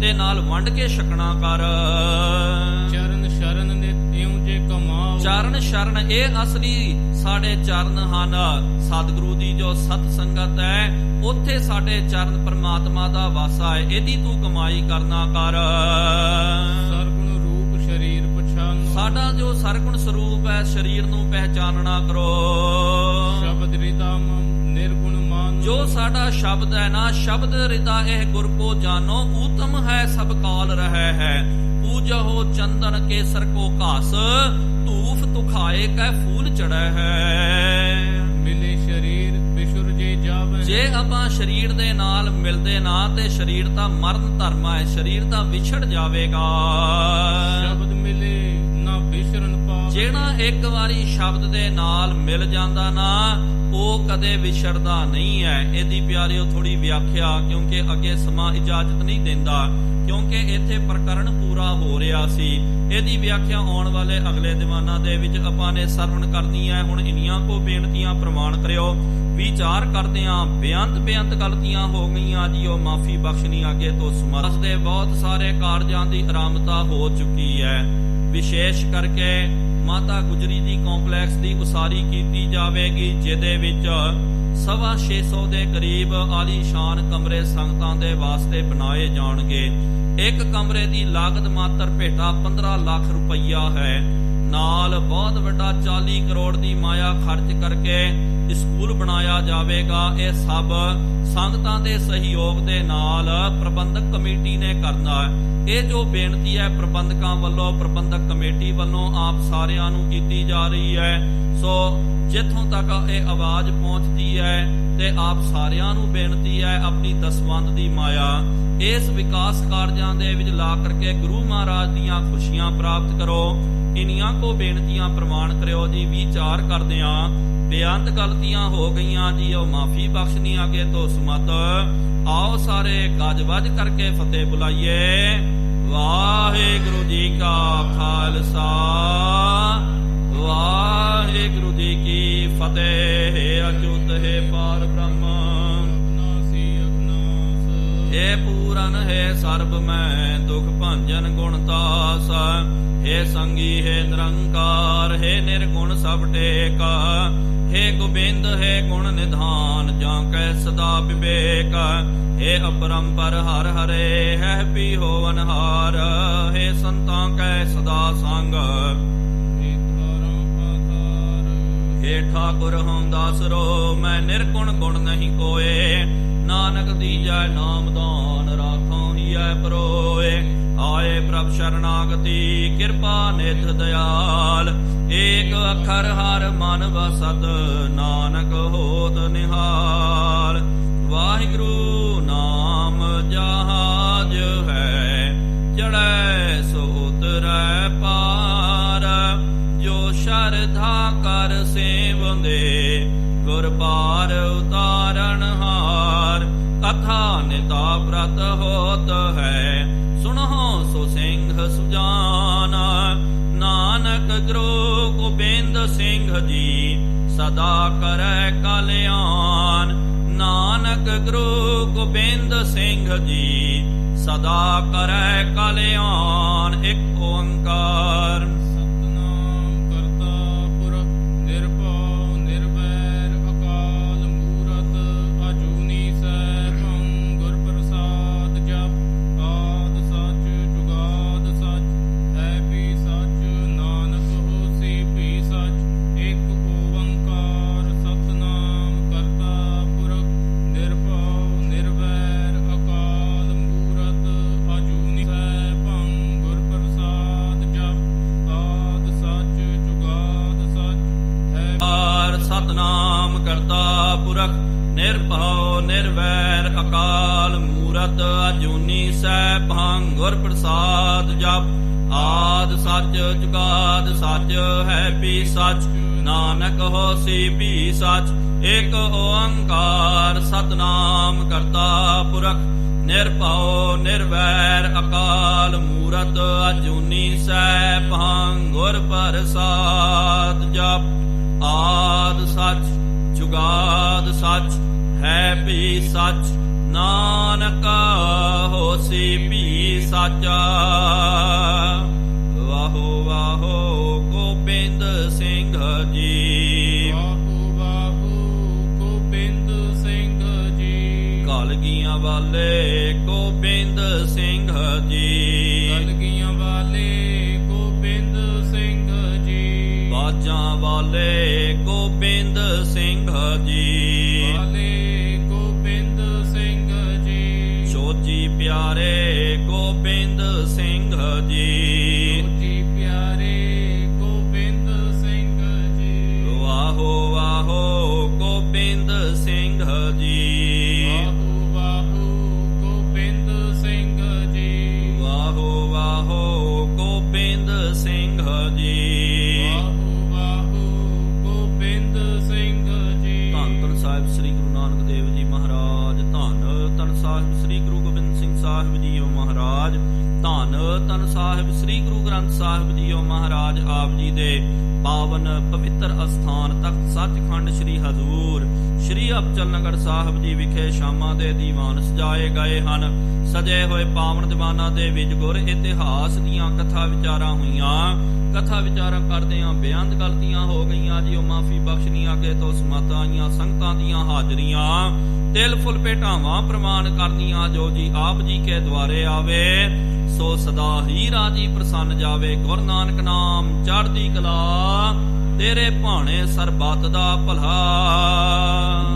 Speaker 1: ਤੇ ਨਾਲ ਵੰਡ ਕੇ ਛਕਣਾ ਕਰ।
Speaker 2: ਚਰਨ ਸ਼ਰਨ ਨਿਤ ਇਉ ਜੇ ਕਮਾਓ,
Speaker 1: ਚਰਨ ਸ਼ਰਨ ਇਹ ਅਸਲੀ ਸਾਡੇ ਚਰਨ ਹਨ। ਸਤਿਗੁਰੂ ਦੀ ਜੋ ਸਤ ਸੰਗਤ ਹੈ ਉੱਥੇ ਸਾਡੇ ਚਰਨ ਪ੍ਰਮਾਤਮਾ ਦਾ ਵਾਸਾ ਹੈ। ਇਹਦੀ ਤੂੰ ਕਮਾਈ ਕਰਨਾ ਕਰ।
Speaker 2: ਸਰਗੁਣ ਰੂਪ ਸਰੀਰ ਪਛਾਨੋ,
Speaker 1: ਸਾਡਾ ਜੋ ਸਰਗੁਣ ਸਰੂਪ ਹੈ ਸਰੀਰ ਨੂੰ ਪਹਿਚਾਨਣਾ ਕਰੋ।
Speaker 2: ਸ਼ਬਦ ਰਿਦਾ ਨਿਰਗੁਣ ਮਾਨੋ,
Speaker 1: ਜੋ ਸਾਡਾ ਸ਼ਬਦ ਹੈ ਨਾ, ਸ਼ਬਦ ਰਿਦਾ ਇਹ ਗੁਰ ਕੋ ਜਾਨੋ। ਊਤਮ ਹੈ ਸਭ ਕਾਲ ਰਹਿ ਹੈ, ਪੂਜਹੁ ਚੰਦਨ ਕੇਸਰ ਕੋ ਘਾਸ। ਧੂਫ ਤੁਖਾਏ ਕੈ ਫੂਲ ਚੜ੍ਹੈ ਹੈ।
Speaker 2: ਮਿਲੇ ਸਰੀਰ ਵਿਸੁਰ ਜੇ ਜਾਵੈ,
Speaker 1: ਜੇ ਆਪਾਂ ਸਰੀਰ ਦੇ ਨਾਲ ਮਿਲਦੇ ਨਾ ਤੇ ਸਰੀਰ ਤਾਂ ਮਰਨ ਧਰਮਾ ਹੈ, ਸਰੀਰ ਤਾਂ ਵਿਛੜ ਜਾਵੇਗਾ।
Speaker 2: ਸ਼ਬਦ ਮਿਲੇ ਨਾ ਵਿਸਰਨ ਪਾਵੈ,
Speaker 1: ਜਿਹੜਾ ਇੱਕ ਵਾਰੀ ਸ਼ਬਦ ਦੇ ਨਾਲ ਮਿਲ ਜਾਂਦਾ ਨਾ ਉਹ ਕਦੇ ਵਿਛੜਦਾ ਨਹੀਂ ਹੈ। ਇਹਦੀ ਪਿਆਰਿਓ ਥੋੜੀ ਵਿਆਖਿਆ, ਕਿਉਂਕਿ ਅੱਗੇ ਸਮਾਂ ਇਜਾਜ਼ਤ ਨਹੀਂ ਦਿੰਦਾ, ਕਿਉਂਕਿ ਇੱਥੇ ਪ੍ਰਕਰਨ ਪੂਰਾ ਹੋ ਰਿਹਾ ਸੀ। ਇਹਦੀ ਵਿਆਖਿਆ ਆਉਣ ਵਾਲੇ ਅਗਲੇ ਦੀਵਾਨਾਂ ਦੇ ਵਿੱਚ ਆਪਾਂ ਨੇ ਸਰਵਣ ਕਰਨੀ ਹੈ। ਹੁਣ ਇੰਨੀਆਂ ਕੋ ਬੇਨਤੀਆਂ ਪ੍ਰਵਾਨ ਕਰਿਓ। ਵਿਚਾਰ ਕਰਦੇ ਆਂ ਬੇਅੰਤ ਗਲਤੀਆਂ ਹੋ ਗਈਆਂ ਜੀਓ, ਮਾਫੀ ਬਖਸ਼ਣੀ ਅੱਗੇ ਤੋਂ ਸਮਰਸ ਦੇ ਬਹੁਤ ਸਾਰੇ ਕਾਰਜਾਂ ਦੀ ਆਰੰਭਤਾ ਹੋ ਚੁੱਕੀ ਹੈ। ਵਿਸ਼ੇਸ਼ ਕਰਕੇ ਮਾਤਾ ਗੁਜਰੀ ਦੀ ਕੰਪਲੈਕਸ ਦੀ ਉਸਾਰੀ ਕੀਤੀ ਜਾਵੇਗੀ, ਜਿਹਦੇ ਵਿੱਚ 650 ਦੇ ਕਰੀਬ ਆਲੀਸ਼ਾਨ ਕਮਰੇ ਸੰਗਤਾਂ ਦੇ ਵਾਸਤੇ ਬਣਾਏ ਜਾਣਗੇ। ਇੱਕ ਕਮਰੇ ਦੀ ਲਾਗਤ ਮਾਤਰ ਭੇਟਾ 15 ਲੱਖ ਰੁਪਈਆ ਹੈ। ਨਾਲ ਬਹੁਤ ਵੱਡਾ 40 ਕਰੋੜ ਦੀ ਮਾਇਆ ਖਰਚ ਕਰਕੇ ਸਕੂਲ ਬਣਾਇਆ ਜਾਵੇਗਾ। ਇਹ ਸਭ ਸੰਗਤਾਂ ਦੇ ਸਹਿਯੋਗ ਦੇ ਨਾਲ ਪ੍ਰਬੰਧਕ ਕਮੇਟੀ ਨੇ ਕਰਨਾ ਹੈ। ਇਹ ਜੋ ਬੇਨਤੀ ਹੈ ਪ੍ਰਬੰਧਕਾਂ ਵੱਲੋਂ, ਪ੍ਰਬੰਧਕ ਕਮੇਟੀ ਵੱਲੋਂ ਆਪ ਸਾਰਿਆਂ ਨੂੰ ਕੀਤੀ ਜਾ ਰਹੀ ਹੈ। ਸੋ ਜਿੱਥੋਂ ਤੱਕ ਇਹ ਆਵਾਜ਼ ਪਹੁੰਚਦੀ ਹੈ ਤੇ ਆਪ ਸਾਰਿਆਂ ਨੂੰ ਬੇਨਤੀ ਹੈ ਆਪਣੀ ਦਸਵੰਧ ਦੀ ਮਾਇਆ ਇਸ ਵਿਕਾਸ ਕਾਰਜਾਂ ਦੇ ਵਿੱਚ ਲਾ ਕਰਕੇ ਗੁਰੂ ਮਹਾਰਾਜ ਦੀਆਂ ਖੁਸ਼ੀਆਂ ਪ੍ਰਾਪਤ ਕਰੋ। ਇੰਨੀਆਂ ਕੋ ਬੇਨਤੀਆਂ ਪ੍ਰਵਾਨ ਕਰਿਓ ਜੀ। ਵਿਚਾਰ ਕਰਦੇ ਆਂ ਬੇਅੰਤ ਗਲਤੀਆਂ ਹੋ ਗਈਆਂ ਜੀ, ਉਹ ਮਾਫੀ ਬਖਸ਼ਣੀ ਅੱਗੇ ਤੋਂ ਸਮਤ। ਆਓ ਸਾਰੇ ਗੱਜ ਵੱਜ ਕਰਕੇ ਫਤਿਹ ਬੁਲਾਈਏ। ਵਾਹਿਗੁਰੂ ਜੀ ਕਾ ਖਾਲਸਾ, ਵਾਹਿਗੁਰੂ ਜੀ ਕੀ ਫਤਿਹ। ਅਚੁੱਤ ਹੈ ਪਾਰ ਬ੍ਰਹਮ,
Speaker 2: ਅਬਨਾਸੀ ਅਬਨਾਸ।
Speaker 1: हे पूरन हे सर्ब मैं दुख भंजन गुणतास। हे संगी हे निरंकार, हे निर्गुण सब टेक। हे गोबिंद हे गुण निधान, जांकै सदा विवेक। हे अपरंपर हर हरे, है पी होवन हार। हे संतां कै सदा संग, हे ठाकुर हूँ दासरो। मैं निर्गुण गुण नहीं कोय, नानक दीजै नाम दान। राखों हियै परोए, आए प्रभ शरणागति। कृपा निध दयाल, एक अखर हर मन बसत। नानक होत निहाल। वाहिगुरु नाम जहाज है, चढ़ै सो उतरै पार। जो शरधा कर सेवंदे, गुर पार उतारण हार। कथा निता व्रत होत है, सुनहो सो सिंह सुजाना। नानक गुरु गोबिंद सिंह जी, सदा करै कल्याण। नानक गुरु गोबिंद सिंह जी, सदा करै कल्याण। एक ओंकार
Speaker 2: ਸਤਿਨਾਮ ਕਰਤਾ ਪੁਰਖ ਨਿਰਭਉ ਨਿਰਵੈਰ ਅਕਾਲ ਮੂਰਤ ਅਜੂਨੀ ਸੈਭੰ ਗੁਰ ਪ੍ਰਸਾਦ ਜਪ। ਆਦ ਸੱਚ ਜੁਗਾਦ ਸੱਚ ਹੈ ਵੀ ਸੱਚ, ਨਾਨਕ ਹੋਸੀ ਵੀ ਸੱਚ। ਇੱਕ ਓੰਕਾਰ ਸਤਿਨਾਮ ਕਰਤਾ ਪੁਰਖ ਨਿਰਭਉ ਨਿਰਵੈਰ ਅਕਾਲ ਮੂਰਤ ਅਜੂਨੀ ਸੈਭੰ ਗੁਰ ਪ੍ਰਸਾਦ ਜਪ। ਆਦ ਸੱਚ ਜੁਗਾਦ ਸੱਚ ਹੈ
Speaker 1: ਕਾਰ ਸਤਨਾਮ ਕਰਤਾ ਪੁਰਖ ਨਿਰਭਉ ਨਿਰਵੈਰ ਅਕਾਲ ਮੂਰਤ ਅਜੂਨੀ ਸੈਭੰ ਗੁਰ ਪ੍ਰਸਾਦ ਜਪ। ਆਦ ਸੱਚ ਜੁਗਾਦ ਸੱਚ ਹੈ ਵੀ ਸੱਚ, ਨਾਨਕ ਹੋਸੀ ਵੀ ਸੱਚ। ਇੱਕ ਓੰਕਾਰ ਸਤਨਾਮ ਕਰਤਾ ਪੁਰਖ ਨਿਰਭਉ ਨਿਰਵੈਰ ਅਕਾਲ ਮੂਰਤ ਅਜੂਨੀ ਸੈਭੰ ਗੁਰ ਪ੍ਰਸਾਦ ਜਪ। ਆਦ ਸੱਚ ਜੁਗਾਦ ਸੱਚ ਹੈ ਵੀ ਸੱਚ, ਨਾਨਕ ਹੋਸੀ ਵੀ ਸੱਚ। ਵਾਹੋ ਵਾਹੋ ਗੋਬਿੰਦ ਸਿੰਘ ਜੀ।
Speaker 2: ਵਾਹੂ ਵਾਹੂ ਗੋਬਿੰਦ ਸਿੰਘ ਜੀ।
Speaker 1: ਕਲਗੀਆਂ ਵਾਲੇ ਗੋਬਿੰਦ ਸਿੰਘ ਜੀ।
Speaker 2: ਕਲਗੀਆਂ ਵਾਲੇ ਗੋਬਿੰਦ ਸਿੰਘ ਜੀ।
Speaker 1: ਬਾਜਾਂ ਵਾਲੇ ਗੋਬਿੰਦ ਸਿੰਘ ਜੀ।
Speaker 2: ਵਾਲੇ ਗੋਬਿੰਦ ਸਿੰਘ ਜੀ।
Speaker 1: ਸੋਜੀ ਪਿਆਰੇ ਗੋਬਿੰਦ ਸਿੰਘ ਜੀ।
Speaker 2: ਸੋਜੀ ਪਿਆਰੇ ਗੋਬਿੰਦ ਸਿੰਘ ਜੀ।
Speaker 1: ਵਾਹੋ ਵਾਹੋ ਗੋਬਿੰਦ ਸਿੰਘ ਜੀ।
Speaker 2: ਵਾਹੂ ਵਾਹੂ ਗੋਬਿੰਦ ਸਿੰਘ ਜੀ।
Speaker 1: ਵਾਹੋ ਵਾਹੋ ਗੋਬਿੰਦ ਸਿੰਘ ਜੀ।
Speaker 2: ਵਾਹੂ ਵਾਹੂ ਗੋਬਿੰਦ ਸਿੰਘ ਜੀ।
Speaker 1: ਧੰਨ ਧੰਨ ਸਾਹਿਬ ਸ੍ਰੀ ਗੁਰੂ ਨਾਨਕ ਦੇਵ ਜੀ ਮਹਾਰਾਜ। ਧੰਨ ਧੰਨ ਸਾਹਿਬ ਸ੍ਰੀ ਗੁਰੂ ਗੋਬਿੰਦ ਸਿੰਘ ਸਾਹਿਬ ਜੀਓ ਮਹਾਰਾਜ। ਧੰਨ ਧੰਨ ਸਾਹਿਬ ਸ੍ਰੀ ਗੁਰੂ ਗ੍ਰੰਥ ਸਾਹਿਬ ਜੀਓ ਮਹਾਰਾਜ। ਆਪ ਜੀ ਦੇ ਪਾਵਨ ਪਵਿੱਤਰ ਅਸਥਾਨ ਤਖਤ ਸੱਚਖੰਡ ਸ੍ਰੀ ਹਜ਼ੂਰ ਸ੍ਰੀ ਅਬਚਲਨਗਰ ਸਾਹਿਬ ਜੀ ਵਿਖੇ ਸ਼ਾਮਾਂ ਦੇ ਦੀਵਾਨ ਸਜਾਏ ਗਏ ਹਨ। ਸਜੇ ਹੋਏ ਪਾਵਨ ਦੀਵਾਨਾਂ ਦੇ ਵਿੱਚ ਗੁਰ ਇਤਿਹਾਸ ਦੀਆਂ ਕਥਾ ਵਿਚਾਰਾਂ ਹੋਈਆਂ। ਕਥਾ ਵਿਚਾਰਾਂ ਕਰਦਿਆਂ ਬੇਅੰਤ ਗਲਤੀਆਂ ਹੋ ਗਈਆਂ ਜੀ, ਉਹ ਮਾਫੀ ਬਖਸ਼ਣੀ। ਅੱਗੇ ਤੋਂ ਸਮਤਾਂ ਆਈਆਂ ਸੰਗਤਾਂ ਦੀਆਂ ਹਾਜ਼ਰੀਆਂ ਤਿਲ ਫੁੱਲ ਭੇਟਾਵਾਂ ਪ੍ਰਵਾਨ ਕਰਨੀਆਂ। ਜੋ ਜੀ ਆਪ ਜੀ ਕੇ ਦੁਆਰੇ ਆਵੇ ਸੋ ਸਦਾ ਹੀ ਰਾਜੀ ਪ੍ਰਸੰਨ ਜਾਵੇ। ਗੁਰੂ ਨਾਨਕ ਨਾਮ ਚੜ੍ਹਦੀ ਕਲਾ, ਤੇਰੇ ਭਾਣੇ ਸਰਬੱਤ ਦਾ ਭਲਾ।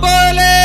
Speaker 2: ਬੋਲੇ